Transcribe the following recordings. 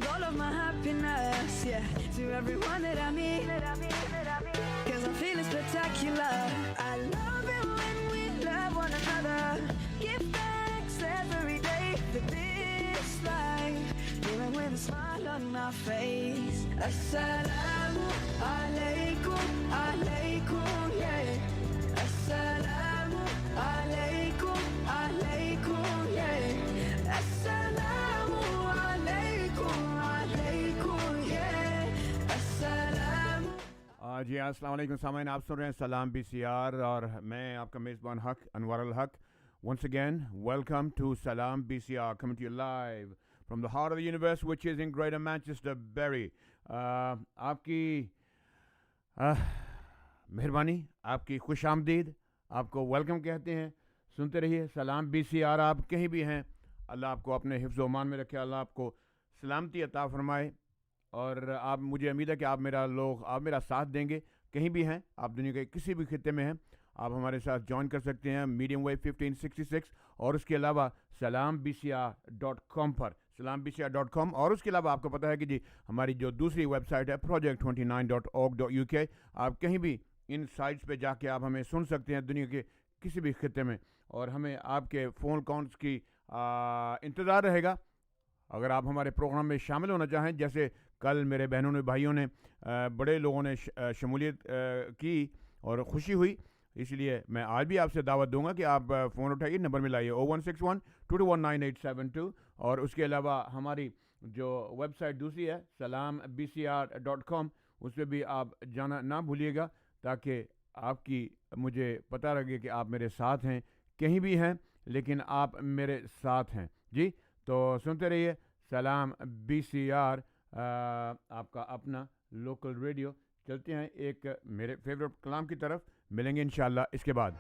and all of my happiness, yeah, to everyone that I meet, cause I'm feeling spectacular. I love it when we love one another. Give thanks every day for this life, even with a smile on my face. Assalamu alaikum, alaikum, yeah. Assalamu alaikum, alaikum, yeah. Assalamu alaikum, alaikum, yeah. Assalamu. जी अस्सलाम वालेकुम सामीन, आप सुन रहे हैं सलाम BCR और मैं आपका मेज़बान हक अनवर अल हक. Once again, welcome to Salam BCR, coming to you live from the heart of the universe, which is in Greater Manchester, Bury. आपकी मेहरबानी, आपकी खुश आमदीद, आपको वेलकम कहते हैं. सुनते रहिए सलाम BCR. आप कहीं भी हैं, अल्लाह आपको अपने हिफ्ज़ व अमान में रखे, अल्लाह आपको सलामती अता फरमाए. और आप, मुझे उम्मीद है कि आप मेरा साथ देंगे. कहीं भी हैं आप, दुनिया के किसी भी खित्ते में हैं, आप हमारे साथ ज्वाइन कर सकते हैं मीडियम वेव 1566 और उसके अलावा salambcr.com पर salambcr.com. और उसके अलावा आपको पता है कि जी हमारी जो दूसरी वेबसाइट है project29.org.uk. आप कहीं भी इन साइट्स पे जाके आप हमें सुन सकते हैं दुनिया के किसी भी खित्ते में, और हमें आपके फ़ोन कॉल्स की इंतज़ार रहेगा. अगर आप हमारे प्रोग्राम में शामिल होना चाहें, जैसे कल मेरे बहनों ने भाइयों ने बड़े लोगों ने शमूलियत की और ख़ुशी हुई, इसलिए मैं आज भी आपसे दावत दूंगा कि आप फ़ोन उठाइए, नंबर में लाइए 0161-221-9872. और उसके अलावा हमारी जो वेबसाइट दूसरी है salambcr.com, उस पर भी आप जाना ना भूलिएगा, ताकि आपकी मुझे पता लगे कि आप मेरे साथ हैं. कहीं भी हैं लेकिन आप मेरे साथ हैं जी. तो सुनते रहिए सलाम BCR, आपका अपना लोकल रेडियो. चलते हैं एक मेरे फेवरेट कलाम की तरफ, मिलेंगे इंशाल्लाह इसके बाद.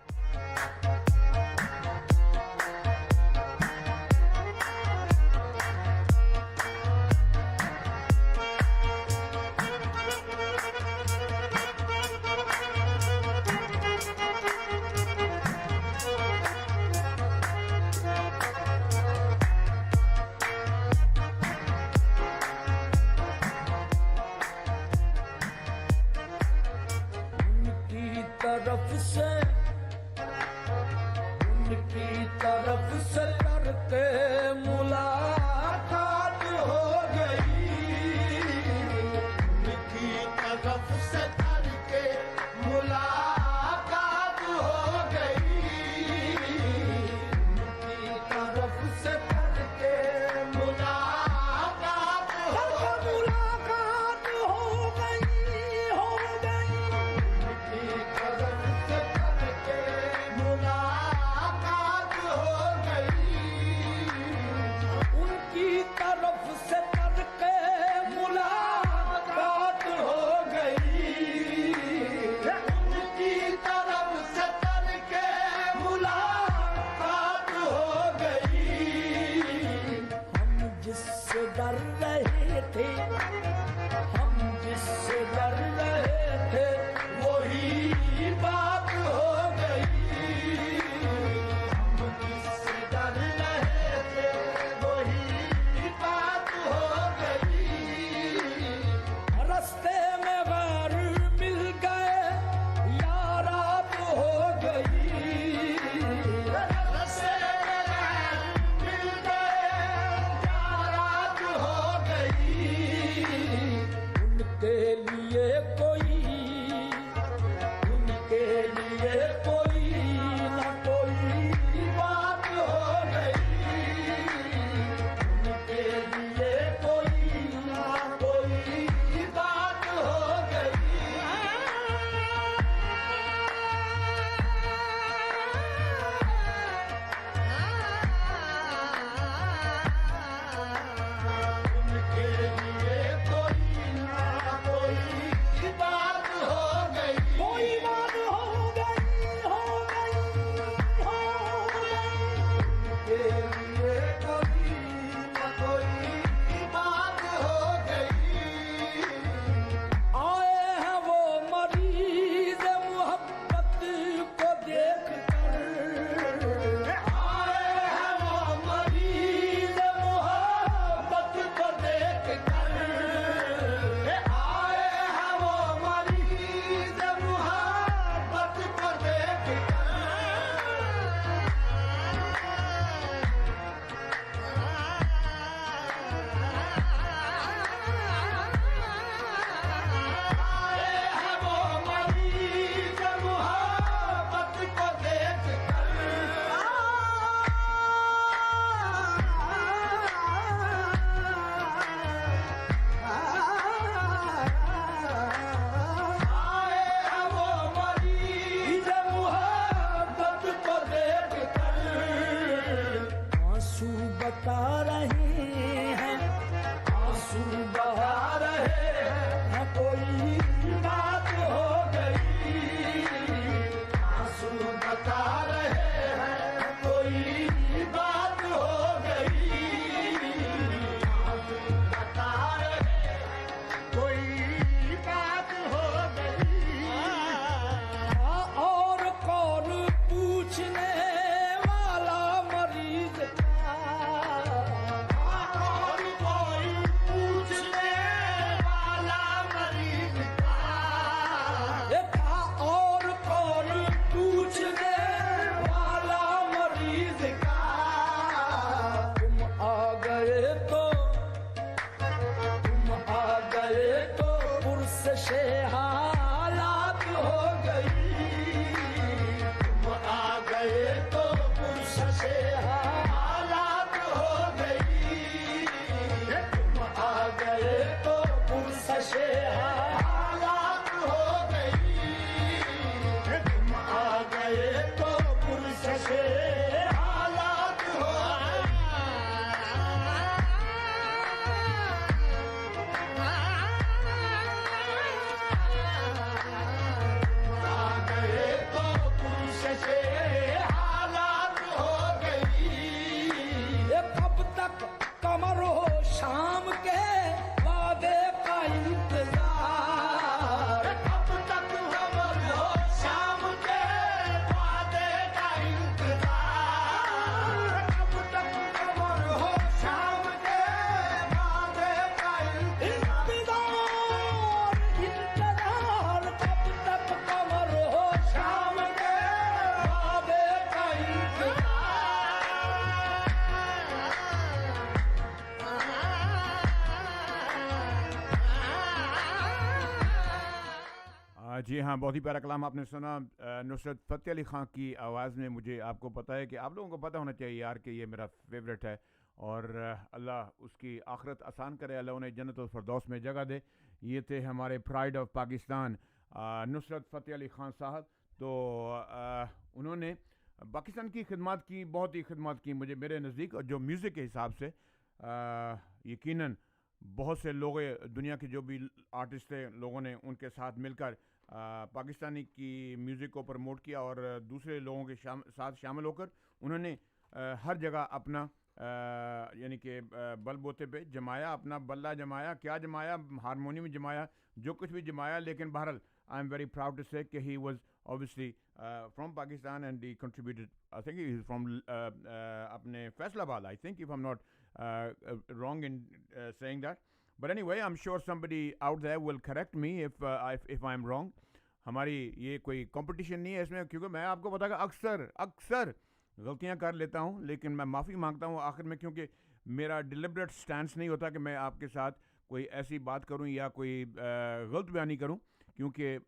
بتا رہی ہیں آنسو بہا رہے ہیں کوئی بات ہو گئی آنسو بتا رہے ہیں کوئی بات ہو گئی آنسو بتا رہے ہیں کوئی بات ہو گئی اور کون پوچھنے والا مریض تھا اور کوئی پوچھنے والا مریض تھا اور کون پوچھنے والا مریض کا تم آ گئے تو پرسش حالات ہو گئی تم آ گئے تو پرسش حالات ہو گئی تم آ گئے تو پرسش حالات ہو گئی تم آ گئے تو پرسش حالات ہو کب تک کمر ہو شام کے وعدے کا انتظار کب تک کمر ہو شام کے وعدے کا انتظار کب تک کمر ہو شام کے وعدے کا انتظار انتظار کب تک کمر ہو شام کے وعدے کا جی ہاں، بہت ہی پیارا کلام آپ نے سنا نصرت فتح علی خان کی آواز میں. مجھے آپ کو پتہ ہے کہ آپ لوگوں کو پتہ ہونا چاہیے یار کہ یہ میرا فیوریٹ ہے، اور اللہ اس کی آخرت آسان کرے، اللہ انہیں جنت الفردوس میں جگہ دے. یہ تھے ہمارے پرائڈ آف پاکستان نصرت فتح علی خان صاحب. تو انہوں نے پاکستان کی خدمات کی، بہت ہی خدمات کی مجھے میرے نزدیک، اور جو میوزک کے حساب سے یقیناً بہت سے لوگ دنیا کے جو بھی آرٹسٹ تھے، لوگوں نے ان کے ساتھ مل کر پاکستانی کی میوزک کو پروموٹ کیا، اور دوسرے لوگوں کے ساتھ شامل ہو کر انہوں نے ہر جگہ اپنا یعنی کہ بل بوتے پہ جمایا، اپنا بلہ جمایا، کیا جمایا، ہارمونیم جمایا، جو کچھ بھی جمایا. لیکن بہرحال I am very proud to say کہ he was obviously from Pakistan and he contributed, I think he is from اپنے فیصل آباد, I think, if I'm not wrong in saying that. But anyway, I'm sure somebody out there will correct me if I'm wrong. ہماری یہ کوئی competition نہیں ہے اس میں, کیونکہ میں آپ کو پتا کہ اکثر غلطیاں کر لیتا ہوں, لیکن میں معافی مانگتا ہوں آخر میں, کیونکہ میرا ڈیلیبریٹ سٹینس نہیں ہوتا کہ میں آپ کے ساتھ کوئی ایسی بات کروں یا کوئی غلط بیانی کروں, کیونکہ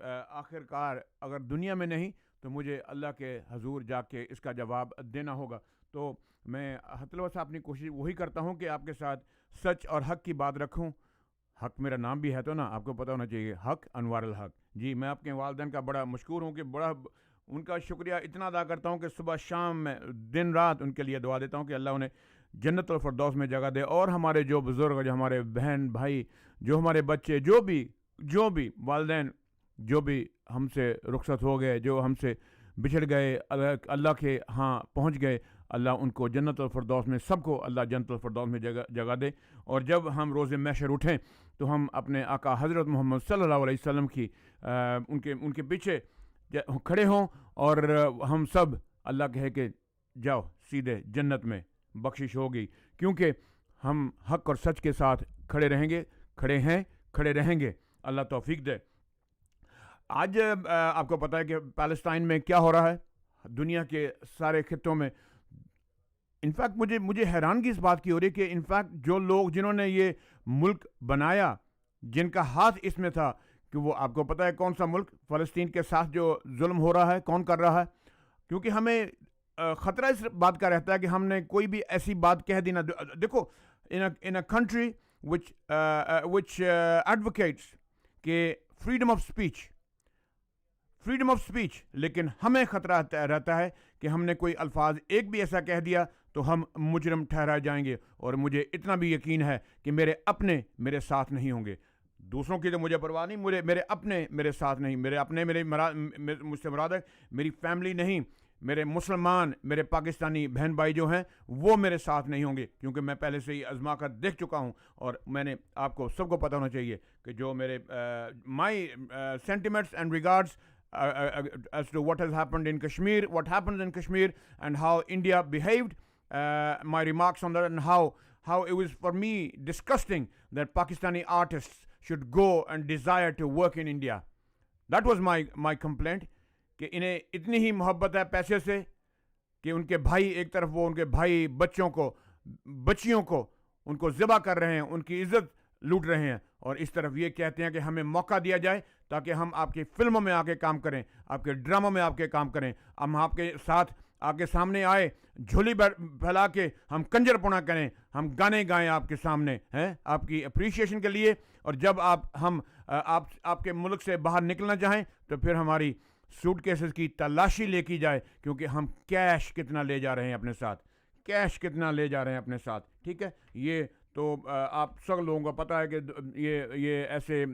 آخر کار اگر دنیا میں نہیں تو مجھے اللہ کے حضور جا کے اس کا جواب دینا ہوگا. تو میں حت الوسع اپنی کوشش وہی کرتا ہوں کہ آپ کے ساتھ سچ اور حق کی بات رکھوں. حق میرا نام بھی ہے تو نا, آپ کو پتہ ہونا چاہیے, حق انوار الحق. جی, میں آپ کے والدین کا بڑا مشکور ہوں کہ بڑا ان کا شکریہ اتنا ادا کرتا ہوں کہ صبح شام میں دن رات ان کے لیے دعا دیتا ہوں کہ اللہ انہیں جنت الفردوس میں جگہ دے. اور ہمارے جو بزرگ, جو ہمارے بہن بھائی, جو ہمارے بچے, جو بھی والدین جو بھی ہم سے رخصت ہو گئے, جو ہم سے بچھڑ گئے, اللہ کے ہاں پہنچ گئے, اللہ ان کو جنت الفردوس میں, سب کو اللہ جنت الفردوس میں جگہ دے. اور جب ہم روز محشر اٹھیں تو ہم اپنے آقا حضرت محمد صلی اللہ علیہ وسلم کی ان کے پیچھے کھڑے ہوں, اور ہم سب اللہ کہے کہ جاؤ سیدھے جنت میں, بخشش ہوگی, کیونکہ ہم حق اور سچ کے ساتھ کھڑے رہیں گے, کھڑے رہیں گے. اللہ توفیق دے. آج آپ کو پتہ ہے کہ پیلسٹائن میں کیا ہو رہا ہے, دنیا کے سارے خطوں میں. انفیکٹ مجھے حیرانگی اس بات کی ہو رہی ہے کہ انفیکٹ جو لوگ جنہوں نے یہ ملک بنایا, جن کا ہاتھ اس میں تھا, کہ وہ آپ کو پتہ ہے کون سا ملک, فلسطین کے ساتھ جو ظلم ہو رہا ہے, کون کر رہا ہے. کیونکہ ہمیں خطرہ اس بات کا رہتا ہے کہ ہم نے کوئی بھی ایسی بات کہہ دی نا. دیکھو, in a country which advocates کہ فریڈم آف اسپیچ, لیکن ہمیں خطرہ رہتا ہے کہ ہم نے کوئی الفاظ ایک بھی ایسا کہہ دیا تو ہم مجرم ٹھہرائے جائیں گے، اور مجھے اتنا بھی یقین ہے کہ میرے اپنے میرے ساتھ نہیں ہوں گے. دوسروں کی تو مجھے پرواہ نہیں، میرے اپنے میرے ساتھ نہیں. میرے اپنے مجھ سے مراد ہے میری فیملی نہیں، میرے مسلمان میرے پاکستانی بہن بھائی جو ہیں وہ میرے ساتھ نہیں ہوں گے، کیونکہ میں پہلے سے ہی آزما کر دیکھ چکا ہوں. اور میں نے آپ کو سب کو پتہ ہونا چاہیے کہ جو میرے my sentiments and regards as to what has happened in Kashmir, what happens in Kashmir, and how India behaved, my remarks on that, and how it was for me disgusting that Pakistani artists should go and desire to work in India. That was my complaint, کہ انہیں اتنی ہی محبت ہے پیسے سے کہ ان کے بھائی ایک طرف وہ ان کے بھائی بچوں کو بچیوں کو ان کو ذبح کر رہے ہیں، ان کی عزت لوٹ رہے ہیں، اور اس طرف یہ کہتے ہیں کہ ہمیں موقع دیا جائے تاکہ ہم آپ کی فلموں میں آ کے کام کریں، آپ کے ڈراموں میں آپ کے کام کریں، ہم آپ کے ساتھ آپ کے سامنے آئے، جھولی پھیلا کے ہم کنجر پونا کریں، ہم گانے گائیں آپ کے سامنے ہیں آپ کی اپریشیشن کے لیے. اور جب آپ کے ملک سے باہر نکلنا چاہیں تو پھر ہماری سوٹ کیسز کی تلاشی لے کی جائے، کیونکہ ہم کیش کتنا لے جا رہے ہیں اپنے ساتھ، کیش کتنا لے جا رہے ہیں اپنے ساتھ. ٹھیک ہے، یہ تو آپ سب لوگوں کو پتہ ہے کہ یہ ایسے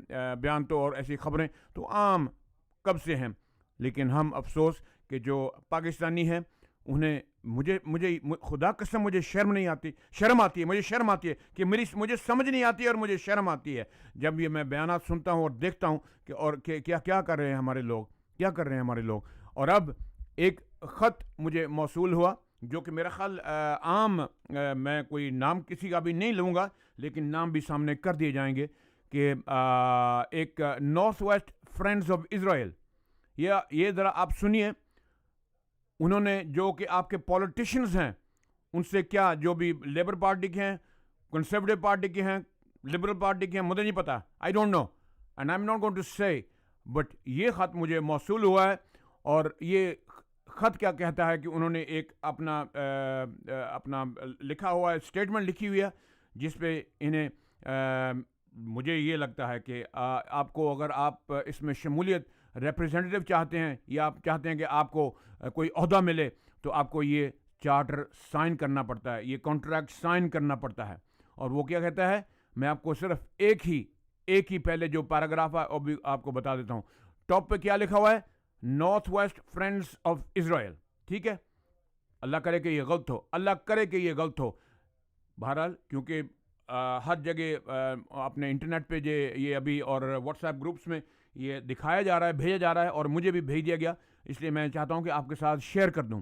بیان تو اور ایسی خبریں تو عام کب سے ہیں. لیکن ہم افسوس کہ جو پاکستانی ہیں انہیں مجھے خدا قسم مجھے شرم آتی ہے کہ مجھے سمجھ نہیں آتی اور مجھے شرم آتی ہے جب یہ میں بیانات سنتا ہوں اور دیکھتا ہوں کہ اور کیا کر رہے ہیں ہمارے لوگ، کیا کر رہے ہیں ہمارے لوگ. اور اب ایک خط مجھے موصول ہوا جو کہ میرا خیال عام میں کوئی نام کسی کا بھی نہیں لوں گا، لیکن نام بھی سامنے کر دیے جائیں گے کہ ایک north west friends of Israel, یہ ذرا آپ سنیے. انہوں نے جو کہ آپ کے پولیٹیشنز ہیں ان سے کیا، جو بھی لیبر پارٹی کے ہیں، کنسرویٹو پارٹی کے ہیں، لبرل پارٹی کے ہیں، مجھے نہیں پتا، I don't know and I am not going to say, but یہ خط مجھے موصول ہوا ہے. اور یہ خط کیا کہتا ہے کہ انہوں نے ایک اپنا لکھا ہوا ہے، اسٹیٹمنٹ لکھی ہوئی ہے جس پہ انہیں مجھے یہ لگتا ہے کہ آپ کو اگر آپ اس میں شمولیت ریپریزنٹیو چاہتے ہیں یا آپ چاہتے ہیں کہ آپ کو کوئی عہدہ ملے تو آپ کو یہ چارٹر سائن کرنا پڑتا ہے، یہ کانٹریکٹ سائن کرنا پڑتا ہے. اور وہ کیا کہتا ہے، میں آپ کو صرف ایک ہی پہلے جو پیراگراف ہے وہ بھی آپ کو بتا دیتا ہوں. ٹاپ پہ کیا لکھا ہوا ہے، north west friends of Israel. ٹھیک ہے، اللہ کرے کہ یہ غلط ہو، اللہ کرے کہ یہ غلط ہو. بہرحال کیونکہ ہر جگہ اپنے انٹرنیٹ پہ یہ ابھی اور واٹس ایپ گروپس میں یہ دکھایا جا رہا ہے، بھیجا جا رہا ہے، اور مجھے بھی بھیج دیا گیا، اس لیے میں چاہتا ہوں کہ آپ کے ساتھ شیئر کر دوں.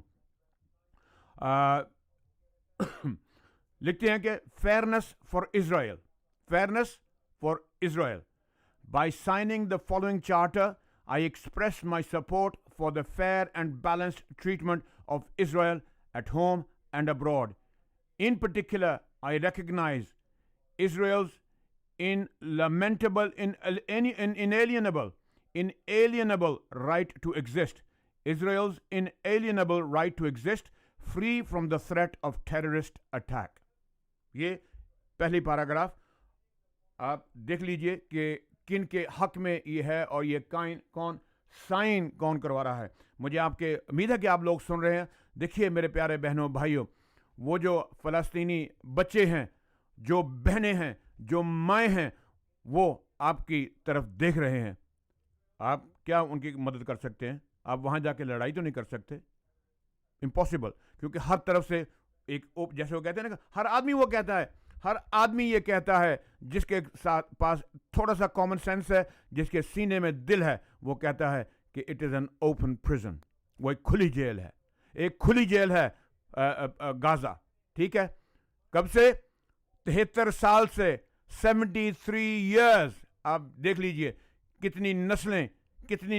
لکھتے ہیں کہ fairness for Israel, fairness for Israel. By signing the following charter, I express my support for the fair and balanced treatment of Israel at home and abroad. In particular, I recognize Israel's inalienable right to exist. Israel's inalienable right to exist, free from the threat of terrorist attack. یہ پہلی paragraph آپ دیکھ لیجئے کہ کن کے حق میں یہ ہے اور یہ سائن کون کروا رہا ہے. مجھے آپ کے امید ہے کہ آپ لوگ سن رہے ہیں. دیکھیے میرے پیارے بہنوں بھائیوں، وہ جو فلسطینی بچے ہیں، جو بہنیں ہیں، جو مائیں ہیں، وہ آپ کی طرف دیکھ رہے ہیں. آپ کیا ان کی مدد کر سکتے ہیں؟ آپ وہاں جا کے لڑائی تو نہیں کر سکتے، امپاسبل، کیونکہ ہر طرف سے ایک جیسے وہ کہتے ہیں نا، ہر آدمی یہ کہتا ہے جس کے پاس تھوڑا سا کامن سینس ہے، جس کے سینے میں دل ہے، وہ کہتا ہے کہ it is an open person. وہ ایک کھلی جیل ہے، ایک کھلی جیل ہے غازہ. ٹھیک ہے، کب سے؟ 73 سال سے، 73 ایئرز. آپ دیکھ لیجئے کتنی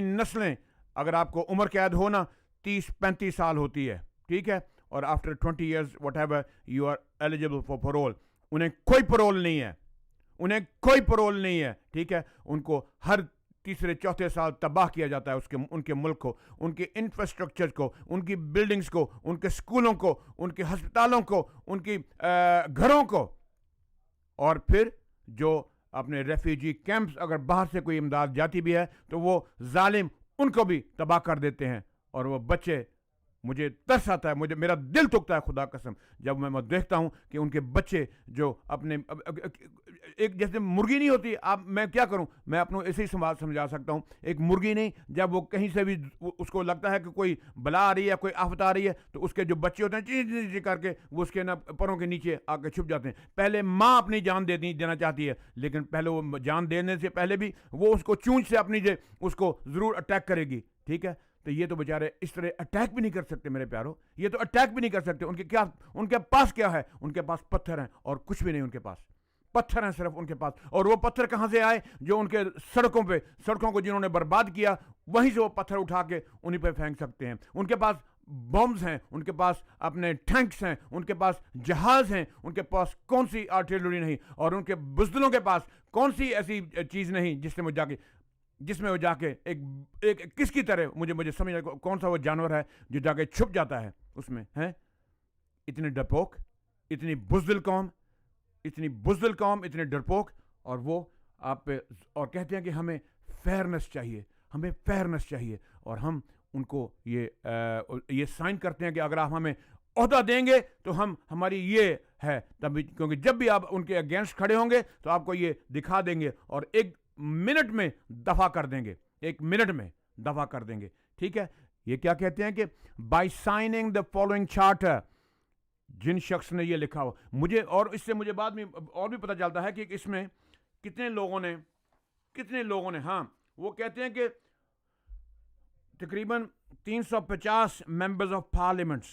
نسلیں. اگر آپ کو عمر قید ہونا 30-35 سال ہوتی ہے، ٹھیک ہے، اور after 20 years whatever you are eligible for parole. انہیں کوئی پرول نہیں ہے، ٹھیک ہے. ان کو ہر تیسرے چوتھے سال تباہ کیا جاتا ہے ان کے ملک کو، ان کے انفراسٹرکچر کو، ان کی بلڈنگز کو، ان کے اسکولوں کو، ان کے ہسپتالوں کو، ان کی گھروں کو. اور پھر جو اپنے ریفیوجی کیمپس، اگر باہر سے کوئی امداد جاتی بھی ہے تو وہ ظالم ان کو بھی تباہ کر دیتے ہیں، اور وہ بچے مجھے ترس آتا ہے, میرا دل دکھتا ہے خدا قسم جب میں دیکھتا ہوں کہ ان کے بچے جو اپنے ایک جیسے مرغی نہیں ہوتی, میں کیا کروں, میں اپنے ایسے ہی سمجھا سکتا ہوں, ایک مرغی نہیں, جب وہ کہیں سے بھی اس کو لگتا ہے کہ کوئی بلا آ رہی ہے, کوئی آفت آ رہی ہے, تو اس کے جو بچے ہوتے ہیں چی چی کر کے وہ اس کے پروں کے نیچے آ کے چھپ جاتے ہیں. پہلے ماں اپنی جان دینا چاہتی ہے, لیکن پہلے وہ جان دینے سے پہلے بھی وہ اس کو چونچ سے اپنی اس کو ضرور اٹیک کرے گی, ٹھیک ہے. تو یہ تو بیچارے اس طرح اٹیک بھی نہیں کر سکتے میرے پیارو, یہ تو اٹیک بھی نہیں کر سکتے. ان کے پاس کیا ہے, ان کے پاس پتھر ہیں اور کچھ بھی نہیں, ان کے پاس پتھر ہیں صرف ان کے پاس. اور وہ پتھر کہاں سے آئے, جو ان کے سڑکوں کو جنہوں نے برباد کیا, وہیں سے وہ پتھر اٹھا کے انہیں پہ پھینک سکتے ہیں. ان کے پاس بمز ہیں, ان کے پاس اپنے ٹینکس ہیں, ان کے پاس جہاز ہیں, ان کے پاس کون سی آرٹلری نہیں, اور ان کے بزدلوں کے پاس کون سی ایسی چیز نہیں جس میں وہ جا کے ایک کس کی طرح مجھے سمجھ کون سا وہ جانور ہے جو جا کے چھپ جاتا ہے اس میں ہیں. اتنے ڈرپوک, اتنی بزدل قوم, اتنے ڈرپوک, اور وہ آپ پہ اور کہتے ہیں کہ ہمیں فیئرنس چاہیے, اور ہم ان کو یہ سائن کرتے ہیں کہ اگر آپ ہمیں عہدہ دیں گے تو ہماری یہ ہے, تب کیونکہ جب بھی آپ ان کے اگینسٹ کھڑے ہوں گے تو آپ کو یہ دکھا دیں گے اور ایک منٹ میں دفع کر دیں گے, ٹھیک ہے. یہ کیا کہتے ہیں کہ by signing the following charter, جن شخص نے یہ لکھا ہو, اس سے مجھے بعد میں اور بھی پتہ چلتا ہے کہ اس میں کتنے لوگوں نے ہاں وہ کہتے ہیں کہ تقریباً 350 members of parliaments,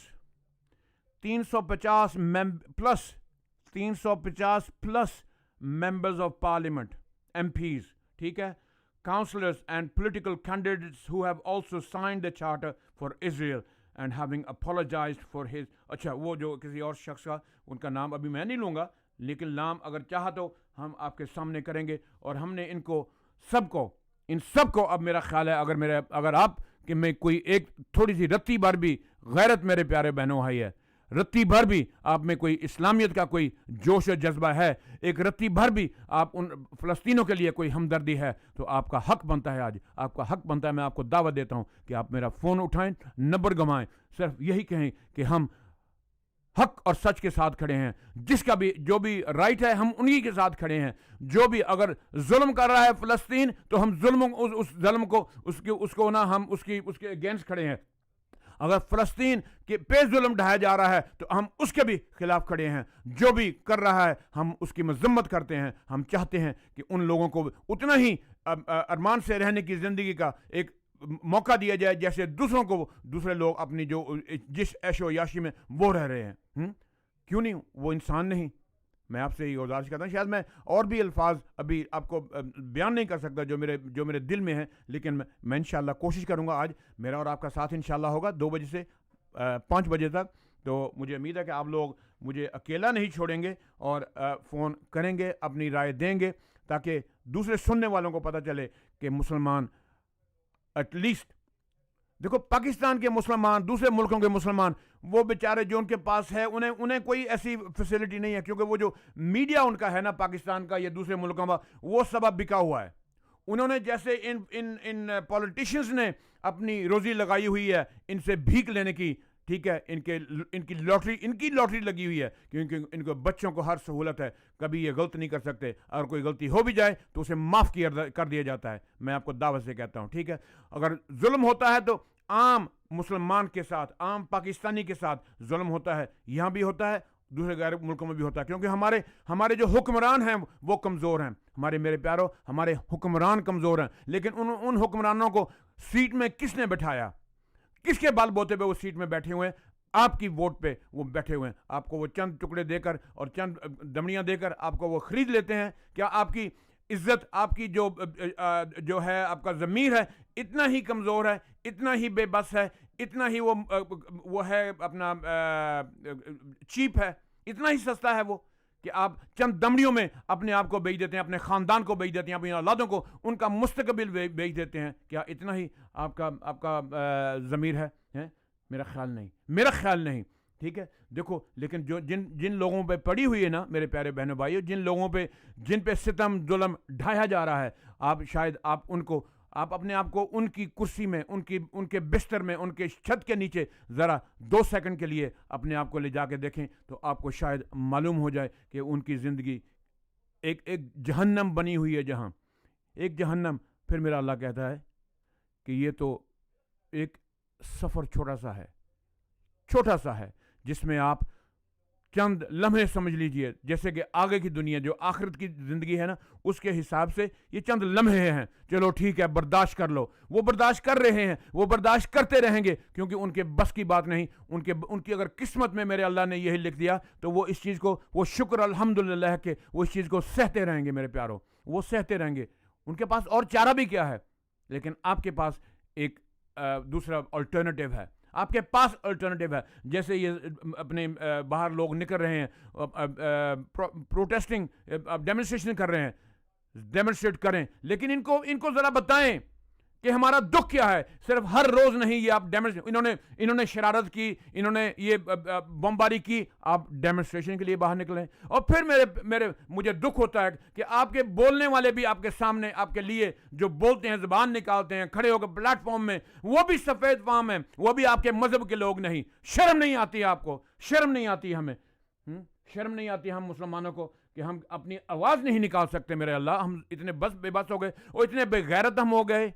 350 plus members of parliament, MPs, ٹھیک ہے, counselors and political candidates who have also signed the charter for Israel and having apologized for his. اچھا, وہ جو کسی اور شخص کا, ان کا نام ابھی میں نہیں لوں گا, لیکن نام اگر چاہا تو ہم آپ کے سامنے کریں گے. اور ہم نے ان سب کو اب میرا خیال ہے اگر آپ کہ میں کوئی ایک تھوڑی سی رتی بھر بھی غیرت میرے پیارے بہنوں بھائی ہے, رتی بھر بھی آپ میں کوئی اسلامیت کا کوئی جوش و جذبہ ہے, ایک رتی بھر بھی آپ ان فلسطینوں کے لیے کوئی ہمدردی ہے, تو آپ کا حق بنتا ہے, آج آپ کا حق بنتا ہے, میں آپ کو دعوت دیتا ہوں کہ آپ میرا فون اٹھائیں, نمبر گوائیں, صرف یہی کہیں کہ ہم حق اور سچ کے ساتھ کھڑے ہیں, جو بھی رائٹ ہے ہم انہی کے ساتھ کھڑے ہیں. جو بھی اگر ظلم کر رہا ہے فلسطین, تو ہم اس ظلم کو اس کو نہ ہم اس کے اگینسٹ کھڑے ہیں. اگر فلسطین کے پہ ظلم ڈھایا جا رہا ہے تو ہم اس کے بھی خلاف کھڑے ہیں. جو بھی کر رہا ہے ہم اس کی مذمت کرتے ہیں. ہم چاہتے ہیں کہ ان لوگوں کو اتنا ہی ارمان سے رہنے کی زندگی کا ایک موقع دیا جائے جیسے دوسرے لوگ اپنی جس عیش و یاشی میں وہ رہ رہے ہیں. کیوں نہیں, وہ انسان نہیں. میں آپ سے یہ گزارش کرتا ہوں, شاید میں اور بھی الفاظ ابھی آپ کو بیان نہیں کر سکتا جو میرے دل میں ہیں, لیکن میں انشاءاللہ کوشش کروں گا. آج میرا اور آپ کا ساتھ انشاءاللہ ہوگا 2 بجے سے 5 بجے تک. تو مجھے امید ہے کہ آپ لوگ مجھے اکیلا نہیں چھوڑیں گے اور فون کریں گے, اپنی رائے دیں گے, تاکہ دوسرے سننے والوں کو پتہ چلے کہ مسلمان ایٹ لیسٹ, دیکھو پاکستان کے مسلمان, دوسرے ملکوں کے مسلمان, وہ بیچارے جو ان کے پاس ہے انہیں کوئی ایسی فیسلٹی نہیں ہے, کیونکہ وہ جو میڈیا ان کا ہے نا پاکستان کا یا دوسرے ملکوں کا, وہ سبب بکا ہوا ہے. انہوں نے جیسے ان پولیٹیشینز نے اپنی روزی لگائی ہوئی ہے ان سے بھیک لینے کی, ٹھیک ہے, ان کی لاٹری لگی ہوئی ہے, کیونکہ ان کو بچوں کو ہر سہولت ہے, کبھی یہ غلط نہیں کر سکتے, اگر کوئی غلطی ہو بھی جائے تو اسے معاف کر دیا جاتا ہے. میں آپ کو دعوت سے کہتا ہوں, ٹھیک ہے, اگر ظلم ہوتا ہے تو عام مسلمان کے ساتھ, عام پاکستانی کے ساتھ ظلم ہوتا ہے, یہاں بھی ہوتا ہے, دوسرے غیر ملکوں میں بھی ہوتا ہے, کیونکہ ہمارے جو حکمران ہیں وہ کمزور ہیں. میرے پیارو, ہمارے حکمران کمزور ہیں, لیکن ان حکمرانوں کو سیٹ میں کس نے بٹھایا, کس کے بال بوتے پہ وہ سیٹ میں بیٹھے ہوئے ہیں؟ آپ کی ووٹ پہ وہ بیٹھے ہوئے ہیں. آپ کو وہ چند ٹکڑے دے کر اور چند دمڑیاں دے کر آپ کو وہ خرید لیتے ہیں. کیا آپ کی عزت, آپ کی جو ہے آپ کا ضمیر ہے, اتنا ہی کمزور ہے, اتنا ہی بے بس ہے, اتنا ہی وہ ہے اپنا چیپ ہے, اتنا ہی سستا ہے وہ, کہ آپ چند دمڑیوں میں اپنے آپ کو بیچ دیتے ہیں, اپنے خاندان کو بیچ دیتے ہیں, اپنی اولادوں کو, ان کا مستقبل بیچ دیتے ہیں. کیا اتنا ہی آپ کا ضمیر ہے؟ میرا خیال نہیں, ٹھیک ہے. دیکھو, لیکن جن لوگوں پہ پڑی ہوئی ہے نا میرے پیارے بہنوں بھائیوں, جن پہ ستم ظلم ڈھایا جا رہا ہے, شاید آپ ان کو آپ اپنے آپ کو ان کی کرسی میں, ان کے بستر میں, ان کے چھت کے نیچے ذرا 2 سیکنڈ کے لیے اپنے آپ کو لے جا کے دیکھیں, تو آپ کو شاید معلوم ہو جائے کہ ان کی زندگی ایک جہنم بنی ہوئی ہے, جہاں ایک جہنم. پھر میرا اللہ کہتا ہے کہ یہ تو ایک سفر چھوٹا سا ہے جس میں آپ چند لمحے سمجھ لیجئے, جیسے کہ آگے کی دنیا جو آخرت کی زندگی ہے نا, اس کے حساب سے یہ چند لمحے ہیں. چلو ٹھیک ہے, برداشت کر لو. وہ برداشت کر رہے ہیں, وہ برداشت کرتے رہیں گے, کیونکہ ان کے بس کی بات نہیں. ان کی اگر قسمت میں میرے اللہ نے یہی لکھ دیا تو وہ اس چیز کو, وہ شکر الحمدللہ ہے کہ وہ اس چیز کو سہتے رہیں گے میرے پیاروں, وہ سہتے رہیں گے. ان کے پاس اور چارہ بھی کیا ہے, لیکن آپ کے پاس ایک دوسرا الٹرنیٹیو ہے. آپ کے پاس الٹرنیٹیو ہے. جیسے یہ اپنے باہر لوگ نکل رہے ہیں, پروٹیسٹنگ, ڈیمونسٹریشن کر رہے ہیں, ڈیمونسٹریٹ کریں, لیکن ان کو ذرا بتائیں کہ ہمارا دکھ کیا ہے. صرف ہر روز نہیں یہ آپ انہوں نے شرارت کی, انہوں نے یہ بمباری کی, آپ ڈیمونسٹریشن کے لیے باہر نکلیں. اور پھر مجھے دکھ ہوتا ہے کہ آپ کے بولنے والے بھی آپ کے سامنے, آپ کے لیے جو بولتے ہیں, زبان نکالتے ہیں, کھڑے ہو کے پلیٹ فارم میں, وہ بھی سفید فام ہیں, وہ بھی آپ کے مذہب کے لوگ نہیں. شرم نہیں آتی آپ کو؟ شرم نہیں آتی ہمیں؟ شرم نہیں آتی ہم مسلمانوں کو کہ ہم اپنی آواز نہیں نکال سکتے؟ میرے اللہ, ہم اتنے بے بس ہو گئے, اور اتنے بے غیرت ہم ہو گئے,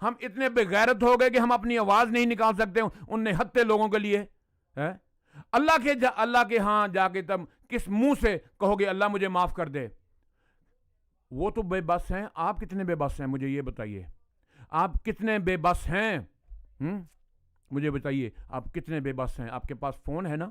ہم اتنے بے غیرت ہو گئے کہ ہم اپنی آواز نہیں نکال سکتے ان نہتے لوگوں کے لیے. اللہ کے ہاں جا کے تم کس منہ سے کہو گے اللہ مجھے معاف کر دے؟ وہ تو بے بس ہیں. آپ کتنے بے بس ہیں مجھے یہ بتائیے. آپ کتنے بے بس ہیں؟ مجھے بتائیے آپ کتنے بے بس ہیں. آپ کے پاس فون ہے نا؟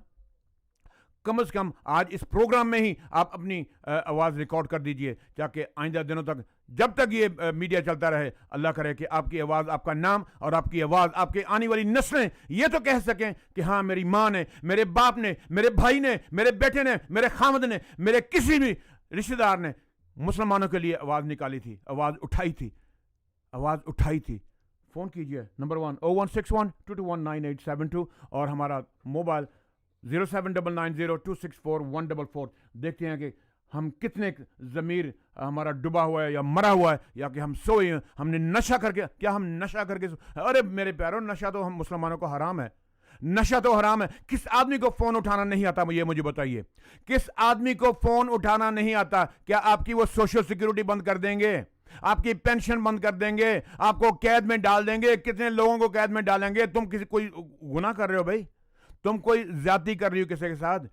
کم از کم آج اس پروگرام میں ہی آپ اپنی آواز ریکارڈ کر دیجئے, تاکہ آئندہ دنوں تک, جب تک یہ میڈیا چلتا رہے, اللہ کرے کہ آپ کی آواز, آپ کا نام اور آپ کی آواز, آپ کے آنے والی نسلیں یہ تو کہہ سکیں کہ ہاں میری ماں نے, میرے باپ نے, میرے بھائی نے, میرے بیٹے نے, میرے خامد نے, میرے کسی بھی رشتہ دار نے مسلمانوں کے لیے آواز نکالی تھی, آواز اٹھائی تھی. فون کیجئے نمبر 016122199872 اور ہمارا موبائل 0799026444. دیکھتے ہیں کہ ہم کتنے ضمیر ہمارا ڈوبا ہوا ہے یا مرا ہوا ہے, یا کہ ہم سوئے ہیں, ہم نے نشہ کر کے, کیا ہم نشہ کر کے ارے میرے پیاروں, نشہ تو ہم مسلمانوں کو حرام ہے. نشہ تو حرام ہے. کس آدمی کو فون اٹھانا نہیں آتا یہ مجھے بتائیے؟ کس آدمی کو فون اٹھانا نہیں آتا؟ کیا آپ کی وہ سوشل سیکیورٹی بند کر دیں گے؟ آپ کی پینشن بند کر دیں گے؟ آپ کو قید میں ڈال دیں گے؟ کتنے لوگوں کو قید میں ڈالیں گے؟ تم کوئی گناہ کر رہے ہو بھائی, تم کوئی زیادتی کر رہی ہو کسی کے ساتھ.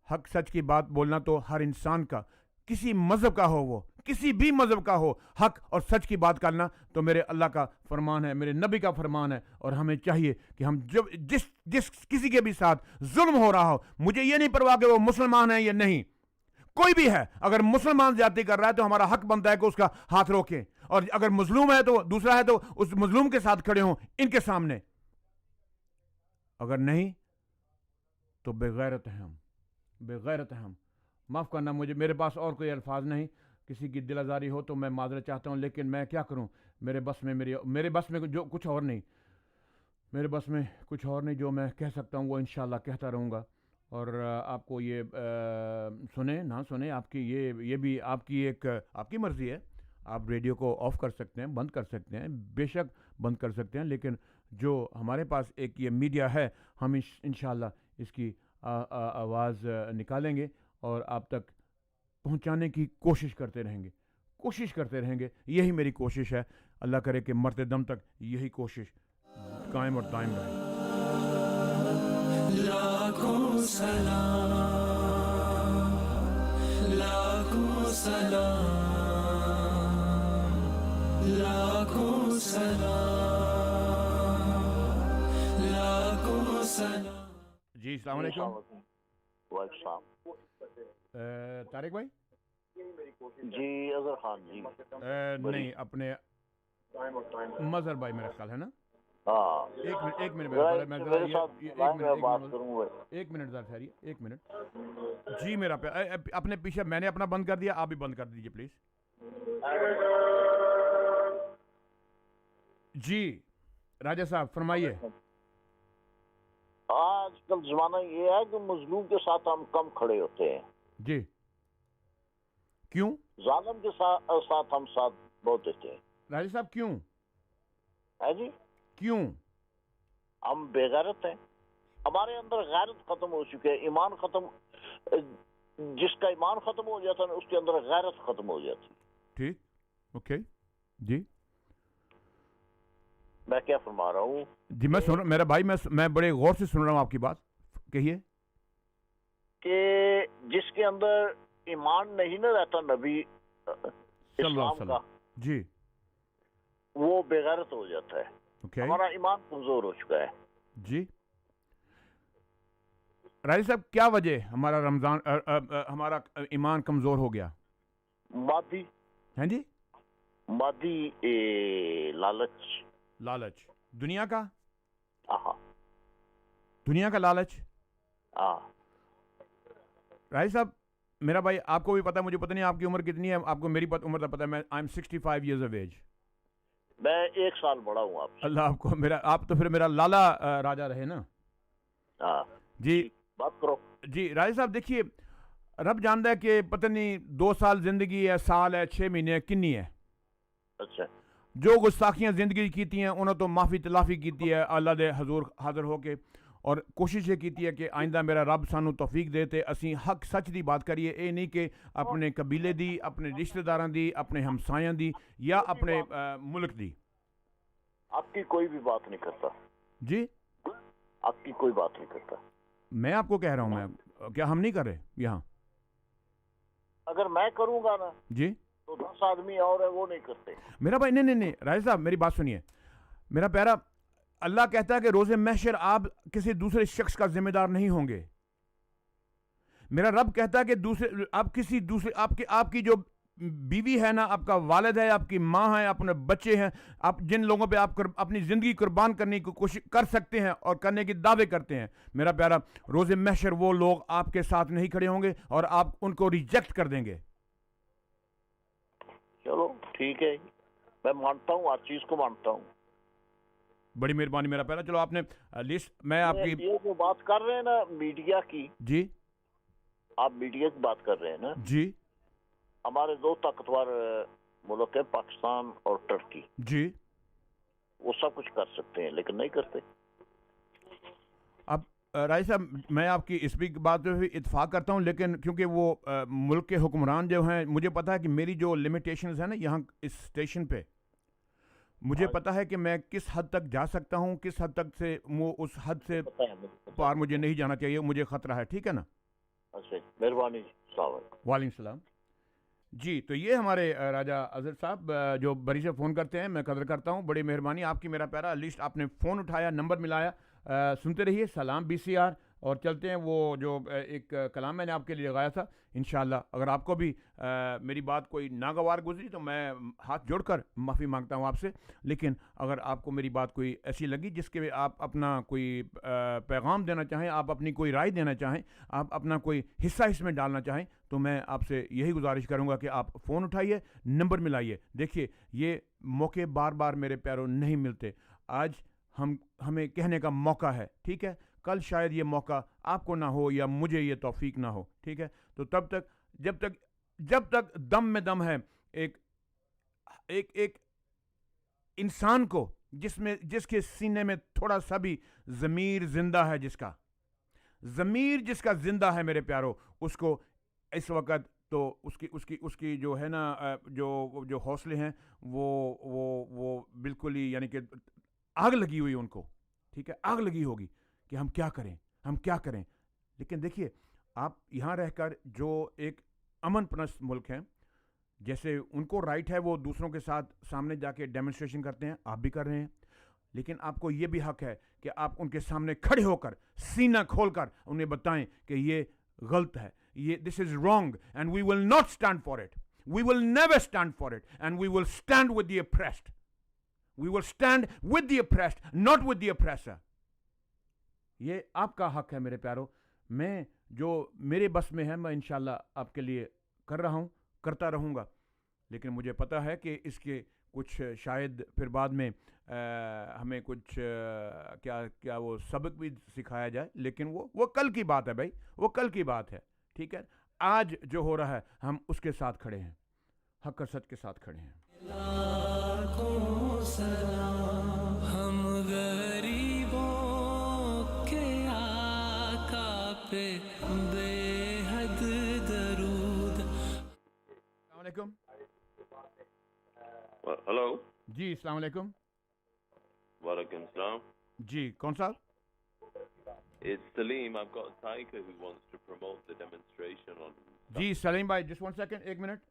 حق سچ کی بات بولنا تو ہر انسان کا, کسی مذہب کا ہو, وہ کسی بھی مذہب کا ہو, حق اور سچ کی بات کرنا تو میرے اللہ کا فرمان ہے, میرے نبی کا فرمان ہے. اور ہمیں چاہیے کہ ہم جس کسی کے بھی ساتھ ظلم ہو رہا ہو, مجھے یہ نہیں پرواہ کہ وہ مسلمان ہے یا نہیں, کوئی بھی ہے, اگر مسلمان زیادتی کر رہا ہے تو ہمارا حق بنتا ہے کہ اس کا ہاتھ روکیں, اور اگر مظلوم ہے تو دوسرا ہے تو اس مظلوم کے ساتھ کھڑے ہوں ان کے سامنے. اگر نہیں تو بے غیرت ہیں ہم. معاف کرنا, میرے پاس اور کوئی الفاظ نہیں. کسی کی دل آزاری ہو تو میں معذرت چاہتا ہوں, لیکن میں کیا کروں, میرے بس میں جو کچھ اور نہیں, جو میں کہہ سکتا ہوں وہ انشاءاللہ کہتا رہوں گا. اور آپ کو یہ سنیں نہ سنیں, آپ کی یہ بھی آپ کی مرضی ہے. آپ ریڈیو کو آف کر سکتے ہیں, بند کر سکتے ہیں, بے شک بند کر سکتے ہیں, لیکن جو ہمارے پاس ایک یہ میڈیا ہے, ہم انشاءاللہ اس کی آواز نکالیں گے اور آپ تک پہنچانے کی کوشش کرتے رہیں گے. یہی میری کوشش ہے. اللہ کرے کہ مرتے دم تک یہی کوشش قائم اور دائم رہے. لاکھوں سلام, لاکھوں سلام, لاکھوں سلام, لاکھوں سلام. جی السلام علیکم. وعلیکم طارق بھائی جی, اظہر خان جی. نہیں, اپنے مظہر بھائی میرا خیال ہے نا. ہاں, ایک منٹ ذرا ٹھہریے, ایک منٹ. جی میرا اپنے پیچھے میں نے اپنا بند کر دیا, آپ بھی بند کر دیجیے پلیز. جی راجہ صاحب فرمائیے. آج کل زمانہ یہ ہے کہ مظلوم کے ساتھ ہم کم کھڑے ہوتے ہیں. جی کیوں؟ ظالم کے ساتھ ہم ساتھ بہت دیتے ہیں. راجہ صاحب کیوں؟ ہے جی کیوں؟ ہم بے غیرت ہیں، ہمارے اندر غیرت ختم ہو چکی ہے، ایمان ختم، جس کا ایمان ختم ہو جاتا ہے اس کے اندر غیرت ختم ہو جاتی. ٹھیک، اوکے جی. میں کیا فرما رہا ہوں جی میں سن رہا میرا بھائی، میں بڑے غور سے سن رہا ہوں آپ کی بات، کہیے. کہ جس کے اندر ایمان نہیں نہ رہتا نبی صلی اللہ اسلام علیہ کا، وسلم. جی وہ بے غیرت ہو جاتا ہے. اوکے ہمارا ایمان کمزور ہو چکا ہے. جی. راجی صاحب کیا وجہ ہمارا رمضان ہمارا ایمان کمزور ہو گیا؟ مادی ہیں جی؟ مادی لالچ. لالچ دنیا کا، ہاں دنیا کا لالچ. ہاں. راجی صاحب میرا بھائی، آپ کو بھی پتا، مجھے پتہ نہیں آپ کی عمر کتنی ہے، آپ کو میری عمر تو پتہ ہے، میں I am 65 years of age. میں 1 سال بڑا ہوں آپ سے. اللہ آپ کو آپ تو پھر میرا لالا راجا رہے نا. ہاں جی بات کرو. جی راجی صاحب دیکھیے، رب جانتا ہے کہ پتہ نہیں 2 سال زندگی ہے، سال ہے، 6 مہینے ہے، کنی ہے. اچھا. جو گستاخیاں زندگی کیتی ہیں انہوں تو معافی تلافی کیتی ہے اللہ دے حضور حاضر ہو کے، اور کوشش یہ کیتی ہے کہ آئندہ میرا رب سانو توفیق دے تے اسی حق سچ دی بات کریے. اے نہیں کہ اپنے قبیلے دی، اپنے رشتہ داراں دی، اپنے ہمسایاں دی، یا اپنے ملک دی. آپ کی کوئی بھی بات نہیں کرتا. جی آپ کی کوئی بات نہیں کرتا. میں آپ کو کہہ رہا ہوں، میں کیا ہم نہیں کر رہے یہاں؟ اگر میں کروں گا نا جی تو 10 آدمی اور ہے وہ نہیں کرتے. میرا بھائی نہیں راجی صاحب میری بات سنیے میرا پیارا. اللہ کہتا ہے کہ روز محشر آپ کسی دوسرے شخص کا ذمہ دار نہیں ہوں گے. میرا رب کہتا ہے کہ آپ کسی دوسرے آپ کی جو بیوی ہے نا، آپ کا والد ہے، آپ کی ماں ہے، اپنے بچے ہیں، آپ جن لوگوں پہ آپ اپنی زندگی قربان کرنے کی کوشش کر سکتے ہیں اور کرنے کے دعوے کرتے ہیں، میرا پیارا روز محشر وہ لوگ آپ کے ساتھ نہیں کھڑے ہوں گے اور آپ ان کو ریجیکٹ کر دیں گے. چلو ٹھیک ہے، میں مانتا ہوں، ہر چیز کو مانتا ہوں. بڑی مہربانی میرا پیارا. چلو آپ نے لسٹ، میں آپ کی یہ جو بات کر رہے ہیں نا میڈیا کی، جی آپ میڈیا کی بات کر رہے ہیں نا، جی ہمارے 2 طاقتور ملک ہیں پاکستان اور ٹرکی. جی وہ سب کچھ کر سکتے ہیں لیکن نہیں کرتے. اب رائی صاحب میں آپ کی اس بھی بات پہ اتفاق کرتا ہوں، لیکن کیونکہ وہ ملک کے حکمران جو ہیں، مجھے پتا ہے کہ میری جو لمیٹیشنز ہیں نا یہاں اس اسٹیشن پہ، مجھے پتا ہے کہ میں کس حد تک جا سکتا ہوں، کس حد تک سے اس حد سے پار مجھے نہیں جانا چاہیے، مجھے خطرہ ہے. ٹھیک ہے نا؟ اچھا مہربانی. السلام علیکم. وعلیکم السلام. جی تو یہ ہمارے راجہ اظہر صاحب جو بری سے فون کرتے ہیں، میں قدر کرتا ہوں، بڑی مہربانی آپ کی میرا پیارا. لیسٹ آپ نے فون اٹھایا، نمبر ملایا. سنتے رہیے سلام BCR، اور چلتے ہیں وہ جو ایک کلام میں نے آپ کے لیے لگایا تھا. انشاءاللہ اگر آپ کو بھی میری بات کوئی ناگوار گزری تو میں ہاتھ جوڑ کر معافی مانگتا ہوں آپ سے. لیکن اگر آپ کو میری بات کوئی ایسی لگی جس کے آپ اپنا کوئی پیغام دینا چاہیں، آپ اپنی کوئی رائے دینا چاہیں، آپ اپنا کوئی حصہ اس میں ڈالنا چاہیں، تو میں آپ سے یہی گزارش کروں گا کہ آپ فون اٹھائیے، نمبر ملائیے. دیکھیے یہ موقع بار بار میرے پیاروں نہیں ملتے. آج ہمیں کہنے کا موقع ہے، ٹھیک ہے؟ کل شاید یہ موقع آپ کو نہ ہو یا مجھے یہ توفیق نہ ہو. ٹھیک ہے؟ تو تب تک جب تک دم میں دم ہے، ایک انسان کو جس کے سینے میں تھوڑا سا بھی ضمیر زندہ ہے، جس کا زندہ ہے میرے پیاروں، اس کو اس وقت تو اس کی جو ہے نا جو حوصلے ہیں وہ بالکل ہی یعنی کہ آگ لگی ہوئی ان کو. ٹھیک ہے؟ آگ لگی ہوگی کہ ہم کیا کریں. لیکن دیکھیے آپ یہاں رہ کر جو ایک امن پرست ملک ہیں، جیسے ان کو رائٹ ہے وہ دوسروں کے ساتھ سامنے جا کے ڈیمونسٹریشن کرتے ہیں، آپ بھی کر رہے ہیں. لیکن آپ کو یہ بھی حق ہے کہ آپ ان کے سامنے کھڑے ہو کر سینہ کھول کر انہیں بتائیں کہ یہ غلط ہے، یہ this is wrong and we will not stand for it. We will never stand for it and we will stand with the oppressed. We will stand with the oppressed not with the oppressor. یہ آپ کا حق ہے میرے پیارو. میں جو میرے بس میں ہے میں انشاءاللہ آپ کے لیے کر رہا ہوں، کرتا رہوں گا. لیکن مجھے پتا ہے کہ اس کے کچھ شاید پھر بعد میں ہمیں کچھ کیا وہ سبق بھی سکھایا جائے، لیکن وہ کل کی بات ہے بھائی، وہ کل کی بات ہے. ٹھیک ہے؟ آج جو ہو رہا ہے ہم اس کے ساتھ کھڑے ہیں، حق اور سچ کے ساتھ کھڑے ہیں. لاکھوں سلام alaikum. Hello. जी अस्सलाम वालेकुम. Walaikum salam. जी कौन सा? It's Salim. I've got Taika who wants to promote the demonstration on. जी सलीम भाई, just 1 second, 1 minute.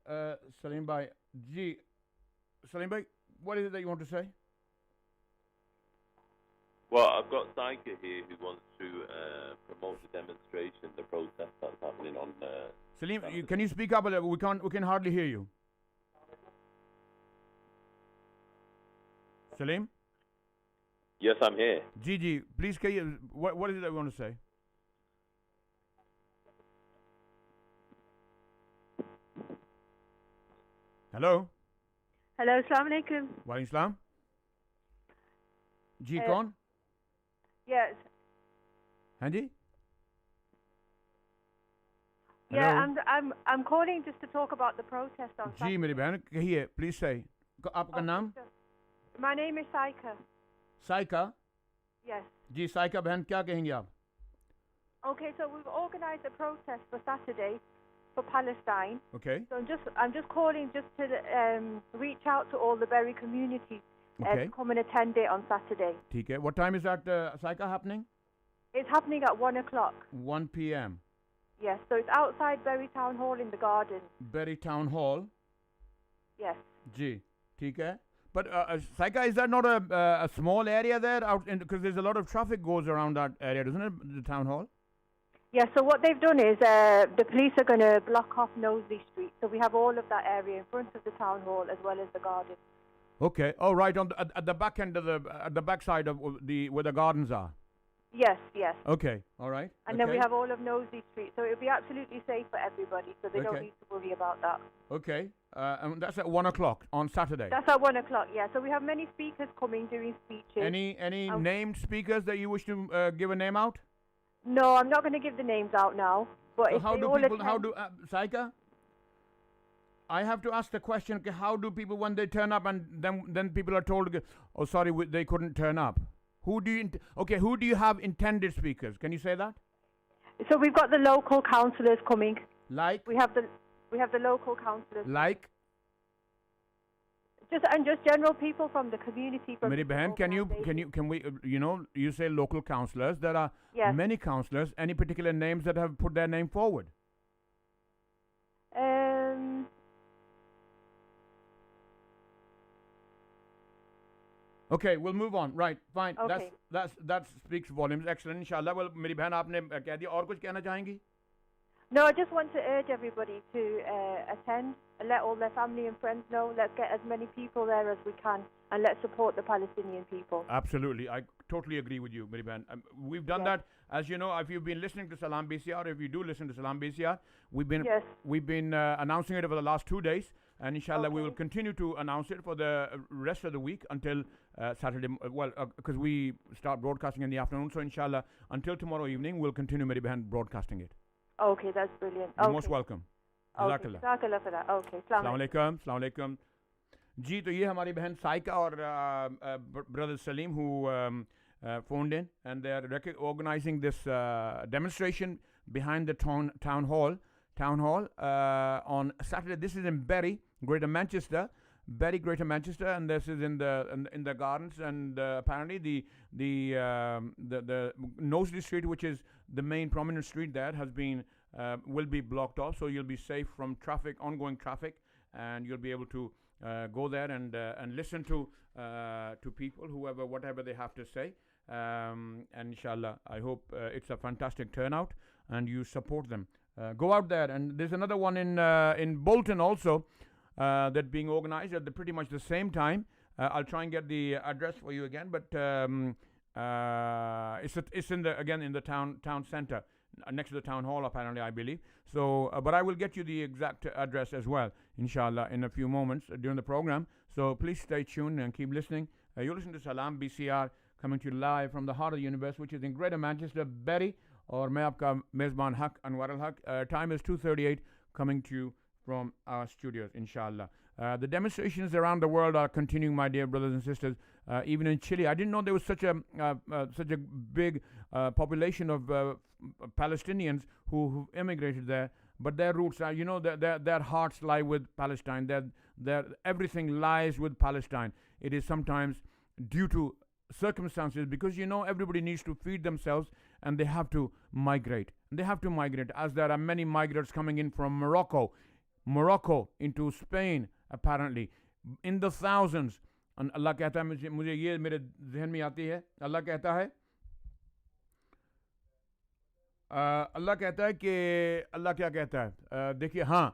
सलीम भाई, जी सलीम भाई, what is it that you want to say? Well, I've got Taika here who wants to promote the demonstration, the protest that's happening on. Salim, can you speak up a little? We can hardly hear you. Salim? Yes, I'm here. Ji, please कहिए, what is it that you want to say? Hello? Hello, Assalamu alaikum. वालेकुम सलाम. जी कौन? Yes. हाँ जी? Yeah, Hello? I'm calling just to talk about the protest on ji Saturday. मेरी बहन कहिए, please say. आपका नाम? My name is Saika. Saika. Yes. जी साइका बहन, क्या कहेंगे आप? Okay, so we've organised a protest for Saturday for Palestine. Okay. So I'm just calling just to reach out to all the Berry community Okay. to come and attend it on Saturday. ठीक है. What time is that Saika happening? It's happening at 1 o'clock. 1 p.m. Yes, so it's outside Berry Town Hall in the garden. Berry Town Hall. Yes. जी ठीक है. But Saika, is that not a small area there out? Because there's a lot of traffic goes around that area, doesn't it? The town hall. Yeah, so what they've done is the police are going to block off Knowsley Street. So we have all of that area in front of the town hall as well as the garden. Okay. Oh, right on at the back end of the back side of the where the gardens are. Yes, yes. Okay. All right. And then we have all of Knowsley Street, so it'll be absolutely safe for everybody. So they don't Okay. need to worry about that. Okay. And that's at 1 o'clock on Saturday. That's at 1 o'clock. Yeah. So we have many speakers coming doing speeches. Any named speakers that you wish to give a name out? No, I'm not going to give the names out now. But So if how they do all people? attend, How do Saika? I have to ask the question. Okay, how do people when they turn up and then people are told, oh sorry, they couldn't turn up? Who do you who do you have intended speakers? Can you say that? So we've got the local councillors coming. Like We have the local councillors. like Just general people from the community. From Meri Behan, can we you say local councillors? There are Yes. many councillors. Any particular names that have put their name forward? Okay, we'll move on. Right, fine. Okay. That speaks volumes. Excellent. Inshallah. Well, मेरी बहन आपने कह दिया और कुछ कहना चाहेंगी? No, I just want to urge everybody to attend and let all their family and friends know. Let's get as many people there as we can and let's support the Palestinian people. Absolutely. I totally agree with you, Meri Behan. We've done that. As you know, if you've been listening to Salam BCR, if you do listen to Salam BCR, we've been announcing it over the last 2 days. And inshallah, we will continue to announce it for the rest of the week until Saturday. Well, because we start broadcasting in the afternoon. So inshallah, until tomorrow evening, we'll continue, Meri Behan, broadcasting it. Okay, that's brilliant. You're most welcome. Okay. Jazakallah. Jazakallah for that. Okay. Assalamu alaikum. Assalamu alaikum. जी तो ये हमारी बहन साइका और brother Salim who phoned in, and they are organizing this demonstration behind the town hall on Saturday. This is in Bury, Greater Manchester, and this is in the gardens, and apparently the Knowsley Street, which is the main prominent street there, has been will be blocked off, so you'll be safe from ongoing traffic, and you'll be able to go there and listen to people, whatever they have to say, and inshallah, I hope it's a fantastic turnout and you support them. Go out there, and there's another one in Bolton also that being organized at pretty much the same time. I'll try and get the address for you again, but it's in the town center next to the town hall, apparently, I believe. So, but I will get you the exact address as well, inshallah, in a few moments during the program. So please stay tuned and keep listening. You listen to Salam BCR coming to you live from the heart of the universe, which is in Greater Manchester, Bury. और मैं आपका मेज़बान हक अनवर अल हक. Time is 2:38, coming to you from our studios, inshallah. The demonstrations around the world are continuing, my dear brothers and sisters. Even in Chile, I didn't know there was such a big population of Palestinians who immigrated there. but their roots are, their hearts lie with Palestine. Their everything lies with Palestine. It is sometimes due to circumstances, because everybody needs to feed themselves, and they have to migrate. As there are many migrants coming in from Morocco into Spain, apparently in the thousands. And اللہ کہتا ہے, مجھے یہ میرے ذہن میں آتی ہے, اللہ کہتا ہے کہ اللہ کیا کہتا ہے, دیکھیے, ہاں,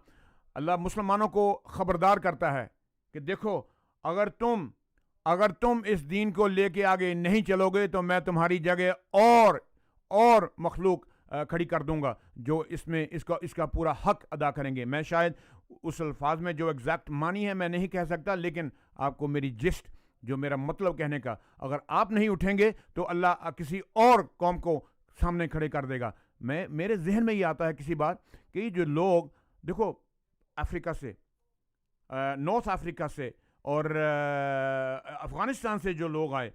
اللہ مسلمانوں کو خبردار کرتا ہے کہ دیکھو, اگر تم اس دین کو لے کے آگے نہیں چلو گے تو میں تمہاری جگہ اور مخلوق کھڑی کر دوں گا جو اس کا پورا حق ادا کریں گے. میں شاید اس الفاظ میں جو ایگزیکٹ معنی ہے میں نہیں کہہ سکتا, لیکن آپ کو میری جسٹ, جو میرا مطلب کہنے کا, اگر آپ نہیں اٹھیں گے تو اللہ کسی اور قوم کو سامنے کھڑے کر دے گا. میرے ذہن میں یہ آتا ہے کسی بات کہ جو لوگ, دیکھو, افریقہ سے, نارتھ افریقہ سے اور افغانستان سے جو لوگ آئے,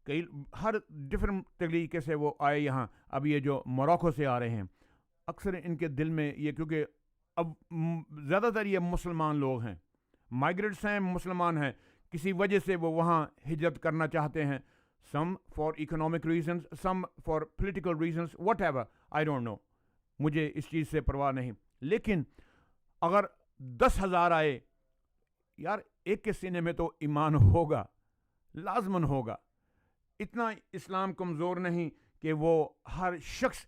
کئی ہر ڈفرینٹ طریقے سے وہ آئے یہاں. اب یہ جو موراکو سے آ رہے ہیں, اکثر ان کے دل میں یہ, کیونکہ اب زیادہ تر یہ مسلمان لوگ ہیں, مائیگریٹس ہیں, مسلمان ہیں, کسی وجہ سے وہ وہاں ہجرت کرنا چاہتے ہیں. Some for economic reasons, some for political reasons, whatever, I don't know, مجھے اس چیز سے پرواہ نہیں. لیکن اگر 10,000 آئے, یار, ایک کے سینے میں تو ایمان ہوگا, لازماً ہوگا. اتنا اسلام کمزور نہیں کہ وہ ہر شخص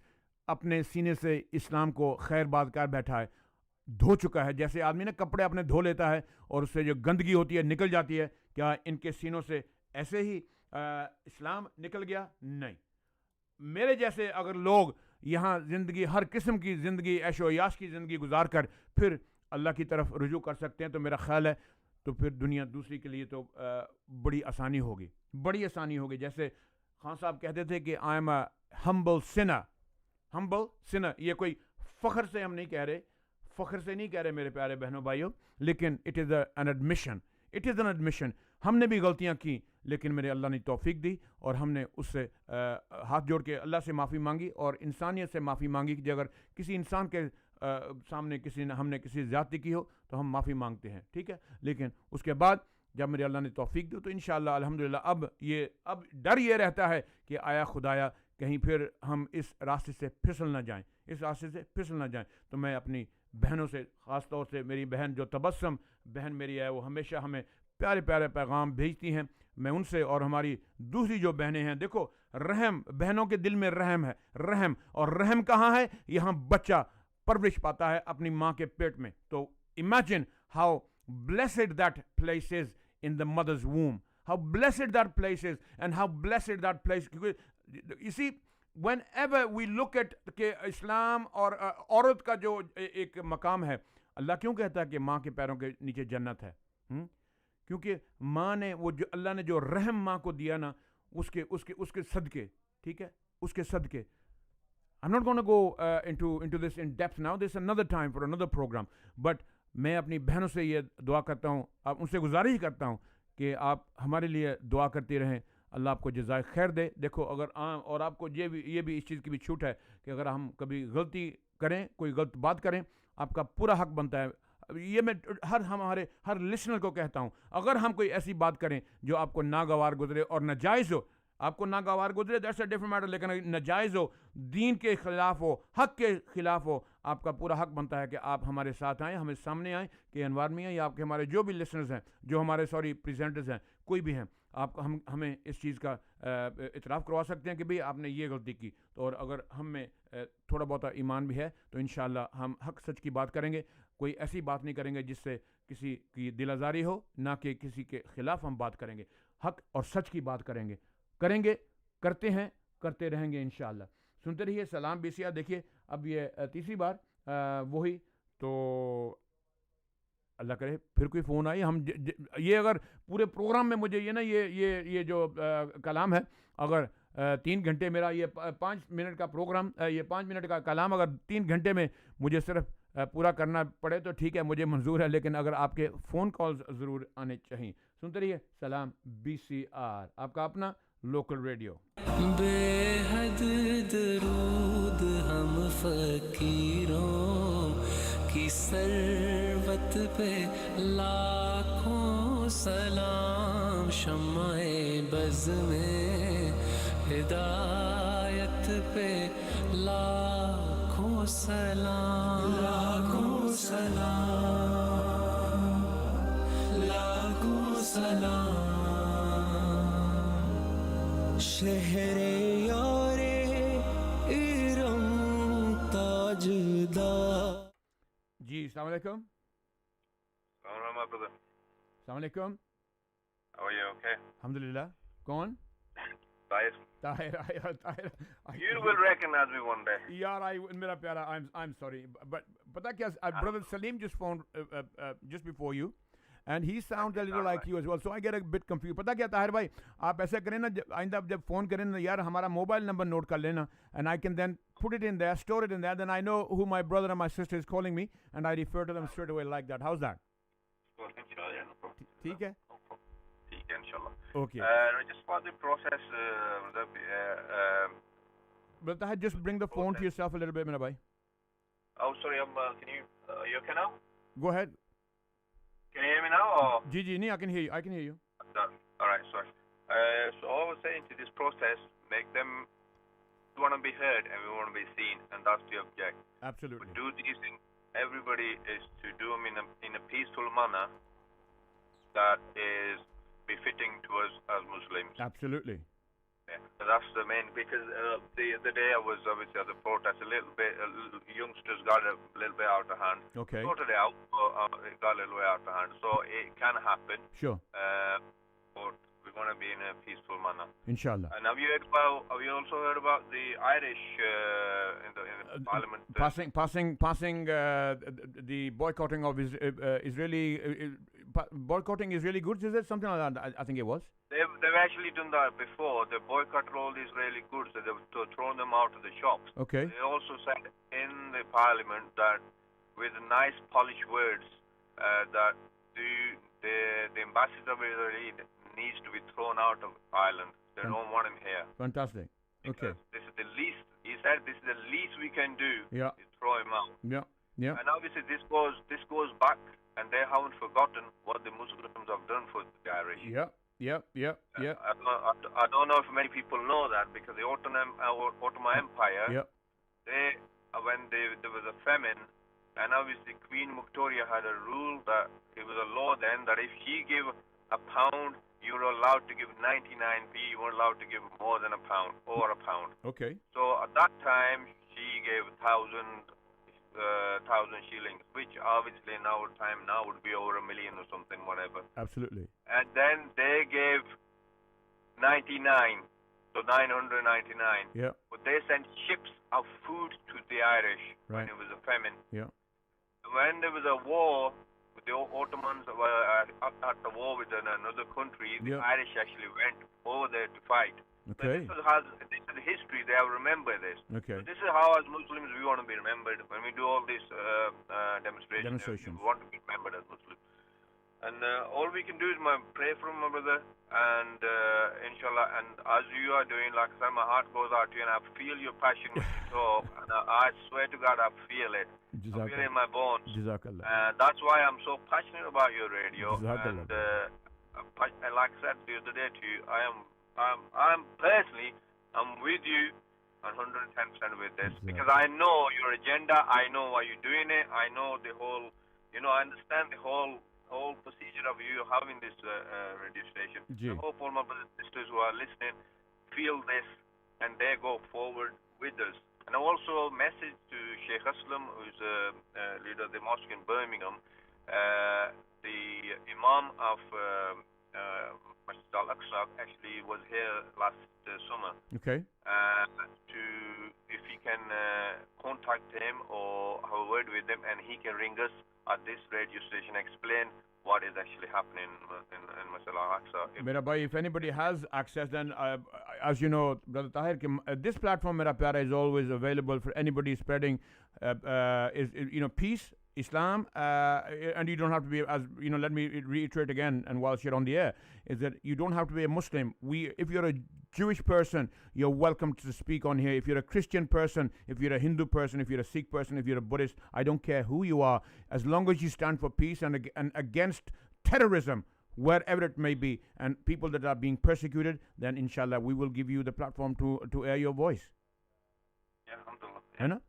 اپنے سینے سے اسلام کو خیر بات کر بیٹھا ہے. دھو چکا ہے, جیسے آدمی نے کپڑے اپنے دھو لیتا ہے اور اس سے جو گندگی ہوتی ہے نکل جاتی ہے. کیا ان کے سینوں سے ایسے ہی اسلام نکل گیا؟ نہیں. میرے جیسے اگر لوگ یہاں زندگی, ہر قسم کی زندگی, عیش و عیاش کی زندگی گزار کر پھر اللہ کی طرف رجوع کر سکتے ہیں, تو میرا خیال ہے تو پھر دنیا دوسری کے لیے تو بڑی آسانی ہوگی, بڑی آسانی ہوگی. جیسے خان صاحب کہتے تھے کہ I am a humble sinner. یہ کوئی فخر سے ہم نہیں کہہ رہے, فخر سے نہیں کہہ رہے میرے پیارے بہنوں بھائیوں, لیکن اٹ از این ایڈمیشن. ہم نے بھی غلطیاں کی, لیکن میرے اللہ نے توفیق دی اور ہم نے اس سے ہاتھ جوڑ کے اللہ سے معافی مانگی اور انسانیت سے معافی مانگی کہ اگر کسی انسان کے سامنے ہم نے کسی زیادتی کی ہو تو ہم معافی مانگتے ہیں, ٹھیک ہے. لیکن اس کے بعد جب میرے اللہ نے توفیق دی تو انشاءاللہ الحمدللہ اب ڈر یہ رہتا ہے کہ آیا خدایا کہیں پھر ہم اس راستے سے پھسل نہ جائیں. تو میں اپنی بہنوں سے, خاص طور سے میری بہن جو تبسم بہن میری ہے, وہ ہمیشہ ہمیں پیارے پیارے پیغام بھیجتی ہیں. میں ان سے اور ہماری دوسری جو بہنیں ہیں, دیکھو, رحم, بہنوں کے دل میں رحم ہے, رحم. اور رحم کہاں ہے؟ یہاں بچہ پرورش پاتا ہے اپنی ماں کے پیٹ میں. تو imagine how blessed that place is in the mother's womb, how blessed that place is and how blessed that place. You see, whenever we look at کہ اسلام اور عورت کا جو ایک مقام ہے, اللہ کیوں کہتا ہے کہ ماں کے پیروں کے نیچے جنت ہے؟ کیونکہ ماں نے, وہ جو اللہ نے جو رحم ماں کو دیا نا, اس کے صدقے, ٹھیک ہے, اس کے صدقے. I'm not going to go into this in depth now. There's another time for another program. But میں اپنی بہنوں سے یہ دعا کرتا ہوں, ان سے گزارش کرتا ہوں کہ آپ ہمارے لیے دعا کرتے رہیں. اللہ آپ کو جزائے خیر دے. دیکھو, اگر اور آپ کو یہ بھی اس چیز کی بھی چھوٹ ہے کہ اگر ہم کبھی غلطی کریں, کوئی غلط بات کریں, آپ کا پورا حق بنتا ہے. یہ میں ہمارے ہر لسنر کو کہتا ہوں, اگر ہم کوئی ایسی بات کریں جو آپ کو ناگوار گزرے اور ناجائز ہو, آپ کو ناگوار گزرے, دیٹس اے ڈفرنٹ میٹر, لیکن ناجائز ہو, دین کے خلاف ہو, حق کے خلاف ہو, آپ کا پورا حق بنتا ہے کہ آپ ہمارے ساتھ آئیں, ہمیں سامنے آئیں کہ انوار میاں یا آپ کے ہمارے جو بھی لسنرز ہیں, جو ہمارے پریزنٹرز ہیں, کوئی بھی ہیں, آپ ہمیں اس چیز کا اعتراف کروا سکتے ہیں کہ بھئی آپ نے یہ غلطی کی. تو اور اگر ہم میں تھوڑا بہت ایمان بھی ہے تو انشاءاللہ ہم حق سچ کی بات کریں گے. کوئی ایسی بات نہیں کریں گے جس سے کسی کی دل آزاری ہو, نہ کہ کسی کے خلاف ہم بات کریں گے. حق اور سچ کی بات کریں گے, کرتے ہیں, کرتے رہیں گے انشاءاللہ. سنتے رہیے سلام BCR. دیکھیے اب یہ تیسری بار وہی, تو اللہ کرے پھر کوئی فون آئی. ہم یہ اگر پورے پروگرام میں مجھے یہ جو کلام ہے, اگر 3 گھنٹے میرا یہ 5 منٹ کا پروگرام, یہ 5 منٹ کا کلام اگر 3 گھنٹے میں مجھے صرف پورا کرنا پڑے تو ٹھیک ہے, مجھے منظور ہے, لیکن اگر آپ کے فون کالز ضرور آنے چاہیے. سنتے رہیے سلام BCR, آپ کا اپنا لوکل ریڈیو. بے حد درود ہم فقیروں की सरवत पे लाखों सलाम शम्माए बज़ में हिदायत पे लाखों सलाम लाखों सलाम लाखों सलाम शहरे यारे इरम ताजदार जी अस्सलाम वालेकुम My brother. अस्सलाम वालेकुम How are you? Okay. अल्हम्दुलिल्लाह कौन Guys, Tahir you will recognize me one day. यार मेरा प्यारा I'm sorry but पता क्या brother Salim just phoned just before you and he sounds a little like you as well so I get a bit confused पता क्या ताहिर भाई आप ऐसा करें ना आइंदा जब फ़ोन करें ना यार हमारा मोबाइल नंबर नोट कर लेना and I can then put it in there store it in there then I know who my brother and my sister is calling me and I refer to them straight away like that how's that ठीक है Inshallah. Okay. Just for the process, but Tahir, just bring the phone to yourself a little bit, मेरा भाई. Oh, sorry. Can you? You okay now? Go ahead. Can you hear me now? Or? जी नहीं, I can hear you. I can hear you. All right, sorry. So I was saying to this process, make them want to be heard and we want to be seen, and that's the object. Absolutely. We do these things. Everybody is to do them in a peaceful manner that is befitting to us as Muslims. Absolutely. Yeah, that's the main, because the other day I was obviously at the protest a little bit, youngsters got a little bit out of hand. Okay. Sorted it out, it got a little bit out of hand. So it can happen. Sure. But we want to be in a peaceful manner. Inshallah. And have you also heard about the Irish in the parliament? Passing the boycotting of Israeli boycotting Israeli goods, is it something like that? I think it was. They've actually done that before. They boycotted all the Israeli goods. They've thrown them out of the shops. Okay. They also said in the parliament that with nice polished words that the ambassador of Israel needs to be thrown out of Ireland. They don't want him here. Fantastic. Okay. This is the least. He said this is the least we can do. Yeah. Is throw him out. Yeah. Yeah. And obviously this goes back. And they haven't forgotten what the Muslims have done for the Irish. Yeah. I don't know if many people know that because the Ottoman Empire, when there was a famine, and obviously Queen Victoria had a rule that it was a law then that if she gave a pound, you were allowed to give 99p. You weren't allowed to give more than a pound, over a pound. Okay. So at that time, she gave 1,000 shillings, which obviously in our time now would be over $1 million or something, whatever. Absolutely. And then they gave 99, so 999. Yeah. But they sent ships of food to the Irish when it was a famine. Yeah. When there was a war, the Ottomans were at the war with another country. The Irish actually went over there to fight. Okay. So this is the history. They have remembered this. Okay. So this is how, as Muslims, we want to be remembered. When we do all these demonstrations, we want to be remembered as Muslims. And all we can do is pray for my brother, and inshallah, and as you are doing, like I said, my heart goes out to you, and I feel your passion when you talk, and I swear to God, I feel it. I feel it in my bones. Jazakallah. That's why I'm so passionate about your radio. Jazakallah. And like I said the other day to you, I'm personally, I'm with you 110% with this, because I know your agenda, I know why you're doing it, I know the whole, I understand the whole procedure of you having this radio station. I hope all my brothers and sisters who are listening feel this and they go forward with us. And I also message to Sheikh Aslam, who's leader of the mosque in Birmingham, the Imam of Masjid Al-Aqsa actually was here last summer. Okay. If he can contact him or have a word with him, and he can ring us at this radio station, explain what is actually happening in Masjid Al-Aqsa. Mera bhai, if anybody has access, then as you know, Brother Tahir, this platform, Mera Pyara, is always available for anybody spreading peace Islam, and you don't have to be, as you know, let me reiterate again, and whilst you're on the air, is that you don't have to be a Muslim. If you're a Jewish person, you're welcome to speak on here. If you're a Christian person, if you're a Hindu person, if you're a Sikh person, if you're a Buddhist, I don't care who you are, as long as you stand for peace and against terrorism, wherever it may be, and people that are being persecuted, then inshallah we will give you the platform to air your voice. Yeah, alhamdulillah. है ना?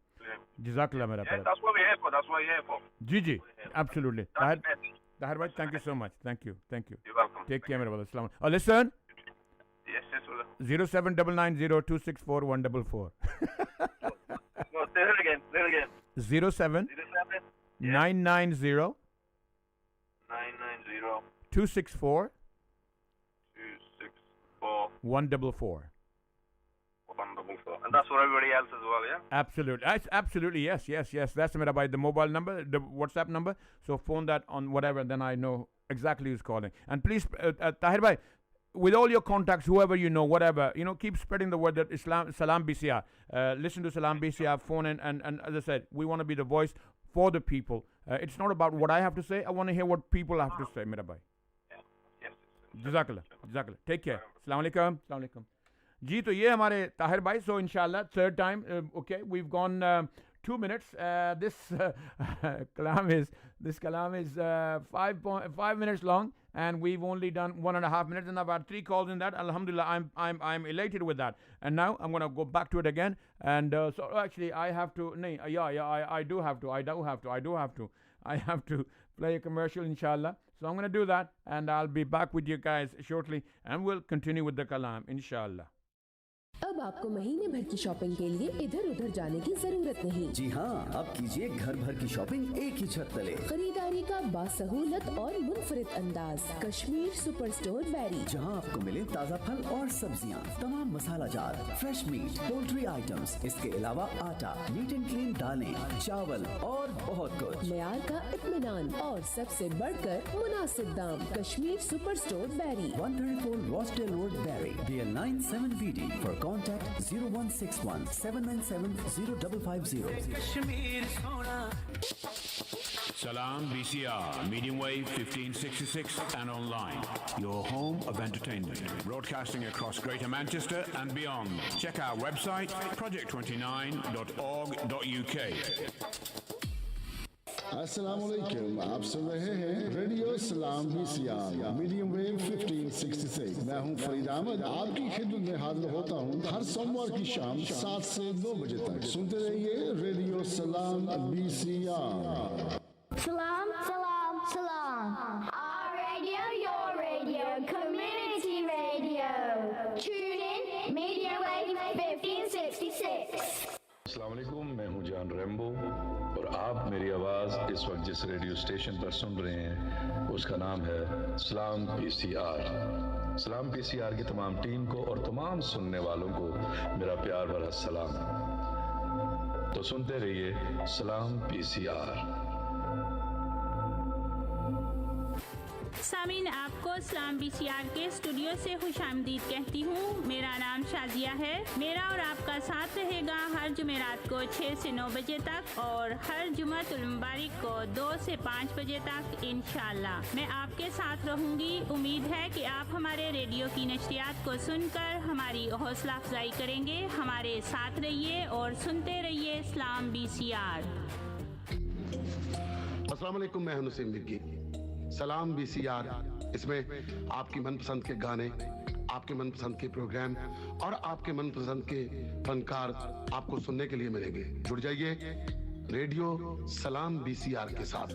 Jazakallah मेरा Yeah, that's what we're here for. That's what we're here for. Ji, absolutely. That's the message. Tahir bhai, thank you so much. Thank you. You're welcome. Take care, मेरा brother. Assalamu alaikum. Oh, listen. Yes, brother. 07990264144. No, say it again. 07 990 990 264 264 144. 144. And that's for everybody else as well, yeah? Absolutely, yes. That's mera bhai, the mobile number, the WhatsApp number. So phone that on whatever, then I know exactly who's calling. And please, Tahir bhai, with all your contacts, whoever you know, whatever, keep spreading the word that Salam BCR. Listen to Salam BCR, phone in, and as I said, we want to be the voice for the people. It's not about what I have to say. I want to hear what people have to say, mera bhai. Yes. Jazakallah. Take care. Assalamu alaikum. جی تو یہ ہمارے طاہر بھائی. So انشاءاللہ third time okay we've gone 2 minutes. This kalam is 5 minutes long, and we've only done 1.5 minutes, and I've had 3 calls in that. Alhamdulillah, I'm elated with that. And now I'm going to go back to it again. And so actually I have to. I do have to. I have to play a commercial, inshallah. So I'm going to do that, and I'll be back with you guys shortly, and we'll continue with the kalam, inshallah. اب آپ کو مہینے بھر کی shopping کے لیے ادھر ادھر جانے کی ضرورت نہیں. جی ہاں, اب کیجئے گھر بھر کی شاپنگ ایک ہی چھت تلے. خریداری کا باسہولت اور منفرد انداز. کشمیر سپر اسٹور بیری, جہاں آپ کو ملیں تازہ پھل اور سبزیاں, تمام مسالہ جات, فریش میٹ, پولٹری آئٹمس, اس کے علاوہ آٹا, نیٹ اینڈ کلین دالیں, چاول اور بہت کچھ. معیار کا اطمینان اور سب سے بڑھ کر مناسب دام. کشمیر سپر اسٹور بیری, 134 راسٹل روڈ, بیری, BL97BD. For contact 0161 797 0550. Salam BCR, medium wave 1566 and online. Your home of entertainment. Broadcasting across Greater Manchester and beyond. Check our website, project29.org.uk. السلام علیکم, آپ سن رہے ہیں ریڈیو سلام BCR میڈیم ویو 1566. میں ہوں فرید احمد, آپ کی خدمت میں حاضر ہوتا ہوں ہر سوموار کی شام 7 سے 9 بجے تک. سنتے رہیے ریڈیو سلام BCR. Salam, salam, salam. Our radio, your radio, community radio. Tune in, Media Wave 1566. السلام علیکم, میں ہوں جان ریمبو, اور آپ میری آواز اس وقت جس ریڈیو اسٹیشن پر سن رہے ہیں اس کا نام ہے سلام BCR. سلام BCR کی تمام ٹیم کو اور تمام سننے والوں کو میرا پیار بھرا سلام. تو سنتے رہیے سلام BCR. سامعین, آپ کو سلام BCR کے اسٹوڈیو سے خوش آمدید کہتی ہوں. میرا نام شازیہ ہے. میرا اور آپ کا ساتھ رہے گا ہر جمعرات کو 6 سے 9 بجے تک, اور ہر جمعۃ المبارک کو 2 سے 5 بجے تک انشاءاللہ میں آپ کے ساتھ رہوں گی. امید ہے کہ آپ ہمارے ریڈیو کی نشریات کو سن کر ہماری حوصلہ افزائی کریں گے. ہمارے ساتھ رہیے اور سنتے رہیے سلام BCR. السلام علیکم, میں ہوں نسیم مرگی. سلام BCR, اس میں آپ کی من پسند کے گانے, آپ کے من پسند کے پروگرام اور آپ کے من پسند کے فنکار آپ کو سننے کے لیے ملیں گے. جڑ جائیے ریڈیو سلام BCR کے ساتھ.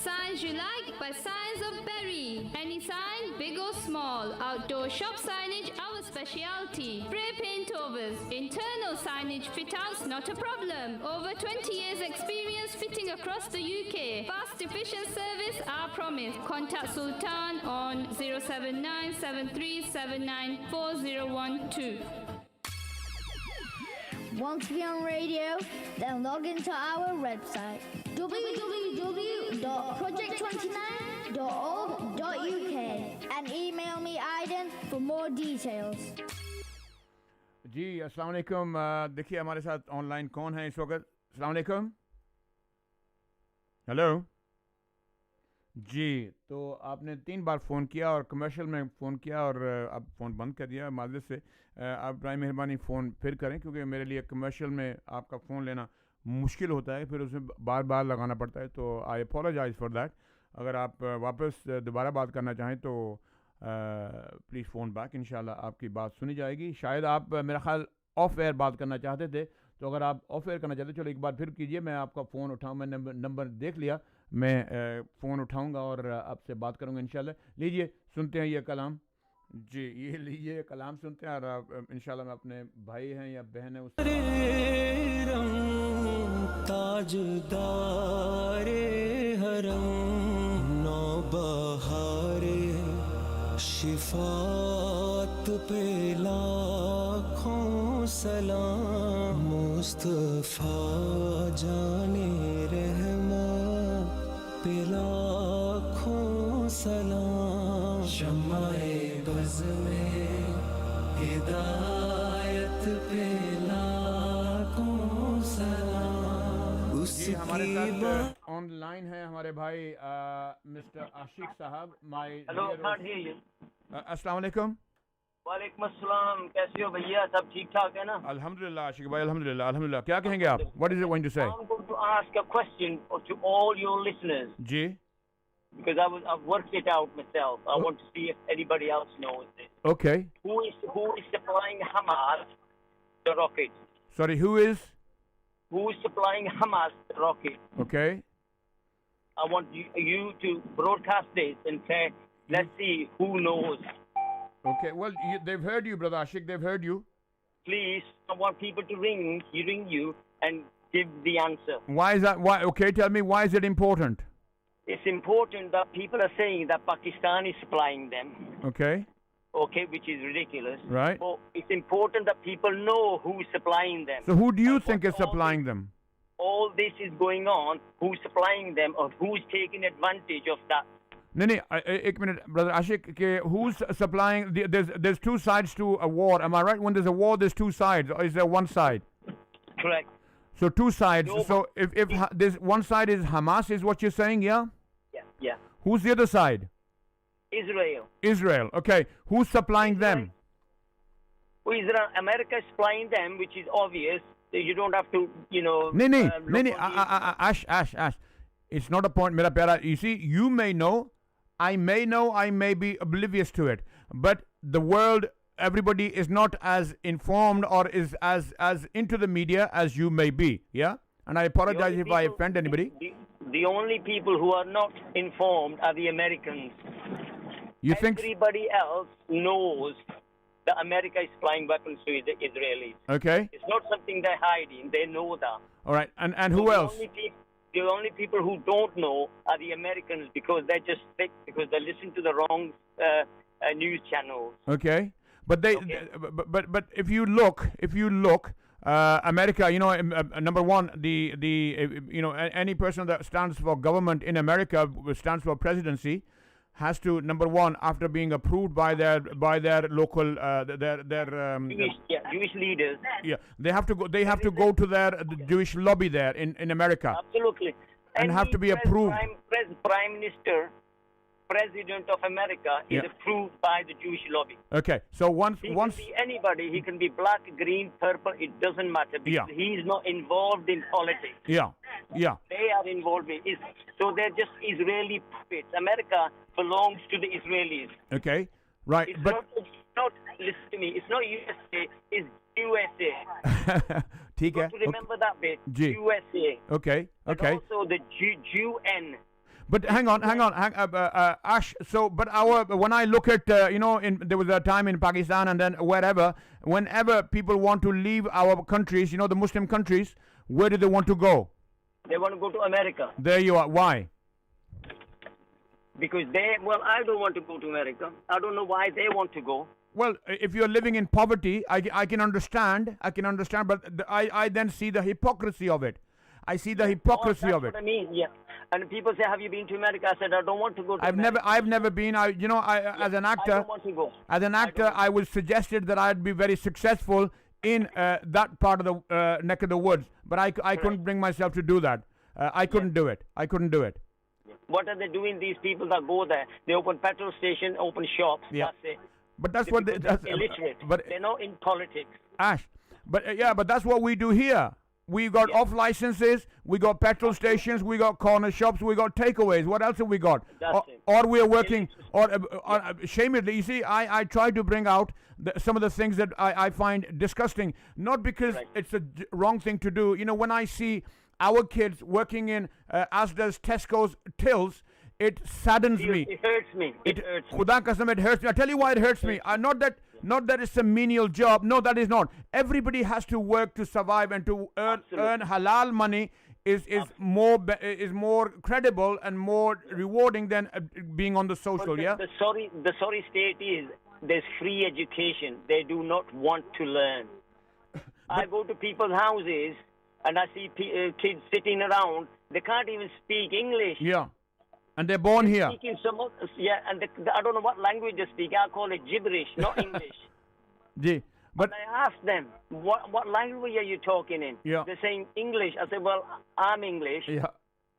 Signs you like by Signs of Berry. Any sign, big or small. Outdoor shop signage, our specialty. Spray paint overs. Internal signage fit outs, not a problem. Over 20 years experience fitting across the UK. Fast, efficient service, our promise. Contact Sultan on 07973794012. Want to be on radio? Then log into our website www.project29.org.uk and email me Aiden for more details. جی السلام علیکم. دیکھیے ہمارے ساتھ on line کون ہے اس وقت. السلام علیکم. हेलो जी, तो आपने 3 बार फ़ोन किया और कमर्शियल में फ़ोन किया और अब फ़ोन बंद कर दिया माज़रत से। आप बर मेहरबानी फ़ोन फिर करें, क्योंकि मेरे लिए कमर्शियल में आपका फ़ोन लेना मुश्किल होता है, फिर उसमें बार बार लगाना पड़ता है, तो आई अपोलोजाइज़ फॉर दैट। अगर आप वापस दोबारा बात करना चाहें तो प्लीज़ फ़ोन बैक, इंशाल्लाह आपकी बात सुनी जाएगी। शायद आप मेरा ख़्याल ऑफ एयर बात करना चाहते थे, तो अगर आप ऑफ एयर करना चाहते चलो एक बार फिर कीजिए, मैं आपका फ़ोन उठाऊँ, मैं नंबर देख लिया, मैं फ़ोन उठाऊँगा और आपसे बात करूँगा इंशाल्लाह। लीजिए सुनते हैं ये कलाम जी, ये लीजिए कलाम सुनते हैं, और इंशाल्लाह मैं अपने भाई हैं या बहन है उस ताजदारे हरम नौबहारे शिफात पे लाखों सलाम मुस्तफा जाने रहमत पे लाखों सलाम शम्माए बज़ में हिदायत पे लाखों सलाम जी। हमारे साथ ऑनलाइन है हमारे भाई मिस्टर आशिक साहब। हेलो, अस्सलाम वालेकुम। वालेकुम अस्सलाम, कैसे हो भैया? सब ठीक ठाक है ना? अल्हम्दुलिल्लाह आशिक भाई, अल्हम्दुलिल्लाह अल्हम्दुलिल्लाह। क्या कहेंगे आप? What is it going to say? I'm going to ask a question to all your listeners ji, because I've worked it out myself. I want to see if anybody else knows this. okay. Who is supplying Hamas the rockets? Sorry, who is supplying Hamas the rockets? okay? I want you to broadcast this and say, let's see who knows. Okay, well, they've heard you, brother Ashik, they've heard you. Please, I want people to ring you and give the answer. Why is that? Why? Okay, tell me, why is it important? It's important that people are saying that Pakistan is supplying them. Okay. Okay, which is ridiculous. Right. So it's important that people know who's supplying them. So who do you think is supplying them? All this is going on, who's supplying them or who's taking advantage of that. No, एक minute, brother Ashik, who's supplying, there's two sides to a war, am I right? When there's a war, there's two sides, or is there one side? Correct. So two sides, so if there's one side is Hamas, is what you're saying, yeah? Yeah. Who's the other side? Israel. Okay. Who's supplying them? Israel, America is supplying them, which is obvious. You don't have to, Ash. It's not a point, mera pyara. You see, you may know, I may be oblivious to it. But the world, everybody is not as informed or is as into the media as you may be, yeah? And I apologize if I offend anybody. The only people who are not informed are the Americans. You think everybody else knows that America is supplying weapons to the Israelis? Okay. It's not something they're hiding. They know that. All right. And who else? The only people who don't know are the Americans because they're just sick because they listen to the wrong news channels. Okay. But but if you look, America, number one, any person that stands for government in America, stands for presidency, has to, number one, after being approved by their local Jewish leaders. Yeah, they have to go to the Jewish lobby there in America. Absolutely. And have to be approved. Prime Minister, President of America is approved by the Jewish lobby. Okay, so once can be anybody, he can be black, green, purple, it doesn't matter because he's not involved in politics. Yeah. They are involved in it. So they're just Israeli puppets. America belongs to the Israelis. Okay, right. It's not, listen to me, it's not USA, it's USA. ठीक है. Remember that bit. USA. Okay. And also the UN. But hang on, Ash. So, but when I look at, there was a time in Pakistan and then whenever people want to leave our countries, the Muslim countries, where do they want to go? They want to go to America. There you are. Why? Because I don't want to go to America. I don't know why they want to go. Well, if you're living in poverty, I can understand, but I then see the hypocrisy of it. I see the hypocrisy of it. That's what I mean, yeah. And people say, "Have you been to America?" I said, "I don't want to go to America." I've never been. As an actor, I don't want to go. As an actor, I was suggested that I'd be very successful in that part of the neck of the woods, but I couldn't bring myself to do that. I couldn't do it. I couldn't do it. What are they doing? These people that go there, they open petrol station, open shops. Yeah. That's it. But that's They're what they, that's, illiterate. but They're not in politics. Ash, but yeah, but that's what we do here. We got off licenses, we got petrol stations, we got corner shops, we got takeaways. What else have we got? Or we are working, or shamedly. You see, I try to bring out some of the things that I find disgusting, not because it's a wrong thing to do. You know, when I see our kids working in Asda's, Tesco's tills, it saddens me. It hurts me. It hurts me. Khuda kasam, it hurts me. I tell you why it hurts me. Not that it's a menial job. No, that is not. Everybody has to work to survive, and to earn halal money is more credible and more rewarding than being on the social. The sorry state is there's free education. They do not want to learn. I go to people's houses and I see kids sitting around. They can't even speak English. Yeah. And they're born here. Speaking and I don't know what language they speak. I call it gibberish, not English. But I ask them, what language are you talking in? Yeah. They're saying English. I say, well, I'm English. Yeah.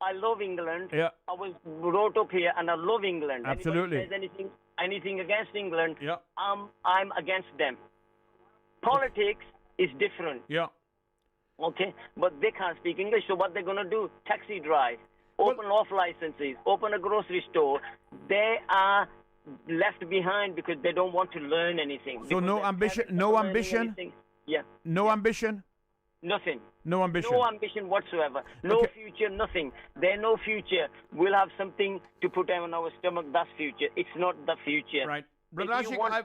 I love England. Yeah. I was brought up here, and I love England. Absolutely. Anybody says anything against England, yeah. I'm against them. Politics is different. Yeah. Okay, but they can't speak English, so what they're going to do? Taxi drive. Open off licenses, open a grocery store. They are left behind because they don't want to learn anything. So no ambition, no ambition? Yeah. No ambition? Nothing. No ambition? No ambition whatsoever. No future, nothing. There's no future. We'll have something to put on our stomach, that's future. It's not the future. Right. Brother Ashik,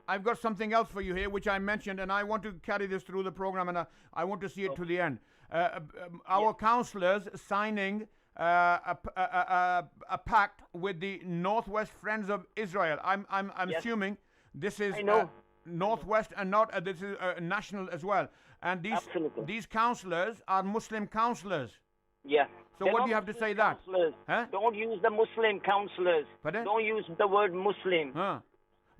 I've got something else for you here, which I mentioned, and I want to carry this through the program, and I want to see it to the end. Our councillors signing a pact with the Northwest Friends of Israel. I'm assuming this is Northwest and not this is national as well. And these councillors are Muslim councillors. Yeah. So what do you have to say that? Huh? Don't use the Muslim councillors. Don't use the word Muslim.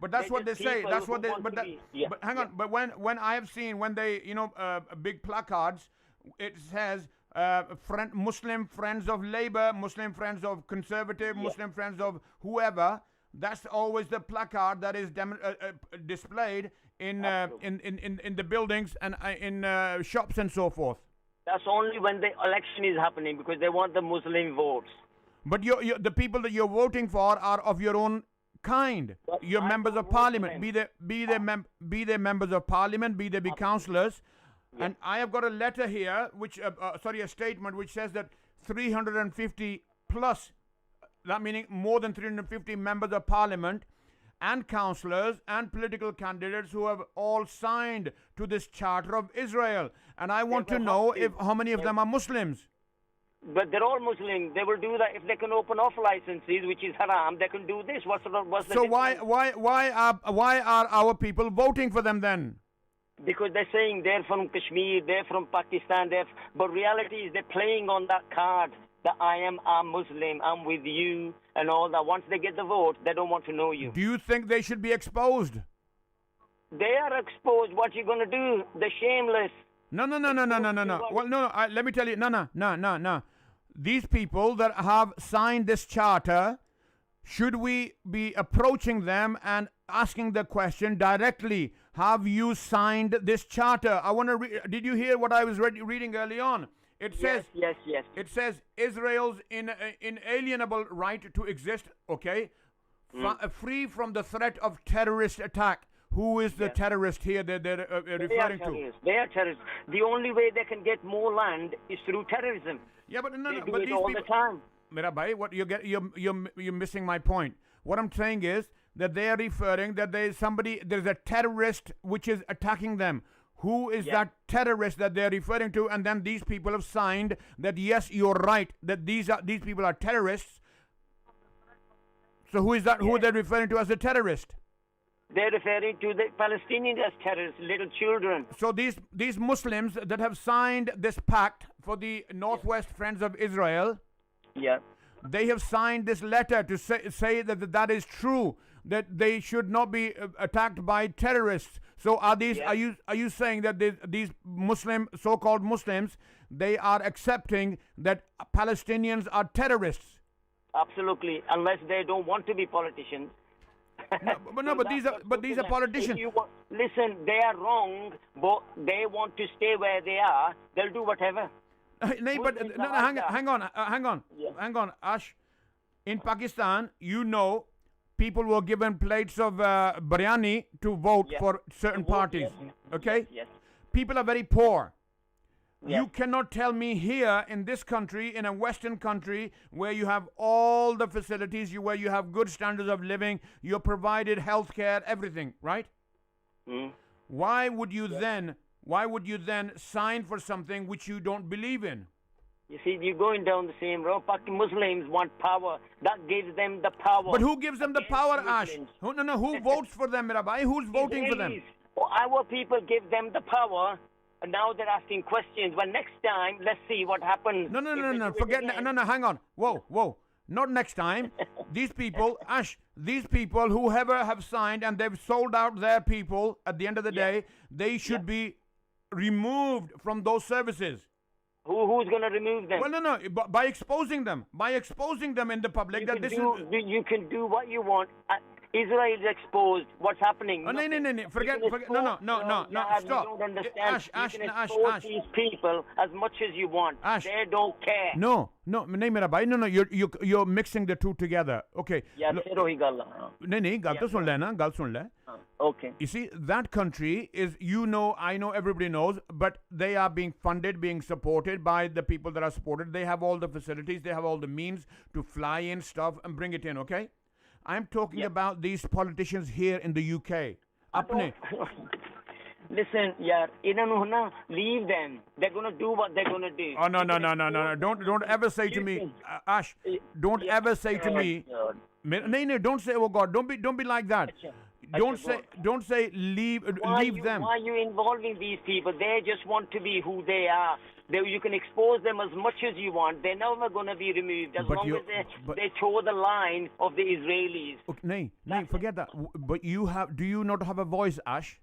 But that's what they say. That's what they. But hang on. But when I have seen when they big placards, it says Muslim Friends of Labour, Muslim Friends of Conservative, Muslim Friends of whoever. That's always the placard that is displayed in the buildings and in shops and so forth. That's only when the election is happening because they want the Muslim votes. But the people that you're voting for are of your own kind. You're members of parliament. Be they members of parliament, be they be councillors. Yeah. And I have got a letter here, a statement which says that 350 plus, that meaning more than 350 members of parliament and councillors and political candidates who have all signed to this Charter of Israel. And I want to know how many of them are Muslims. But they're all Muslim. They will do that if they can open off licenses, which is haram. They can do this. So why are our people voting for them then? Because they're saying they're from Kashmir, they're from Pakistan, but reality is they're playing on that card that I'm Muslim, I'm with you, and all that. Once they get the vote, they don't want to know you. Do you think they should be exposed? They are exposed. What you going to do? They're shameless. No. Well, no. Let me tell you. No. These people that have signed this charter, should we be approaching them and asking the question directly? Have you signed this charter? I want to. Did you hear what I was reading early on? It says yes. It says Israel's inalienable right to exist. Okay, free from the threat of terrorist attack. Who is the terrorist here that they're referring to? They are terrorists. The only way they can get more land is through terrorism. Yeah, but no. They do But it these all people, the time. Mera bhai, what you're missing my point. What I'm saying is that they are referring that there's a terrorist which is attacking them. Who is that terrorist that they're referring to? And then these people have signed that yes, you're right, that these people are terrorists. So who is that? Who are they referring to as a terrorist? They're referring to the Palestinians as terrorists, little children. So these Muslims that have signed this pact for the Northwest Friends of Israel, they have signed this letter to say that is true. that they should not be attacked by terrorists. So are these? Yeah. Are you saying that these Muslim, so-called Muslims, they are accepting that Palestinians are terrorists? Absolutely, unless they don't want to be politicians. But these are politicians. Listen, they are wrong, but they want to stay where they are. They'll do whatever. Hang on, Ash. In Pakistan, people were given plates of biryani to vote for certain parties. Okay? Yes. People are very poor. Yes. You cannot tell me here in this country, in a Western country, where you have all the facilities, where you have good standards of living, you're provided health care, everything, right? Why would you then sign for something which you don't believe in? You see, you're going down the same road. Muslims want power. That gives them the power. But who gives them the power, Ash? Who votes for them, Mirabai? Who's voting for them? Our people give them the power. And now they're asking questions. Well, next time, let's see what happens. No. Forget. No. Hang on. Whoa. Not next time. These people, Ash, whoever have signed and they've sold out their people, at the end of the day, they should be removed from those services. Who's going to remove them? Well, no. By exposing them. In the public. You can do what you want. Israel is exposed. What's happening? No. Forget. No. Stop. You don't understand. Ash, you can expose these people as much as you want. Ash. They don't care. No. No. You're mixing the two together. Okay. Yeah, फिर वही गल. नहीं, गल तो सुन ले ना, गल सुन ले. Okay. You see, that country is, I know, everybody knows, but they are being funded, being supported by the people that are supported. They have all the facilities, they have all the means to fly in stuff and bring it in, okay? I'm talking about these politicians here in the UK. Listen, leave them. They're going to do what they're going to do. Oh, no. Don't ever say to me, Ash, don't ever say to me, no, don't say, oh God, don't be like that. Don't say leave them. Why are you involving these people? They just want to be who they are. You can expose them as much as you want. They're never going to be removed as long as they toe the line of the Israelis. Okay, no, forget that. But do you not have a voice, Ash?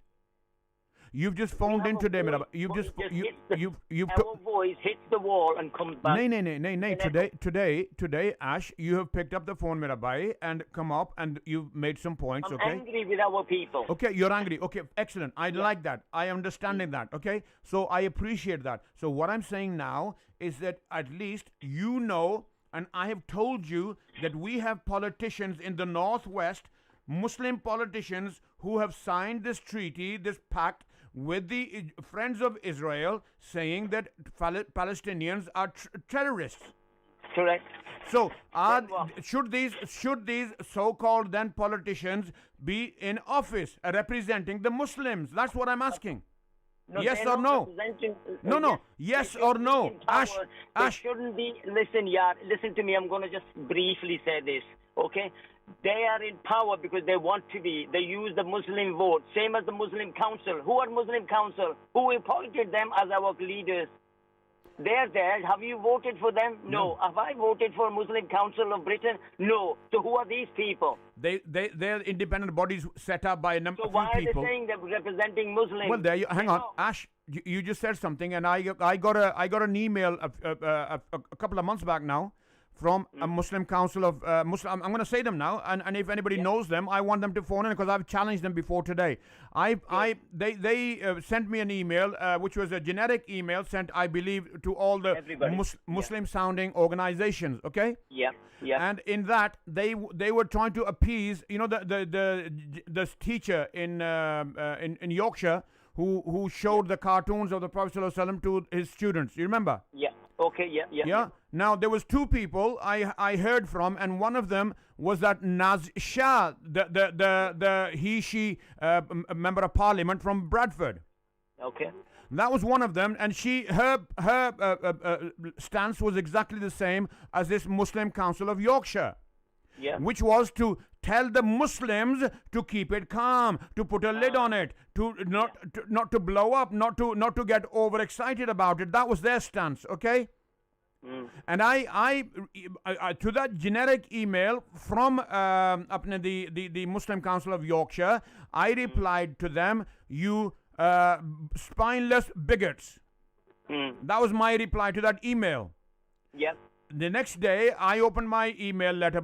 You've just phoned in today, our voice hits the wall and comes back. No. Today, Ash, you have picked up the phone, Mirabai, and come up and you've made some points. I'm okay. angry with our people. Okay, you're angry. Okay, excellent. I like that. I understanding that. Okay, so I appreciate that. So what I'm saying now is that at least and I have told you that we have politicians in the Northwest, Muslim politicians who have signed this treaty, this pact, with the friends of Israel, saying that Palestinians are terrorists. Correct. So, should these so-called then politicians be in office representing the Muslims? That's what I'm asking. No, yes or no? No. Yes or no? Ash. They shouldn't be. Listen to me. I'm going to just briefly say this. Okay. They are in power because they want to be. They use the Muslim vote, same as the Muslim Council. Who are Muslim Council? Who appointed them as our leaders? They're there. Have you voted for them? No. Have I voted for Muslim Council of Britain? No. So who are these people? They're independent bodies set up by a number of people. So why are they saying they're representing Muslims? Well, hang on, Ash. You just said something, and I got an email a couple of months back now from a Muslim Council of Muslim. I'm going to say them now, and if anybody knows them, I want them to phone in because I've challenged them before today. They sent me an email, which was a generic email sent, I believe, to all the Muslim-sounding organizations. Okay. Yeah. And in that, they were trying to appease, the teacher in Yorkshire who showed the cartoons of the Prophet ﷺ to his students. You remember? Yeah. Okay, yeah. Now, there was two people I heard from, and one of them was that Naz Shah, she member of parliament from Bradford. Okay. That was one of them, and her stance was exactly the same as this Muslim Council of Yorkshire. Yeah. Which was to tell the Muslims to keep it calm, to put a lid on it, to not to blow up, not to get overexcited about it. That was their stance, okay? And I to that generic email from the Muslim Council of Yorkshire, I replied to them, "You spineless bigots." That was my reply to that email. Yeah. The next day, I open my email letter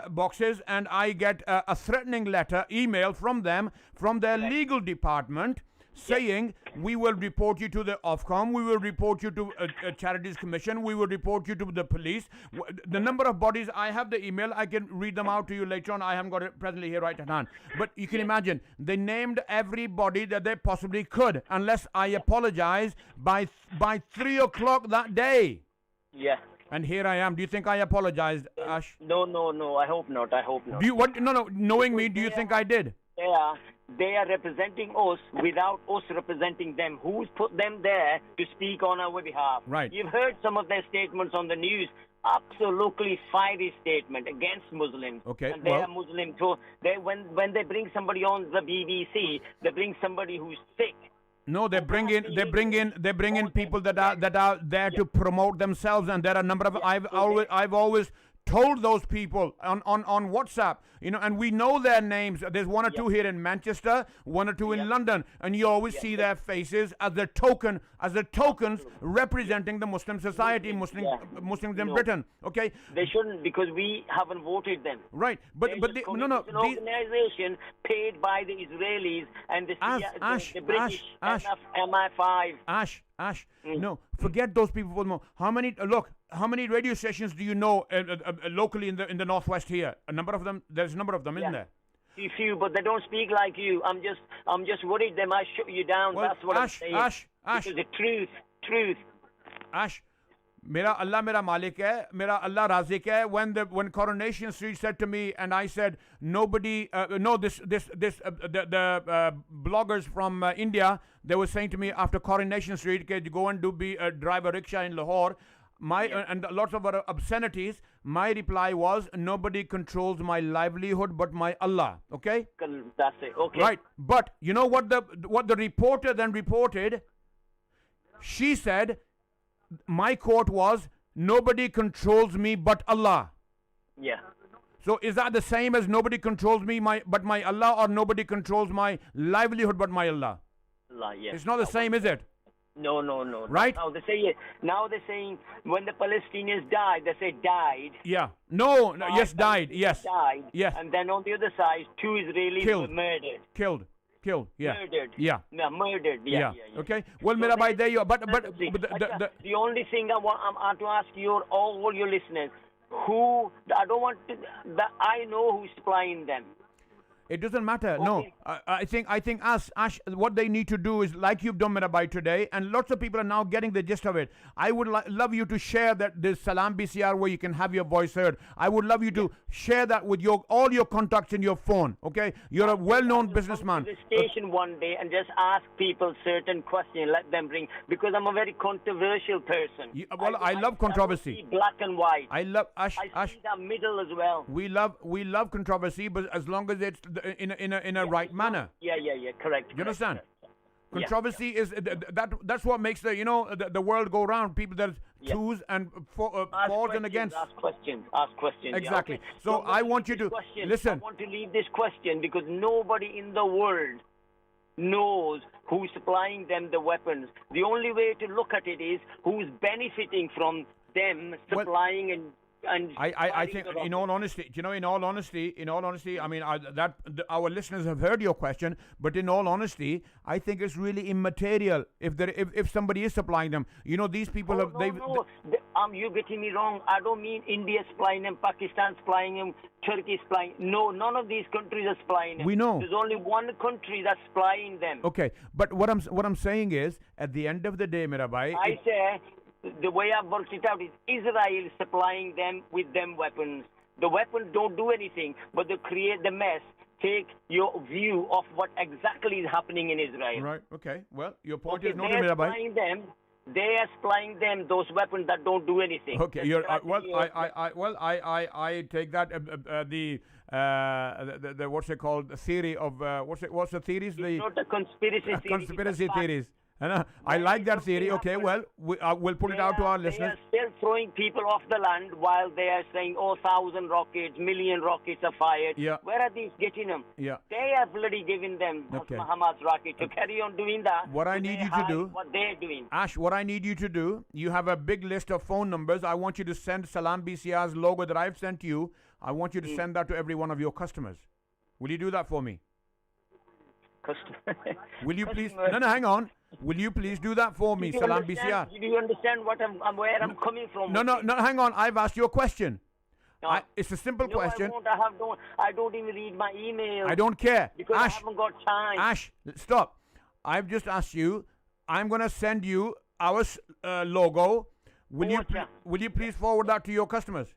boxes, and I get a threatening email from them, from their legal department, saying, "We will report you to the Ofcom, we will report you to a Charities Commission, we will report you to the police." The number of bodies, I have the email, I can read them out to you later on. I haven't got it presently here right at hand. But you can imagine, they named everybody that they possibly could, unless I apologize by 3 o'clock that day. Yeah. And here I am. Do you think I apologized, Ash? No. I hope not. Do you what? No. Knowing me, do you think I did? They are representing us without us representing them. Who's put them there to speak on our behalf? Right. You've heard some of their statements on the news. Absolutely fiery statement against Muslims. Okay. And they are Muslim. So when they bring somebody on the BBC, they bring somebody who's sick. No, they bring in people that are there to promote themselves, and there are a number of I've always told those people on WhatsApp, and we know their names. There's one or two here in Manchester, one or two in London, and you always see their faces as the tokens representing the Muslim society, Muslims in Britain. Okay, they shouldn't, because we haven't voted them. Right, but it's an organization paid by the Israelis and the British MI5. Ash, no, forget those people for the moment. How many radio stations do you know locally in the northwest here? A number of them. There's a number of them, isn't there? Few, but they don't speak like you. I'm just worried they might shut you down. Well, that's what I'm saying. Ash. Because the truth. Ash, Mera Allah mera Malik hai, Mera Allah Razik hai. When Coronation Street said to me, and I said, the bloggers from India, they were saying to me after Coronation Street, go and drive a rickshaw in Lahore. And lots of other obscenities. My reply was, nobody controls my livelihood but my Allah. Okay? That's it. Okay. Right. But you know what the reporter then reported? She said, my quote was, nobody controls me but Allah. Yeah. So is that the same as nobody controls me but my Allah, or nobody controls my livelihood but my Allah? Allah, yeah. It's not the same, is it? No. Right? Now they're saying when the Palestinians died, they say died. Yeah. No. Yes, died. Yes. Died. Yes. And then on the other side, 2 Israelis were murdered. Killed. Yeah. Murdered. Yeah. No, murdered. Yeah. Okay. Well, Mirabai, there you are. But the only thing I want to ask all your listeners, who I don't want to. I know who's supplying them. It doesn't matter. No, I think Ash, what they need to do is like you've done Mirabai today, and lots of people are now getting the gist of it. I would love you to share this Salam BCR where you can have your voice heard. I would love you to share that with all your contacts in your phone. Okay, you're a well-known businessman. To the station one day and just ask people certain questions, let them bring, because I'm a very controversial person. I love controversy. I black and white. I love Ash. I see that middle as well. We love controversy, but as long as it's in a right manner. Yeah, correct. You understand? Controversy is that's what makes the world go round. People that choose and falls and against. Ask questions. Exactly. Okay. So I want you to listen. I want to leave this question because nobody in the world knows who's supplying them the weapons. The only way to look at it is who's benefiting from them supplying and I think, in all honesty, I mean, our listeners have heard your question, but in all honesty, I think it's really immaterial if somebody is supplying them. These people you're getting me wrong. I don't mean India supplying them, Pakistan supplying them, Turkey supplying. No, none of these countries are supplying them. We know. There's only one country that's supplying them. Okay, but what I'm saying is, at the end of the day, Mirabai, I say. The way I've worked it out is Israel supplying them with them weapons. The weapons don't do anything, but they create the mess. Take your view of what exactly is happening in Israel. Right. Okay. Well, your point is noted, Mirabai. They are supplying them those weapons that don't do anything. Okay. I take that the what's it called, the theory of what's the theories? It's not a conspiracy theory. Conspiracy theories. And I like that theory. Okay, well, we'll put it out to our listeners. They are still throwing people off the land while they are saying, 1,000 rockets, million rockets are fired. Yeah. Where are these getting them? Yeah. They are bloody giving them Hamas rocket to carry on doing that. What I need you to do, what they're doing. Ash, what I need you to do, you have a big list of phone numbers. I want you to send Salam BCR's logo that I've sent you. I want you to send that to every one of your customers. Will you do that for me? Will you please? No, hang on. Will you please do that for me, Salam BCR? Do you understand where I'm coming from? No, hang on. I've asked you a question. No. It's a simple question. I don't even read my email. I don't care. Because Ash, I haven't got time. Ash, stop. I've just asked you. I'm going to send you our logo. Will you please forward that to your customers?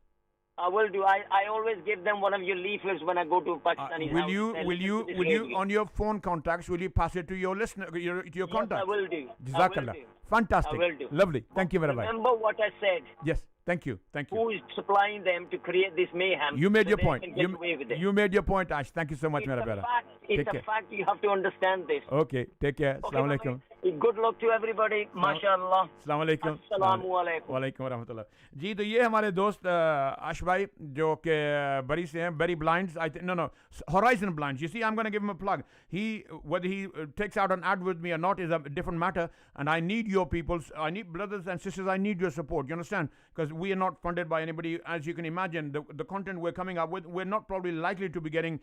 I will do. I always give them one of your leaflets when I go to Pakistani Will you on your phone contacts, will you pass it to your listener, to your contacts? I will do. Jazakallah. Fantastic. I will do. Lovely. Thank you very much. Remember what I said. Yes. Thank you. Who is supplying them to create this mayhem? You made your point. You made your point, Ash. Thank you so much, my brother. It's a fact. You have to understand this. Okay. Take care. Assalamu alaikum. Good luck to everybody. MashaAllah. Assalamu alaikum. Assalamu alaikum. वालेकुम रहमतुल्लाह जी। तो ये हमारे दोस्त आश भाई जो कि बरी से हैं, Berry Blinds. I think no, Horizon Blinds. You see, I'm going to give him a plug. Whether he takes out an ad with me or not is a different matter. And I need your people's, I need brothers and sisters. I need your support. You understand? Because we are not funded by anybody. As you can imagine, the content we're coming up with, we're not probably likely to be getting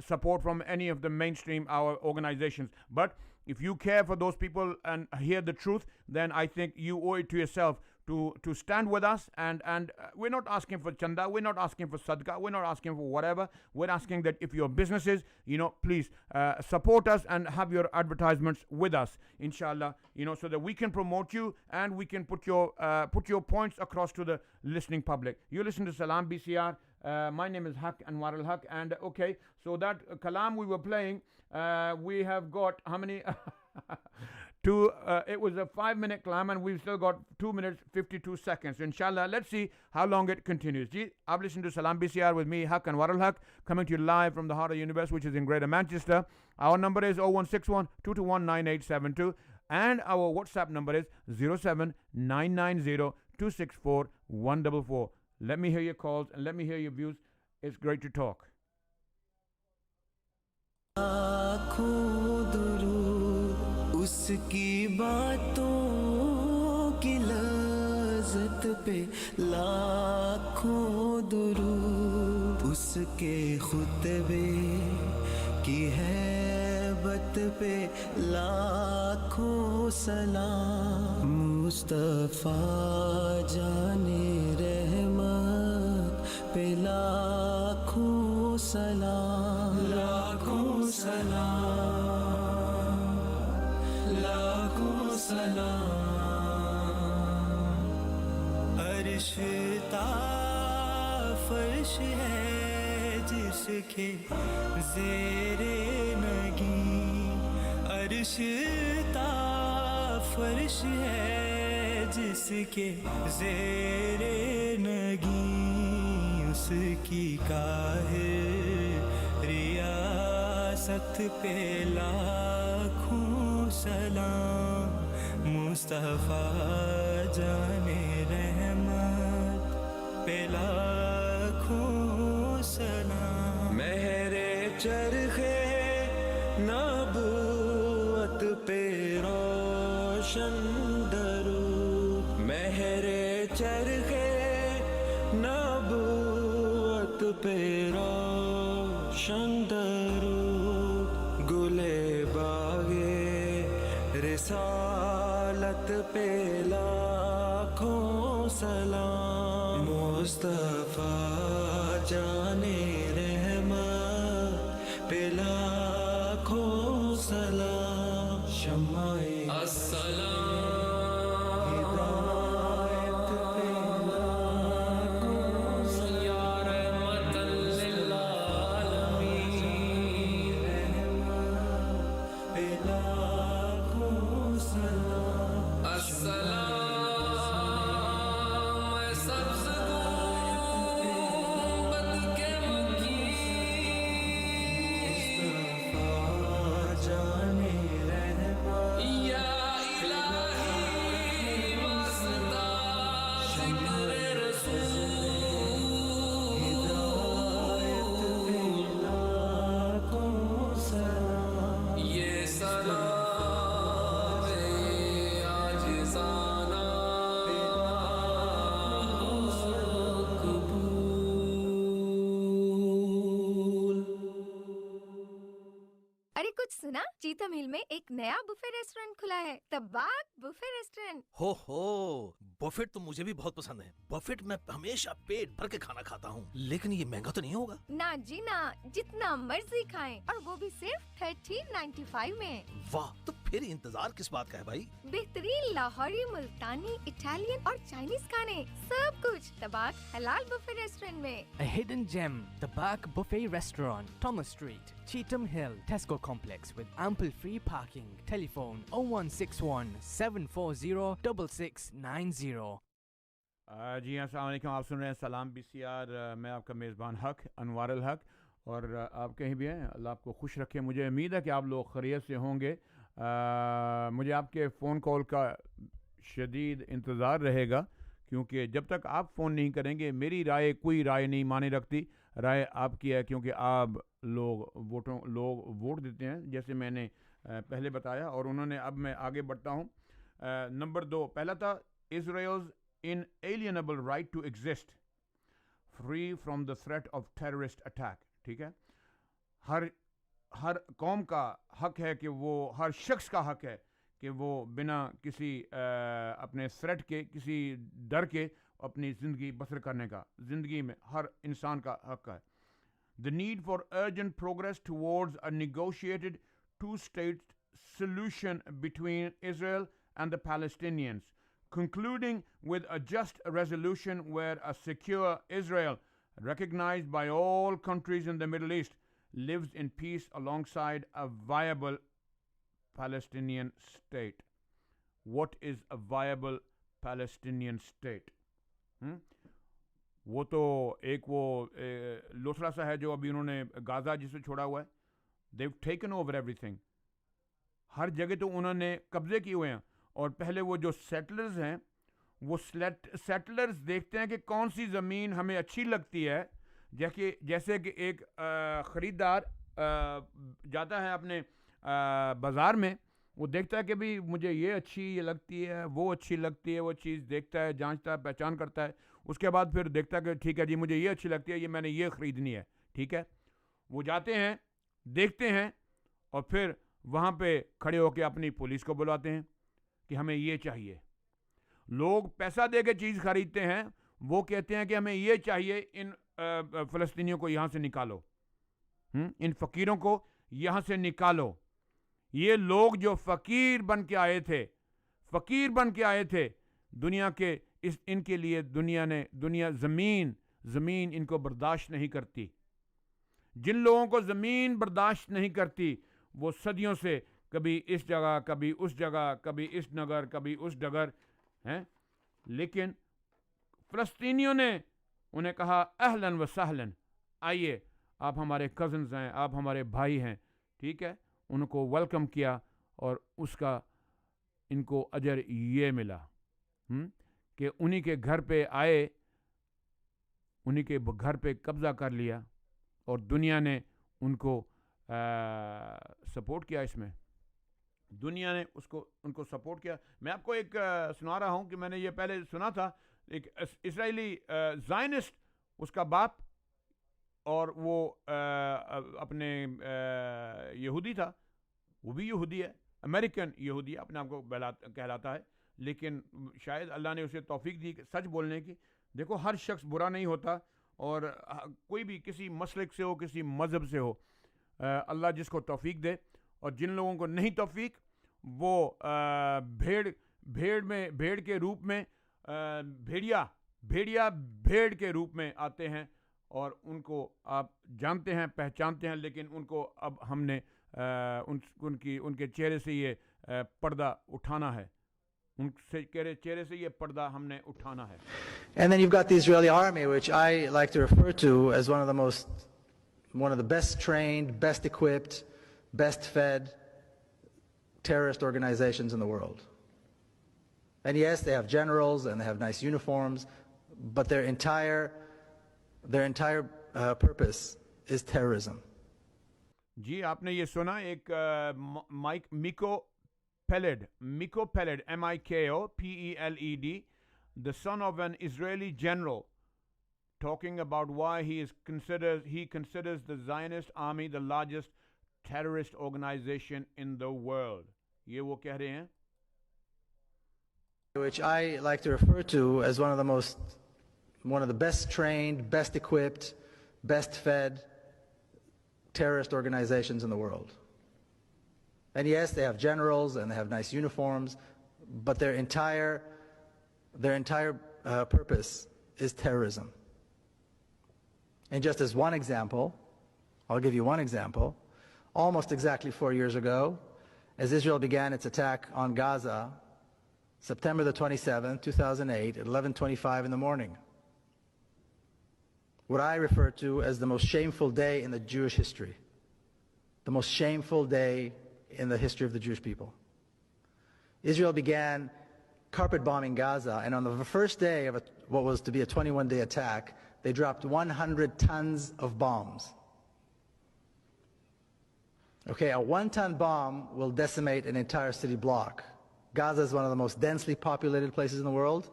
support from any of the mainstream our organizations. But if you care for those people and hear the truth, then I think you owe it to yourself to stand with us. And we're not asking for chanda, we're not asking for sadqa, we're not asking for whatever. We're asking that if your businesses, please support us and have your advertisements with us, inshallah, so that we can promote you and we can put your points across to the listening public. You listen to Salam BCR. My name is Marc Anwar al-Haq, and okay, so that kalam we were playing, we have got how many? It was a 5-minute kalam, and we've still got 2 minutes 52 seconds. Inshallah, let's see how long it continues. Ji, I've listened to Salam BCR with me, Marc Anwar al-Haq, coming to you live from the heart of the universe, which is in Greater Manchester. Our number is 0161 221 9872, and our WhatsApp number is 07990 264 144. Let me hear your calls and let me hear your views. It's great to talk. उसकी बातों की लज़्ज़त पे लाखों दुरूद, उसके खुतबे की हैबत पे लाखों सलाम, मुस्तफ़ा जाने रहमत पे लाखों सलाम, लाखों सलाम, लाखों सलाम। अर्श ता फर्श है जिसके ज़ेरे नगी, अर्श ता फर्श है जिसके ज़ेरे नगी, उसकी काहे रियासत पे लाखों सलाम, मुस्तफ़ा जाने रहमत पे लाखों सलाम। मेहरे चरखे नबूवत पे रोशन दरूद, मेहरे चरखे नबूवत पे रोशन दरूद, गुले बागे रिसालत पे लाखों सलाम, मुस्तफ़ा जाने रहमत पे लाखों सलाम, शम्माए अस्सलाम हिदायत पे लाखों सलाम, या रहमतल लिल आलमीन, रहमत पे लाखों सलाम, अस्सलाम सब्ज़ गुंबद के कुछ सुना? चीतम हिल में एक नया बुफे रेस्टोरेंट खुला है, तबाक बुफे रेस्टोरेंट। हो बफेट तो मुझे भी बहुत पसंद है। बफेट में हमेशा पेट भर के खाना खाता हूँ, लेकिन ये महंगा तो नहीं होगा? ना जी ना, जितना मर्जी खाएं और वो भी सिर्फ 13.95 में। वाह, तो फिर इंतजार किस बात का है भाई? बेहतरीन लाहौरी, मुल्तानी, इटालियन और चाइनीज खाने, सब कुछ तबाक हलाल बुफे रेस्टोरेंट में। A hidden gem, Tabak Buffet Restaurant, Thomas Street, Cheetham Hill, Tesco Complex with ample free parking. Telephone 0161 740 6690. जी हाँ, अस्सलाम वालेकुम। आप सुन रहे हैं सलाम BCR। मैं आपका मेज़बान हक अनवार अल हक, और आप कहीं भी हैं, अल्लाह आपको खुश रखे। मुझे उम्मीद है कि आप लोग खैरियत से होंगे। मुझे आपके फ़ोन कॉल का शदीद इंतज़ार रहेगा, क्योंकि जब तक आप फ़ोन नहीं करेंगे मेरी राय कोई राय नहीं माने रखती। राय आपकी है, क्योंकि आप लोग वोट देते हैं, जैसे मैंने पहले बताया, और उन्होंने। अब मैं आगे बढ़ता हूँ। नंबर 2, पहला था इज़राइल्स inalienable right to exist free from the threat of terrorist attack। ठीक है, हर कौम का हक है कि वो, हर शख्स का हक है कि वो बिना किसी अपने थ्रेट के, किसी डर के अपनी ज़िंदगी बसर करने का, ज़िंदगी में हर इंसान का हक है। The need for urgent progress towards a negotiated two-state solution between Israel and the Palestinians, concluding with a just resolution where a secure Israel, recognized by all countries in the Middle East, lives in peace alongside a viable Palestinian state. What is a viable Palestinian state? वो तो एक वो लोथड़ा सा है जो अभी उन्होंने Gaza जिसे छोड़ा हुआ है। They've taken over everything। हर जगह तो उन्होंने कब्जे किए हुए हैं। और पहले वो जो सेटलर्स हैं, वो सेटलर्स देखते हैं कि कौन सी ज़मीन हमें अच्छी लगती है। जैसे कि एक ख़रीदार जाता है अपने बाज़ार में, वो देखता है कि भी मुझे ये अच्छी ये लगती है, वो अच्छी लगती है, वो चीज़ देखता है, जांचता है, पहचान करता है। उसके बाद फिर देखता है कि ठीक है जी, मुझे ये अच्छी लगती है, ये मैंने ये ख़रीदनी है। ठीक है, वो जाते हैं, देखते हैं, और फिर वहाँ पे खड़े होकर अपनी पुलिस को बुलाते हैं कि हमें ये चाहिए। लोग पैसा दे के चीज़ खरीदते हैं, वो कहते हैं कि हमें ये चाहिए, इन फ़लस्तीनियों को यहाँ से निकालो, इन फ़कीरों को यहाँ से निकालो। ये लोग जो फ़कीर बन के आए थे दुनिया के, इनके लिए दुनिया ज़मीन इनको बर्दाश्त नहीं करती। जिन लोगों को ज़मीन बर्दाश्त नहीं करती, वो सदियों से कभी इस जगह, कभी उस जगह, कभी इस नगर, कभी उस डगर हैं। लेकिन फ़लस्तीनियों ने उन्हें कहा अहलन व सहलन, आइए, आप हमारे कज़न्स हैं, आप हमारे भाई हैं। ठीक है, उनको वेलकम किया, और उसका इनको अजर ये मिला कि उन्हीं के घर पे आए, उन्हीं के घर पे कब्ज़ा कर लिया, और दुनिया ने उनको सपोर्ट किया। इसमें दुनिया ने उनको सपोर्ट किया। मैं आपको एक सुना रहा हूँ कि मैंने ये पहले सुना था। एक इजरायली ज़ायनिस्ट, उसका बाप, और वो अपने यहूदी था, वो भी यहूदी है, अमेरिकन यहूदी अपने आप को कहलाता है, लेकिन शायद अल्लाह ने उसे तौफीक दी सच बोलने की। देखो, हर शख्स बुरा नहीं होता, और कोई भी किसी मसलक से हो, किसी मज़हब से हो, अल्लाह जिसको तौफीक दे। और जिन लोगों को नहीं तौफीक, वो भेड़ के रूप में, भेड़ के रूप में आते हैं, और उनको आप जानते हैं, पहचानते हैं, लेकिन उनको अब हमने उनके चेहरे से ये पर्दा उठाना है, उनसे चेहरे से ये पर्दा हमने उठाना है। And then you've got the Israeli army, which I like to refer to as one of the best trained, best equipped, best fed terrorist organizations in the world. And yes, they have generals and they have nice uniforms, but their entire purpose is terrorism. जी, आपने ये सुना, एक मिको Peled, M-I-K-O-P-E-L-E-D, the son of an Israeli general, talking about why he considers the Zionist army the largest terrorist organization in the world. یہ وہ کہہ رہے ہیں. Which I like to refer to as one of the best trained, best equipped, best fed terrorist organizations in the world. And yes, they have generals and they have nice uniforms, but their entire purpose is terrorism. And just as one example, I'll give you one example. Almost exactly 4 years ago, as Israel began its attack on Gaza, September the 27th, 2008, at 11:25 in the morning, what I refer to as the most shameful day in the Jewish history, the most shameful day in the history of the Jewish people. Israel began carpet bombing Gaza, and on the first day of what was to be a 21-day attack, they dropped 100 tons of bombs. Okay, a 1-ton bomb will decimate an entire city block. Gaza is one of the most densely populated places in the world.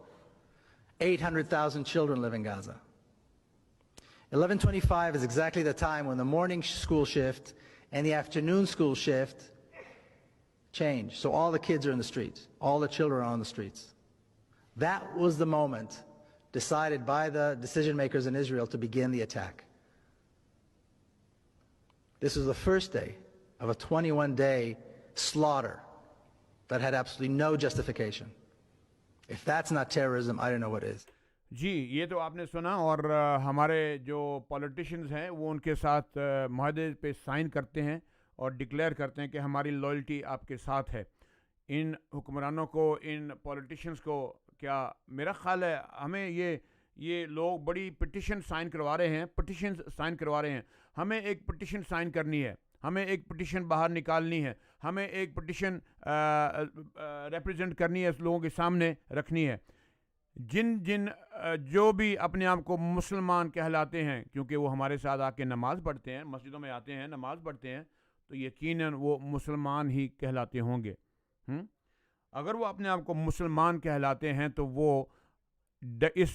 800,000 children live in Gaza. 11:25 is exactly the time when the morning school shift and the afternoon school shift change. So all the kids are in the streets. All the children are on the streets. That was the moment decided by the decision makers in Israel to begin the attack. This was the first day of a 21-day slaughter that had absolutely no justification. If that's not terrorism, I don't know what is. جی یہ تو آپ نے سنا، اور ہمارے جو politicians ہیں وہ ان کے ساتھ معاہدے پہ سائن کرتے ہیں اور ڈکلیئر کرتے ہیں کہ ہماری لائلٹی آپ کے ساتھ ہے. ان حکمرانوں کو، ان پولیٹیشینز کو، کیا میرا خیال ہے ہمیں یہ لوگ بڑی پٹیشن سائن کروا رہے ہیں، پٹیشن سائن کروا رہے ہیں. ہمیں ایک پٹیشن سائن کرنی ہے، ہمیں ایک پٹیشن باہر نکالنی ہے، ہمیں ایک پٹیشن ریپرزینٹ کرنی ہے، اس لوگوں کے سامنے رکھنی ہے. جو بھی اپنے آپ کو مسلمان کہلاتے ہیں، کیونکہ وہ ہمارے ساتھ آ کے نماز پڑھتے ہیں، مسجدوں میں آتے ہیں، نماز پڑھتے ہیں، تو یقیناً وہ مسلمان ہی کہلاتے ہوں گے. اگر وہ اپنے آپ کو مسلمان کہلاتے ہیں تو وہ اس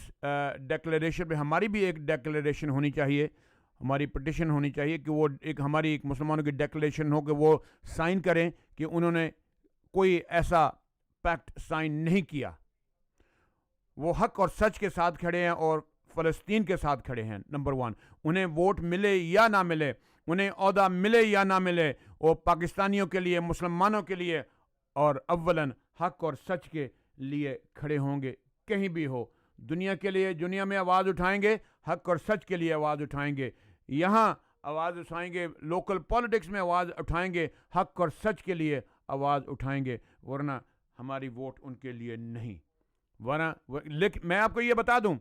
ڈیکلیریشن پہ، ہماری بھی ایک ڈیکلیریشن ہونی چاہیے، ہماری پٹیشن ہونی چاہیے کہ وہ ہماری ایک مسلمانوں کی ڈیکلیریشن ہو کہ وہ سائن کریں کہ انہوں نے کوئی ایسا پیکٹ سائن نہیں کیا. وہ حق اور سچ کے ساتھ کھڑے ہیں اور فلسطین کے ساتھ کھڑے ہیں. نمبر 1، انہیں ووٹ ملے یا نہ ملے، انہیں عہدہ ملے یا نہ ملے، وہ پاکستانیوں کے لیے، مسلمانوں کے لیے، اور اولاً حق اور سچ کے لیے کھڑے ہوں گے. کہیں بھی ہو دنیا کے لیے، دنیا میں آواز اٹھائیں گے، حق اور سچ کے لیے آواز اٹھائیں گے. یہاں آواز اٹھائیں گے، لوکل پالیٹکس میں آواز اٹھائیں گے، حق اور سچ کے لیے آواز اٹھائیں گے، ورنہ ہماری ووٹ ان کے لیے نہیں. لیکن میں آپ کو یہ بتا دوں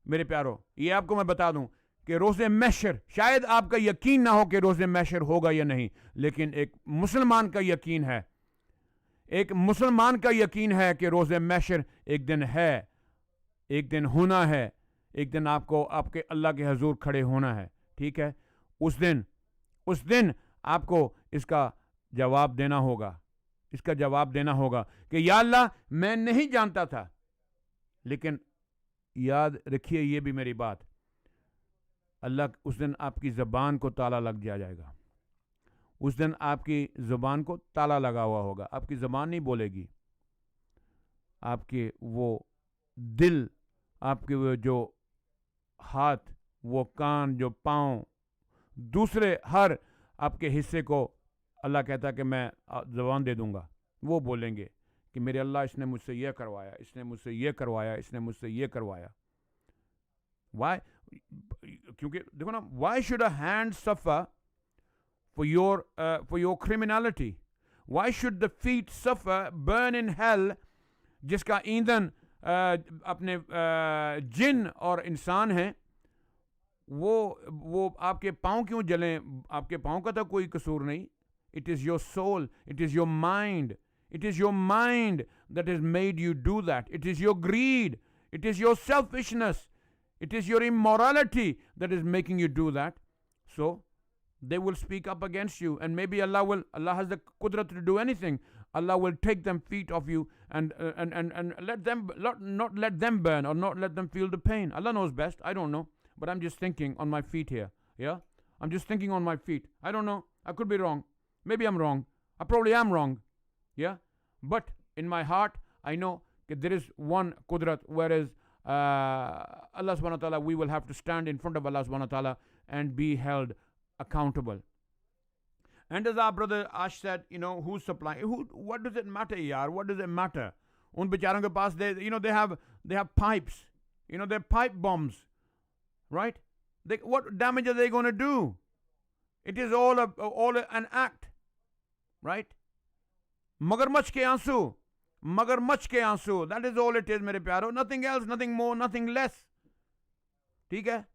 میرے پیارو، یہ آپ کو میں بتا دوں کہ روز محشر، شاید آپ کا یقین نہ ہو کہ روز محشر ہوگا یا نہیں، لیکن ایک مسلمان کا یقین ہے، ایک مسلمان کا یقین ہے کہ روز محشر ایک دن ہے، ایک دن ہونا ہے، ایک دن آپ کو آپ کے اللہ کے حضور کھڑے ہونا ہے. ٹھیک ہے، اس دن آپ کو اس کا جواب دینا ہوگا، اس کا جواب دینا ہوگا کہ یا اللہ میں نہیں جانتا تھا. لیکن یاد رکھیے یہ بھی میری بات، اللہ اس دن آپ کی زبان کو تالا لگ جائے گا. اس دن آپ کی زبان کو تالا لگا ہوا ہوگا، آپ کی زبان نہیں بولے گی. آپ کے وہ دل، آپ کے وہ جو ہاتھ، وہ کان، جو پاؤں، دوسرے ہر آپ کے حصے کو اللہ کہتا ہے کہ میں زبان دے دوں گا. وہ بولیں گے کہ میرے اللہ اس نے مجھ سے یہ کروایا، اس نے مجھ سے یہ کروایا، اس نے مجھ سے یہ کروایا. وائی؟ کیونکہ دیکھو نا، وائی شوڈ اے ہینڈ سفر for your criminality? Why should the feet suffer, burn in hell, جس کا ایندھن اپنے جن اور انسان ہیں؟ وہ آپ کے پاؤں کیوں جلیں؟ آپ کے پاؤں کا تو کوئی قصور نہیں. It is your soul, it is your mind, it is your mind that has made you do that. It is your greed, it is your selfishness, it is your immorality that is making you do that. So they will speak up against you, and maybe Allah has the qudrat to do anything. Allah will take them feet off you and let them not let them burn or not let them feel the pain. Allah knows best. I don't know, but I'm just thinking on my feet here. Yeah, I'm just thinking on my feet. I don't know. I could be wrong. Maybe I'm wrong. I probably am wrong. Yeah? But in my heart, I know that there is one Qudrat, whereas Allah subhanahu wa ta'ala, we will have to stand in front of Allah subhanahu wa ta'ala and be held accountable. And as our brother Ash said, who's supplying? What does it matter, yaar? What does it matter? Un becharon ke paas, they have pipes. They're pipe bombs. Right? What damage are they going to do? It is all an act. Right? Magarmach ke aansu. Magarmach ke aansu. That is all it is, mere pyaro. Nothing else, nothing more, nothing less. ठीक है?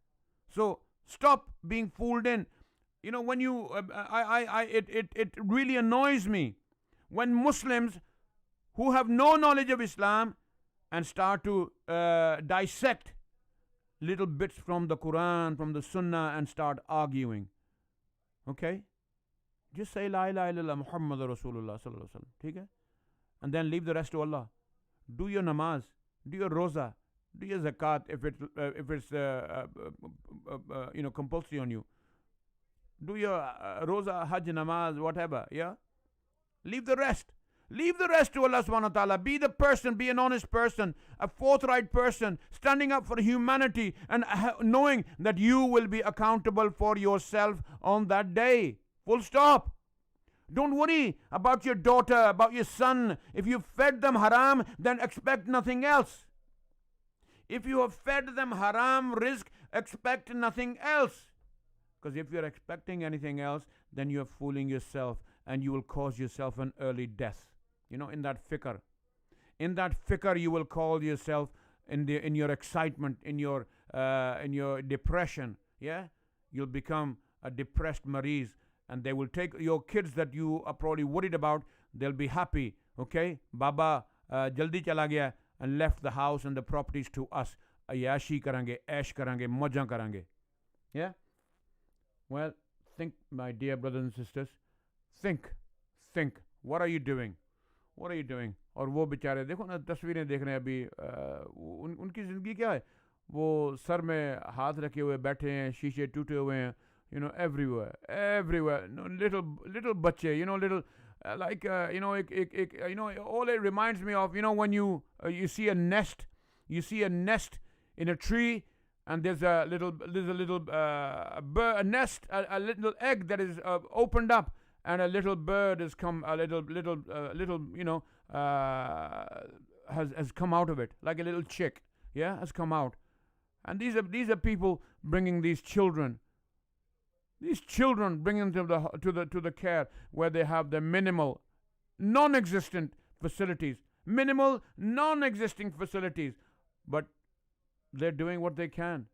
So stop being fooled in. When you, it really annoys me when Muslims who have no knowledge of Islam and start to dissect little bits from the Quran, from the Sunnah, and start arguing. Okay? Just say La ilaha illallah Muhammadur Rasulullah sallallahu alaihi wasallam. ठीक है? And then leave the rest to Allah. Do your namaz, do your roza, do your zakat if it's compulsory on you. Do your roza, hajj, namaz, whatever. Yeah? Leave the rest. Leave the rest to Allah subhanahu wa ta'ala. Be the person, be an honest person, a forthright person, standing up for humanity and knowing that you will be accountable for yourself on that day. Full stop. Don't worry about your daughter, about your son. If you fed them haram, then expect nothing else. If you have fed them haram rizq, expect nothing else. Because if you're expecting anything else, then you're fooling yourself and you will cause yourself an early death. In that fikr. In that fikr, you will call yourself in your excitement, in your depression. Yeah? You'll become a depressed mareez, and they will take your kids that you are probably worried about. They'll be happy. Okay? Baba jaldi chala gaya and left the house and the properties to us. Ayashi karange, ash karange, moja karange. Yeah? Well, think, my dear brothers and sisters. Think. What are you doing? What are you doing? और वो बेचारे देखो ना, तस्वीरें देख रहे हैं अभी, उनकी ज़िंदगी क्या है? वो सर में हाथ रखे हुए बैठे हैं, शीशे टूटे हुए हैं, everywhere. Little बच्चे, little all it reminds me of, when you see a nest in a tree, and there's a little bird, a nest, a little egg that is opened up, and a little bird has come, has come out of it, like a little chick, has come out. And these are people bringing these children, bringing them to the care where they have the minimal, non-existent facilities, but they're doing what they can.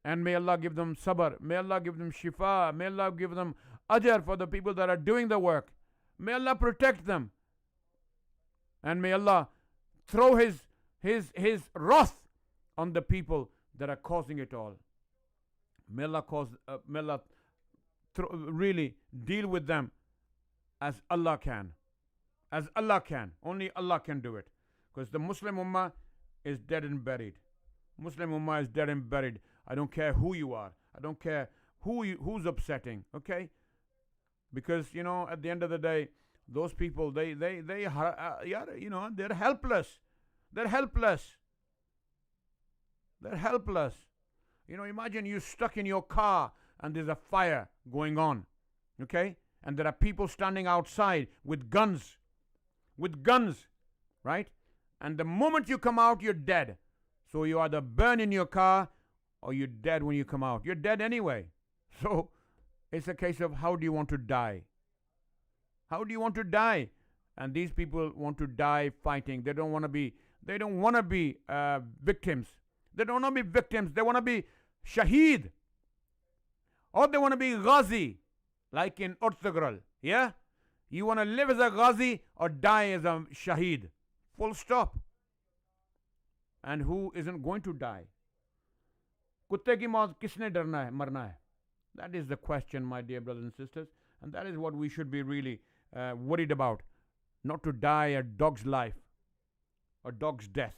And may Allah give them sabr, may Allah give them shifa, may Allah give them ajr for the people that are doing the work. May Allah protect them. And may Allah throw his wrath on the people that are causing it all. May Allah really deal with them as Allah can. As Allah can. Only Allah can do it. Because the Muslim Ummah is dead and buried. Muslim Ummah is dead and buried. I don't care who you are. I don't care who's upsetting. Okay? Because, at the end of the day, those people, they're helpless. They're helpless. Imagine you're stuck in your car and there's a fire going on. Okay? And there are people standing outside with guns. Right? And the moment you come out, you're dead. So you either burn in your car or you're dead when you come out. You're dead anyway. So it's a case of how do you want to die? How do you want to die? And these people want to die fighting. They don't want to be victims. They don't want to be victims. They want to be shaheed. Or they want to be ghazi, like in Urtagral. Yeah? You want to live as a ghazi or die as a shaheed. Full stop. And who isn't going to die? Kutte ki maut kisne darna hai, marna hai? That is the question, my dear brothers and sisters. And that is what we should be really worried about. Not to die a dog's life or dog's death.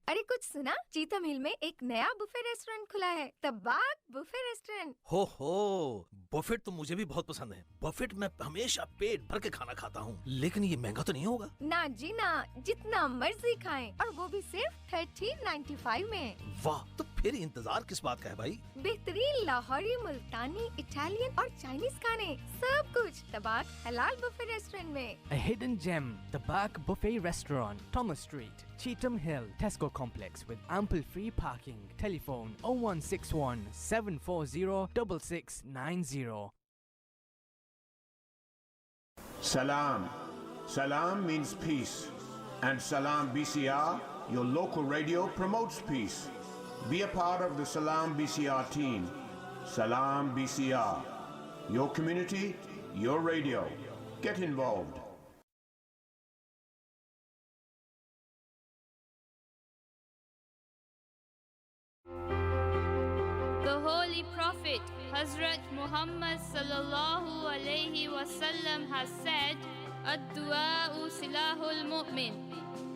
अरे कुछ सुना? चीतम हिल में एक नया buffet restaurant खुला है, तबाक buffet restaurant. हो Buffett तो मुझे भी बहुत पसंद है। बफेट में हमेशा पेट भर के खाना खाता हूँ, लेकिन ये महंगा तो नहीं होगा? ना जी ना, जितना मर्जी खाएं, और वो भी सिर्फ 13.95 में। वाह, तो फिर इंतजार किस बात का है भाई? बेहतरीन लाहौरी, मुल्तानी, इटालियन और चाइनीज खाने, सब कुछ तबाक हलाल बुफे रेस्टोरेंट में। A hidden gem, Tabak Buffet Restaurant, Thomas Street, Cheetham Hill, Tesco Complex with ample free parking. Telephone 0161 740 6690. Salam. Salam means peace. And Salam BCR, your local radio, promotes peace. Be a part of the Salam BCR team. Salam BCR. Your community, your radio. Get involved. The Holy Prophet Hazrat Muhammad sallallahu alaihi wasallam has said, "Ad-du'a'u silahul mu'min."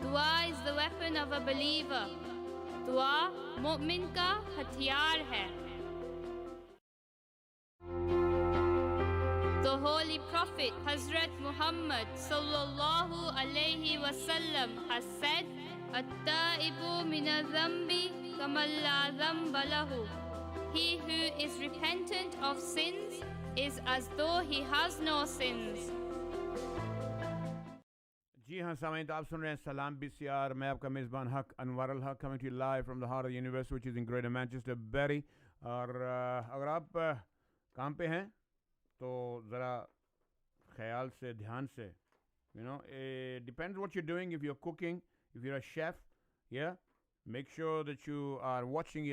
Dua is the weapon of a believer. Dua mu'min ka hatiyar hai. The Holy Prophet Hazrat Muhammad sallallahu alaihi wasallam has said, "At-ta'ibu min adh-dhanbi kaman la dhanba lahu." He who is repentant of sins is as though he has no sins. जी हाँ सामीन, तो आप सुन रहे हैं सलाम BCR. मैं आपका मेज़बान हक Anwar al Haq, coming to live from the heart of the universe which is in greater Manchester Bury. और अगर आप काम पे हैं तो ज़रा ख्याल से, ध्यान से, you know, depends what you doing. If you are cooking, if you are a chef, या make sure that you are watching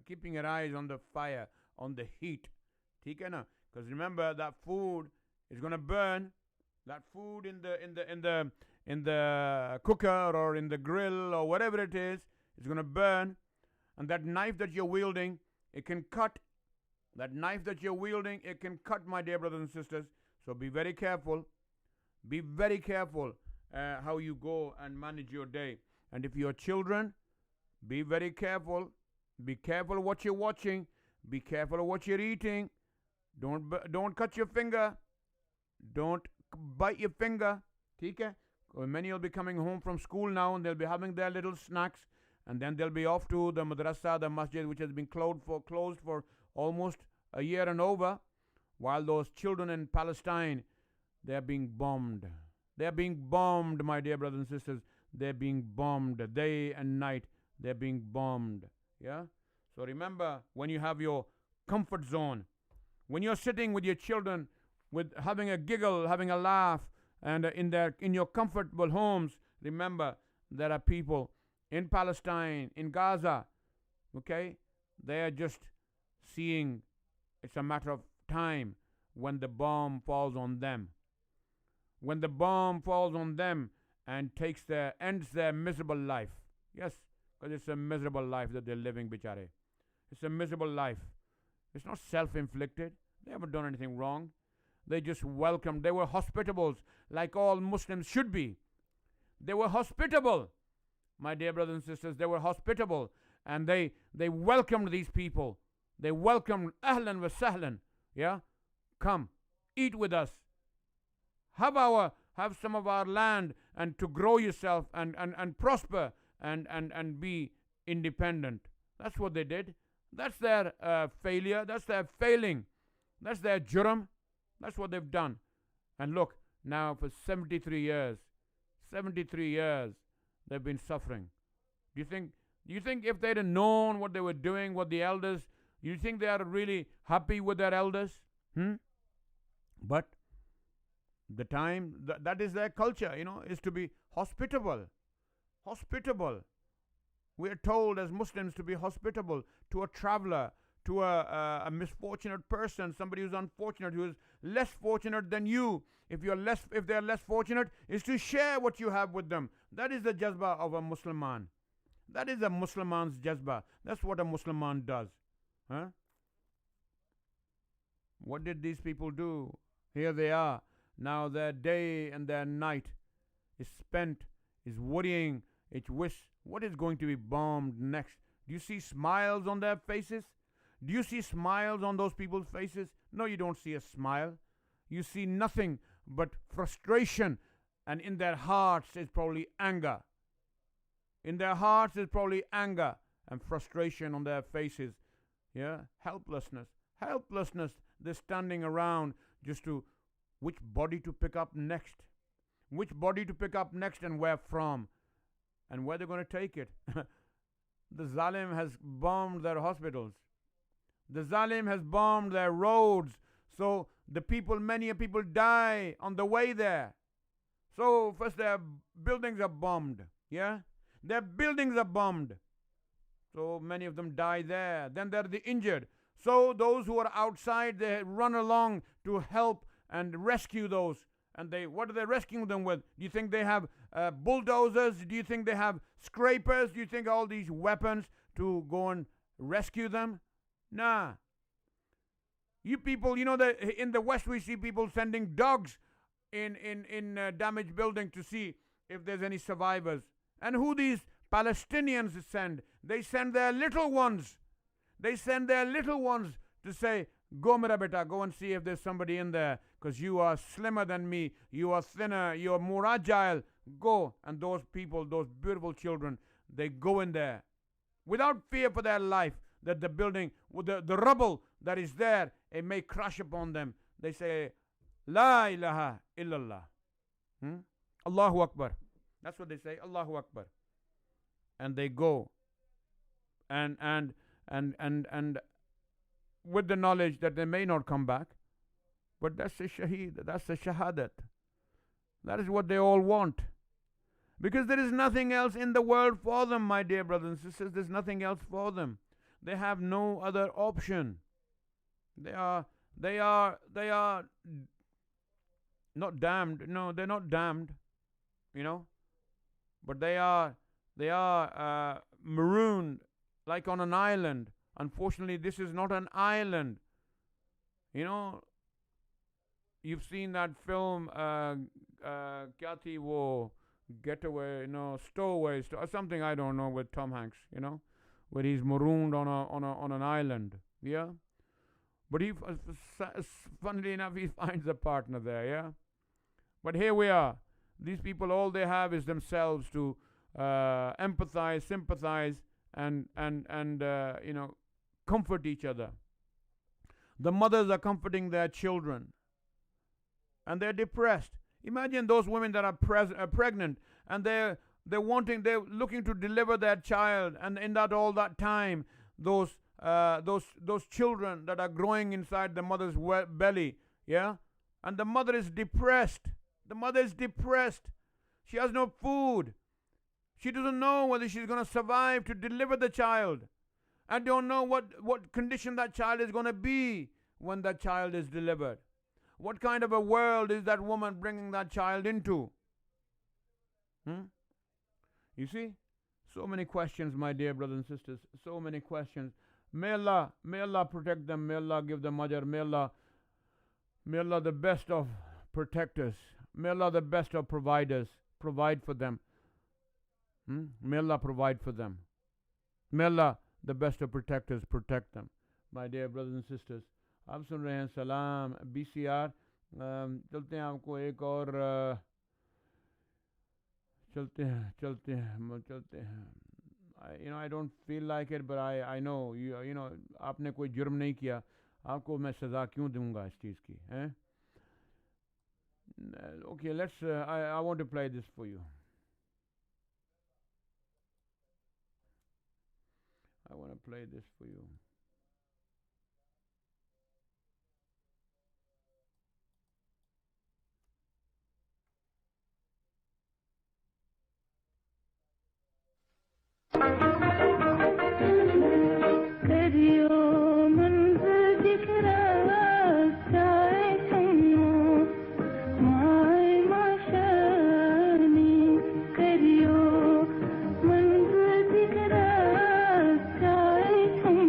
keeping your eyes on the fire, on the heat. ठीक है ना? Because remember that food is going to burn. That food in the cooker or in the grill or whatever it is going to burn. And that knife that you're wielding, it can cut. That knife that you're wielding, it can cut, my dear brothers and sisters. So be very careful. Be very careful how you go and manage your day. And if your children, be very careful. Be careful what you're watching. Be careful of what you're eating. Don't cut your finger. Don't bite your finger. ठीक है? Many will be coming home from school now and they'll be having their little snacks, and then they'll be off to the madrasa, the masjid, which has been closed for almost a year and over, while those children in Palestine, they're being bombed. They're being bombed, my dear brothers and sisters. They're being bombed day and night. They're being bombed. Yeah? So remember, when you have your comfort zone, when you're sitting with your children, with having a giggle, having a laugh, and in your comfortable homes, remember, there are people in Palestine, in Gaza, okay? They are just seeing it's a matter of time when the bomb falls on them. When the bomb falls on them and ends their miserable life. Yes, because it's a miserable life that they're living, bichare. It's a miserable life. It's not self-inflicted. They haven't done anything wrong. They just welcomed. They were hospitable, like all Muslims should be. They were hospitable, my dear brothers and sisters. They were hospitable, and they welcomed these people. They welcomed ahlan wa sahlan. Yeah, come, eat with us. Have some of our land, and to grow yourself and prosper and be independent. That's what they did. That's their failure. That's their failing. That's their juram. That's what they've done. And look, now for 73 years, they've been suffering. Do you think if they'd have known what they were doing, what the elders, you think they are really happy with their elders? But the time, that is their culture, is to be hospitable. Hospitable. We are told as Muslims to be hospitable to a traveler, to a misfortunate person, somebody who's unfortunate, who is less fortunate than you. If they are less fortunate, is to share what you have with them. That is the jazba of a Musliman. That is a Musliman's jazba. That's what a Musliman does. Huh? What did these people do? Here they are. Now their day and their night is spent, is worrying, It's what is going to be bombed next. Do you see smiles on their faces? Do you see smiles on those people's faces? No, you don't see a smile. You see nothing but frustration, and in their hearts is probably anger. In their hearts is probably anger and frustration on their faces. Yeah, helplessness. They're standing around just to which body to pick up next. Which body to pick up next and where from. And where they're going to take it. The Zalim has bombed their hospitals. The Zalim has bombed their roads. So many people die on the way there. So first their buildings are bombed. Yeah? Their buildings are bombed. So many of them die there. Then they're the injured. So those who are outside, they run along to help and rescue those. And what are they rescuing them with? Do you think they have bulldozers? Do you think they have scrapers? Do you think all these weapons to go and rescue them? Nah. You people, that in the West we see people sending dogs in damaged building to see if there's any survivors. And who these Palestinians send? They send their little ones. They send their little ones to say, go mera beta, go and see if there's somebody in there, because you are slimmer than me, you are thinner, you are more agile. Go. And those people, those beautiful children, they go in there without fear for their life, that the building, with the rubble that is there, it may crash upon them. They say, La ilaha illallah. Allahu Akbar. That's what they say, Allahu Akbar. And they go. And with the knowledge that they may not come back. But that's a shaheed, that's a shahadat. That is what they all want. Because there is nothing else in the world for them, my dear brothers and sisters. There's nothing else for them. They have no other option. They are not damned. No, they're not damned. But they are marooned like on an island. Unfortunately, this is not an island. You've seen that film, Kya thi wo, Getaway, Stowaway, or something, I don't know, with Tom Hanks, where he's marooned on an island. Yeah? But funnily enough, he finds a partner there, yeah? But here we are. These people, all they have is themselves to empathize, sympathize, and comfort each other. The mothers are comforting their children, and they're depressed. Imagine those women that are pregnant, and they're looking to deliver their child, and in all that time, those children that are growing inside the mother's belly, yeah, and the mother is depressed. The mother is depressed. She has no food. She doesn't know whether she's going to survive to deliver the child. I don't know what condition that child is going to be when that child is delivered. What kind of a world is that woman bringing that child into? You see? So many questions, my dear brothers and sisters. So many questions. May Allah protect them. May Allah give them ajr. May Allah the best of protectors. May Allah the best of providers provide for them. May Allah provide for them. May Allah the best of protectors protect them. My dear brothers and sisters, आप सुन रहे हैं सलाम BCR. चलते हैं आपको एक और चलते हैं. I don't feel like it, but I know आपने कोई जुर्म नहीं किया. आपको मैं सज़ा क्यों दूंगा इस चीज़ की, हैं? Okay, let's. I want to play this for you. I want to play this for you. Kariyo, manzil dikh raha, chahe hum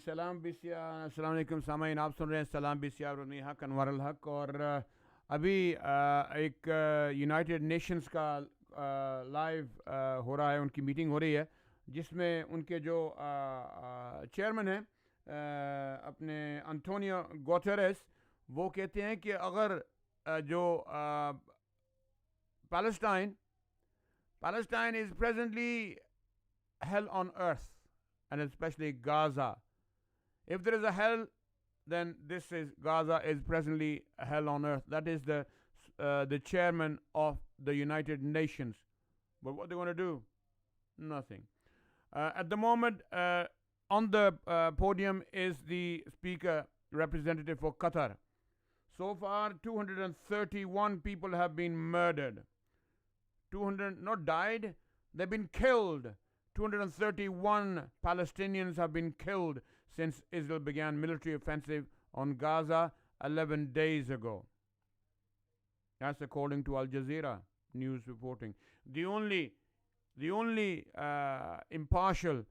सलाम बिसियार, अस्सलाम वालेकुम सामाईन, आप सुन रहे हैं सलाम बिसियार और मैं हक अनवर अल हक। और अभी एक यूनाइटेड नेशंस का लाइव हो रहा है, उनकी मीटिंग हो रही है जिसमें उनके जो चेयरमैन हैं अपने अंटोनियो गुटेरेस, वो कहते हैं कि अगर जो Palestine is presently hell on earth, and especially Gaza. If there is a hell, then Gaza is presently hell on earth. That is the chairman of the United Nations. But what they want to do? Nothing. At the moment, on the podium is the speaker representative for Qatar. So far, 231 people have been murdered. 200 not died, they've been killed. 231 Palestinians have been killed since Israel began military offensive on Gaza 11 days ago. That's according to Al Jazeera news reporting. The only impartial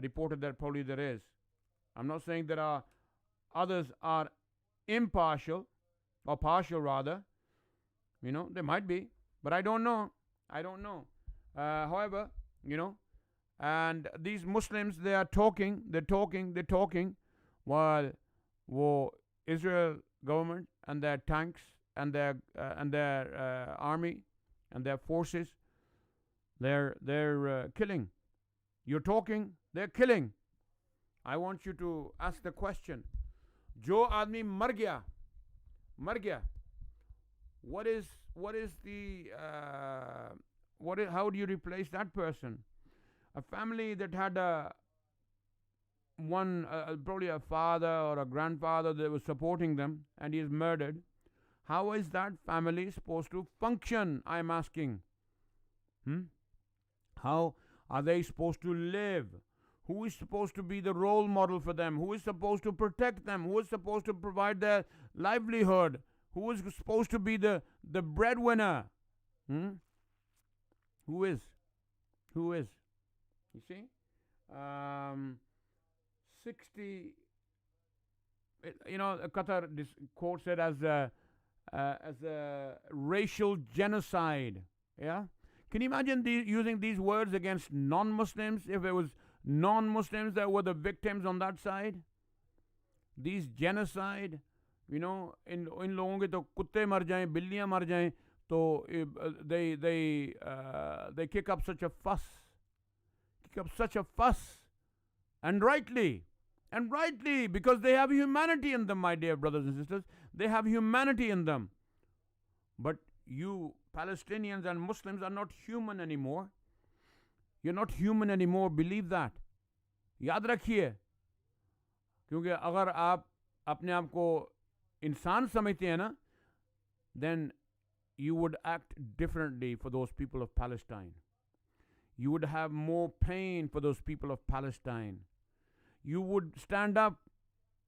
reporter that probably there is. I'm not saying there are others are impartial or partial rather. You know, they might be, but I don't know. However, you know, and these Muslims, they are talking, while Israel government and their tanks and their army and their forces, they're killing. You're talking, they're killing. I want you to ask the question: Jo aadmi mar gaya. How do you replace that person? A family that had probably a father or a grandfather that was supporting them, and he is murdered. How is that family supposed to function? I'm asking. How are they supposed to live? Who is supposed to be the role model for them? Who is supposed to protect them? Who is supposed to provide their livelihood? Who is supposed to be the breadwinner? Who is? You see? 60, you know, Qatar, this quote said as a racial genocide. Yeah? Can you imagine using these words against non-Muslims if it was non-Muslims that were the victims on that side? These genocide, you know, in लोगों के तो कुत्ते मर जाएं, बिल्लियां मर जाएं, तो they kick up such a fuss, and rightly, because they have humanity in them, my dear brothers and sisters. They have humanity in them. But you Palestinians and Muslims are not human anymore. You're not human anymore. Believe that. याद रखिए, क्योंकि अगर आप अपने आप को इंसान समझते हैं ना, then you would act differently for those people of Palestine. You would have more pain for those people of Palestine. You would stand up,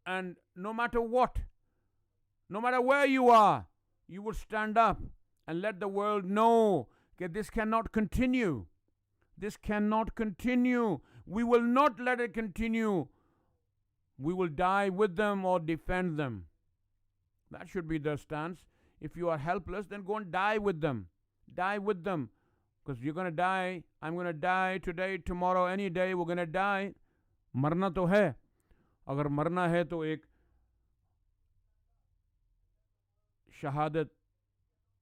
and no matter what, no matter where you are, you would stand up and let the world know that this cannot continue. This cannot continue. We will not let it continue. We will die with them or defend them. That should be the stance. If you are helpless, then go and die with them. Die with them. Because you're going to die. I'm going to die today, tomorrow, any day. We're going to die. मरना तो है. अगर मरना है तो एक शहादत,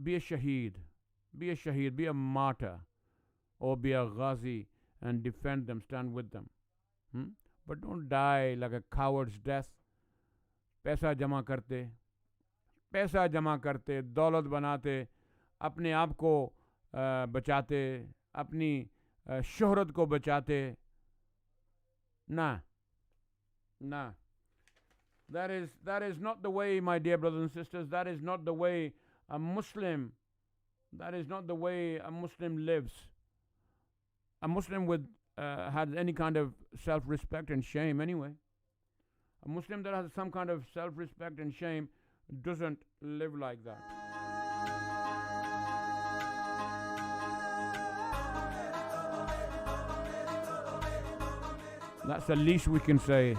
be a shaheed, be a martyr, or be a ghazi and defend them, stand with them. But don't die like a coward's death. पैसा जमा करते, दौलत बनाते, अपने आप को बचाते, अपनी शोहरत को बचाते. Nah. That is not the way, my dear brothers and sisters. That is not the way a Muslim. That is not the way a Muslim lives. A Muslim has any kind of self-respect and shame anyway. A Muslim that has some kind of self-respect and shame doesn't live like that. That's the least we can say.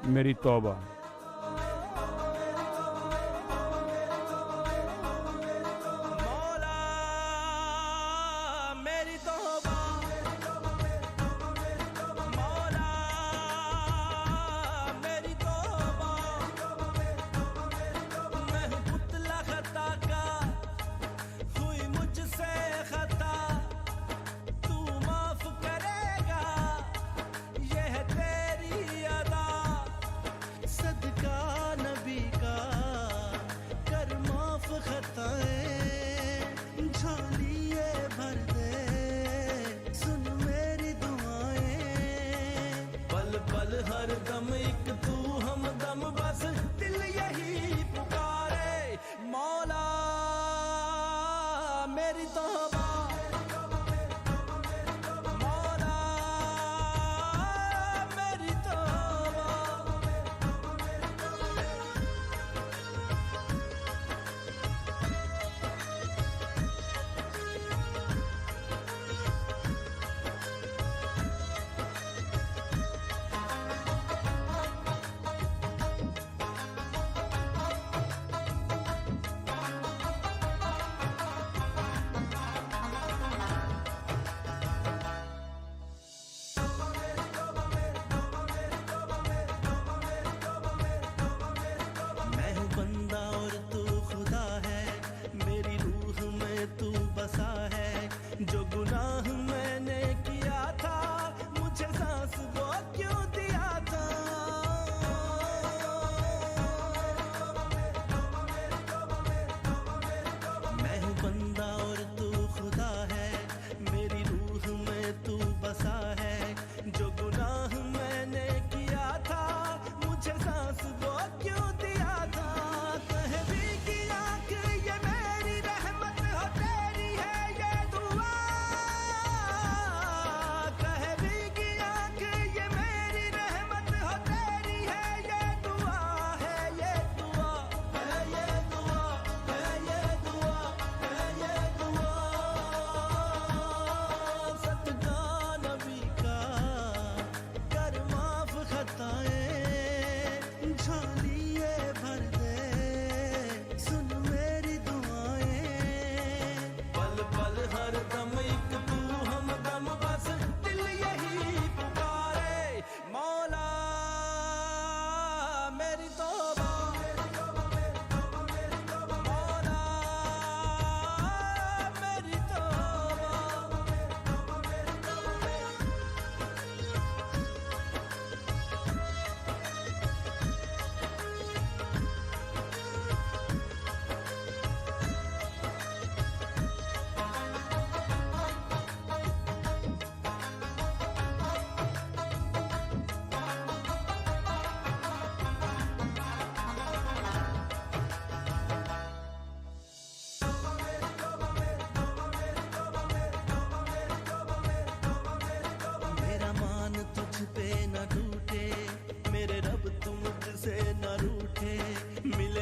मेरी तौबा।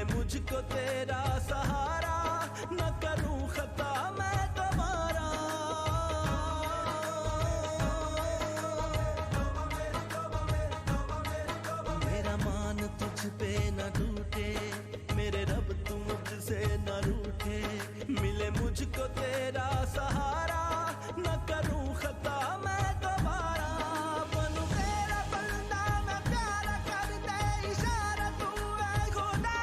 मुझको तेरा सहारा न करूं खता मैं दोबारा मेरा मान तुझ पे न टूटे मेरे रब तू मुझसे न रूठे मिले मुझको तेरा सहारा न करूं खता मैं दोबारा बनूं तेरा बंदा मैं प्यारा कर दे इशारा तू है खुदा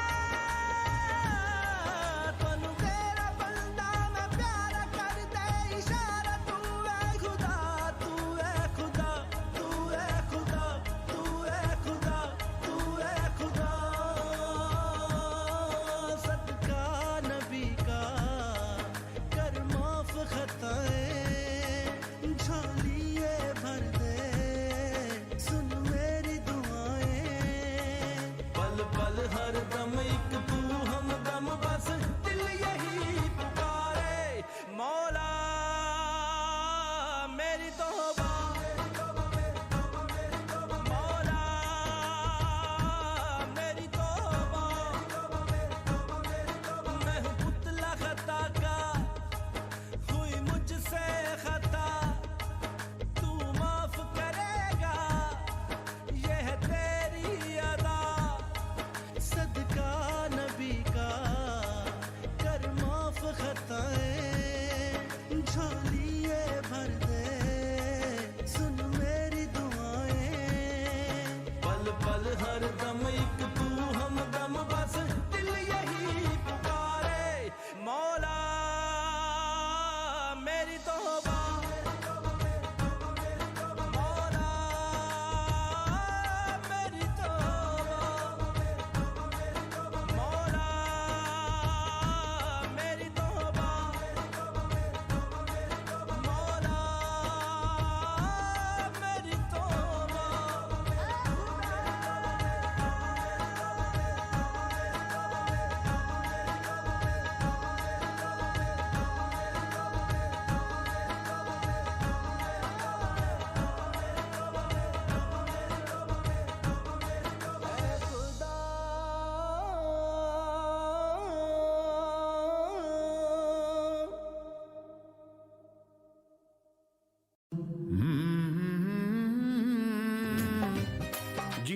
बनूं तेरा बंदा मैं प्यारा कर दे इशारा तू है खुदा तू है खुदा तू है खुदा तू है खुदा तू है खुदा सदका नबी का कर माफ खताएं झालिए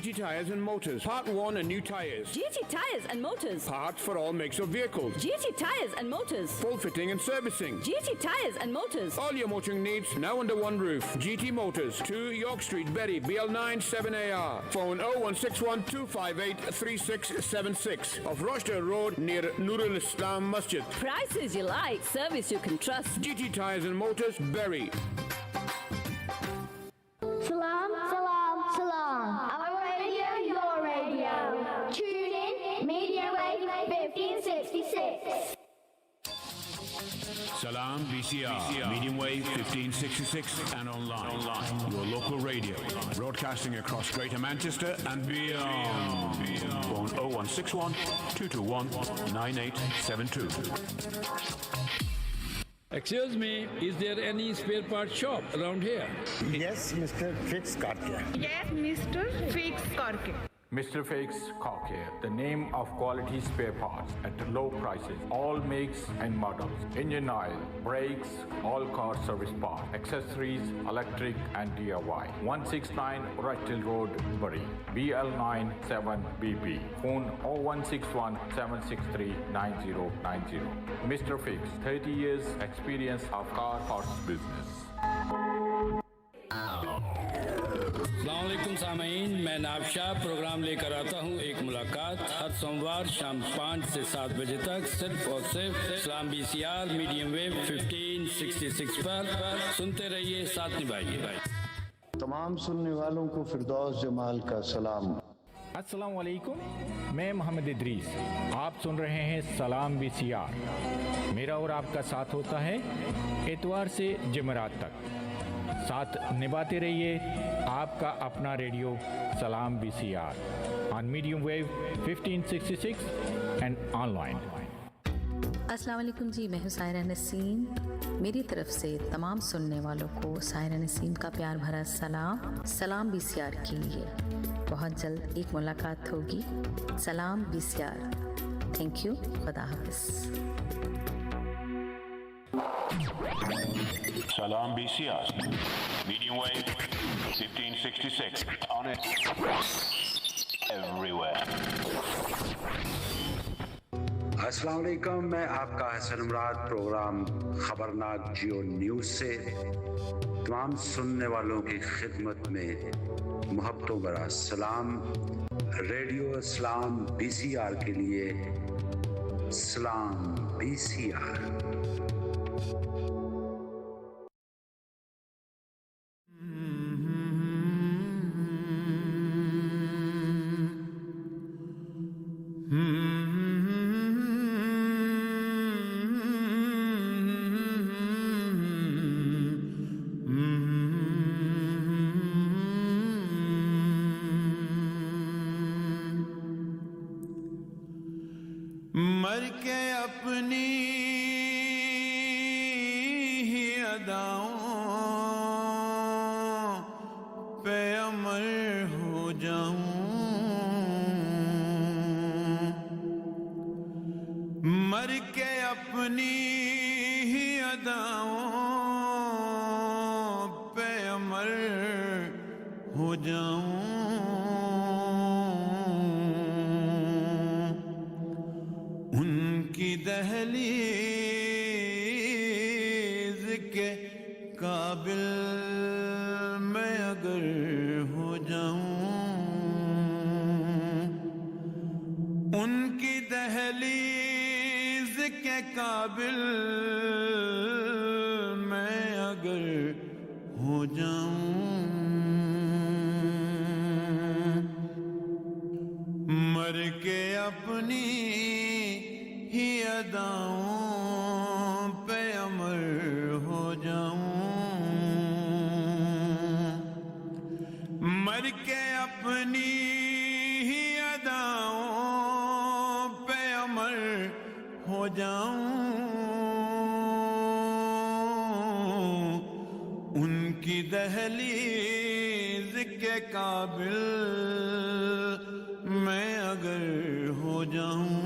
GT Tires and Motors. Part 1 and new tires. GT Tires and Motors. Parts for all makes of vehicles. GT Tires and Motors. Full fitting and servicing. GT Tires and Motors. All your motoring needs now under one roof. GT Motors, 2 York Street, Bury, BL9 7AR. Phone 0161 258 3676. Off Rochdale Road near Nurul Islam Masjid. Prices you like, service you can trust. GT Tires and Motors, Bury. Salam, salam, salam. Our radio, your radio. Tune in, Media Wave 1566. Salam VCR, medium wave 1566 and online. Your local radio, broadcasting across Greater Manchester and beyond. Phone 0161 221 9872. Excuse me, is there any spare part shop around here? Yes, Mr. Fix Car Care. Yes, Mr. Fix Car Care. Mr. Fix Car Care, the name of quality spare parts at low prices, all makes and models, engine oil, brakes, all car service parts, accessories, electric and DIY. 169 Rochdale Road, Bury, BL9 7BP. Phone 0161 763 9090. Mr. Fix, 30 years experience of car parts business. अस्सलामुअलैकुम सामीन, मैं Nabshah programme लेकर आता हूँ एक मुलाकात हर सोमवार शाम 5 से 7 बजे तक सिर्फ और सिर्फ इस्लाम BCR मीडियम वेव 1566 पर सुनते रहिए, साथ निभाइए। तमाम सुनने वालों को फिरदौस जमाल का सलाम। अस्सलाम वालेकुम, मैं मोहम्मद इदरीस, आप सुन रहे हैं सलाम BCR। मेरा और आपका साथ होता है इतवार से जुमेरात तक, साथ निभाते रहिए आपका अपना रेडियो सलाम BCR on medium wave 1566 and online. अस्सलाम वालेकुम जी, मैं हूँ सायरा नसीम। मेरी तरफ से तमाम सुनने वालों को सायरा नसीम का प्यार भरा सलाम। सलाम BCR के लिए बहुत जल्द एक मुलाकात होगी। सलाम BCR, थैंक यू, खुदा हाफिज़। Salam BCR, medium wave 1566, on it everywhere. अस्सलाम वालेकुम, मैं आपका हसन मुराद प्रोग्राम खबरनाक जियो न्यूज़ से तमाम सुनने वालों की खिदमत में मोहब्बतों भरा सलाम। रेडियो इस्लाम BCR के लिए सलाम BCR। मर के अपनी ही अदाओं पे अमर हो जाऊं, मर के अपनी ही अदाओं पे अमर हो जाऊं, दहलीज के काबिल मैं अगर हो जाऊं, उनकी दहलीज के काबिल मैं अगर हो जाऊं, मर के अपनी ही अदाओं पे अमर हो जाऊं, मर के अपनी ही अदाओं पे अमर हो जाऊं, उनकी दहलीज के काबिल मैं अगर हो जाऊं,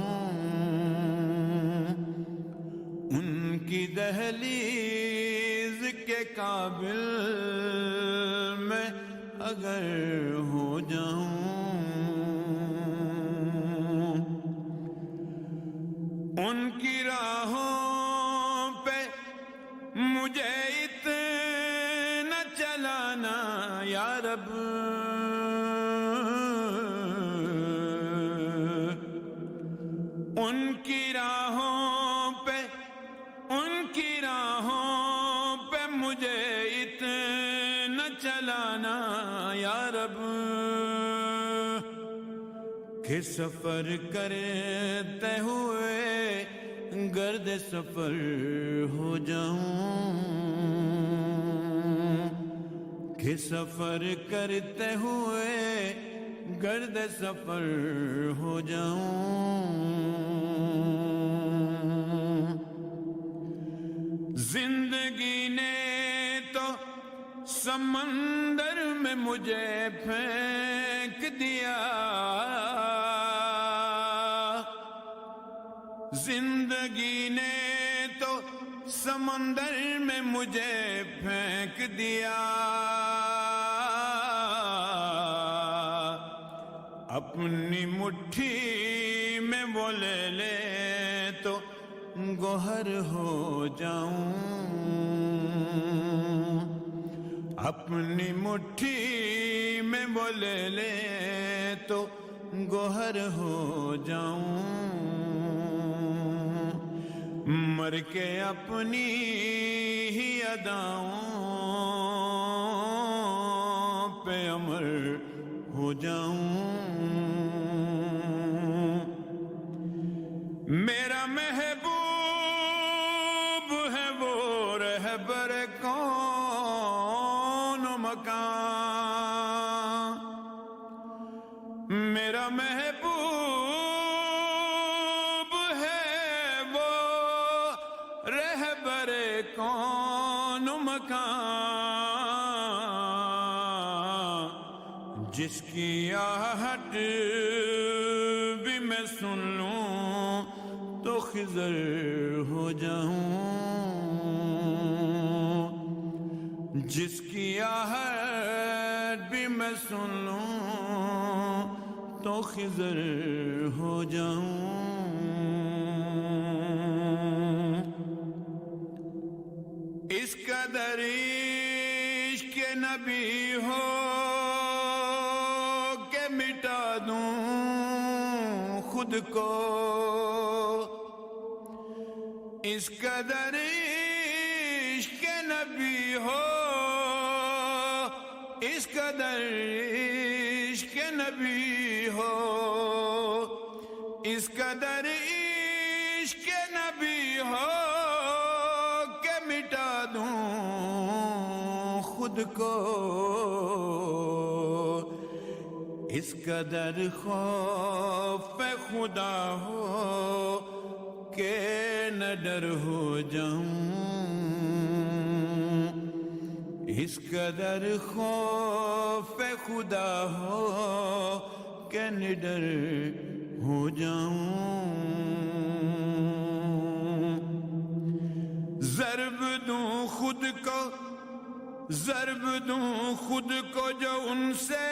की दहलीज के काबिल मैं अगर हो जाऊं, ان کی راہوں پہ مجھے اتنا چلانا یا رب، ان کی راہوں پہ، ان کی راہوں پہ مجھے اتنا چلانا یا رب کہ سفر کرتے ہوئے گرد سفر ہو جاؤں، کہ سفر کرتے ہوئے گرد سفر ہو جاؤں، زندگی نے تو سمندر میں مجھے پھینک دیا، زندگی نے تو سمندر میں مجھے پھینک دیا، اپنی مٹھی میں وہ لے لے تو گوہر ہو جاؤں، اپنی مٹھی میں وہ لے لے تو گوہر ہو جاؤں، مر کے اپنی ہی اداؤں پہ امر ہو جاؤں، میرا محبوب ہے وہ رہبر کون و مکان، میرا محبوب ہے وہ رہبر کون و مکان، جس کی آہٹ بھی میں سن لوں تو خضر ہو جاؤں، جس کی آہٹ بھی میں سن لوں تو خضر ہو جاؤں، اس قدر عشق نبی ہو کہ مٹا دوں خود کو، اس قدر عشق نبی ہو، اس قدر عشق نبی ہو، اس قدر عشق نبی ہو کہ مٹا دوں خود کو، اس قدر خوف خدا ہو کہ نہ ڈر ہو جاؤں، اس قدر خوف خدا ہو کہ نڈر ہو جاؤں، ضرب دوں خود کو، ضرب دوں خود کو جو ان سے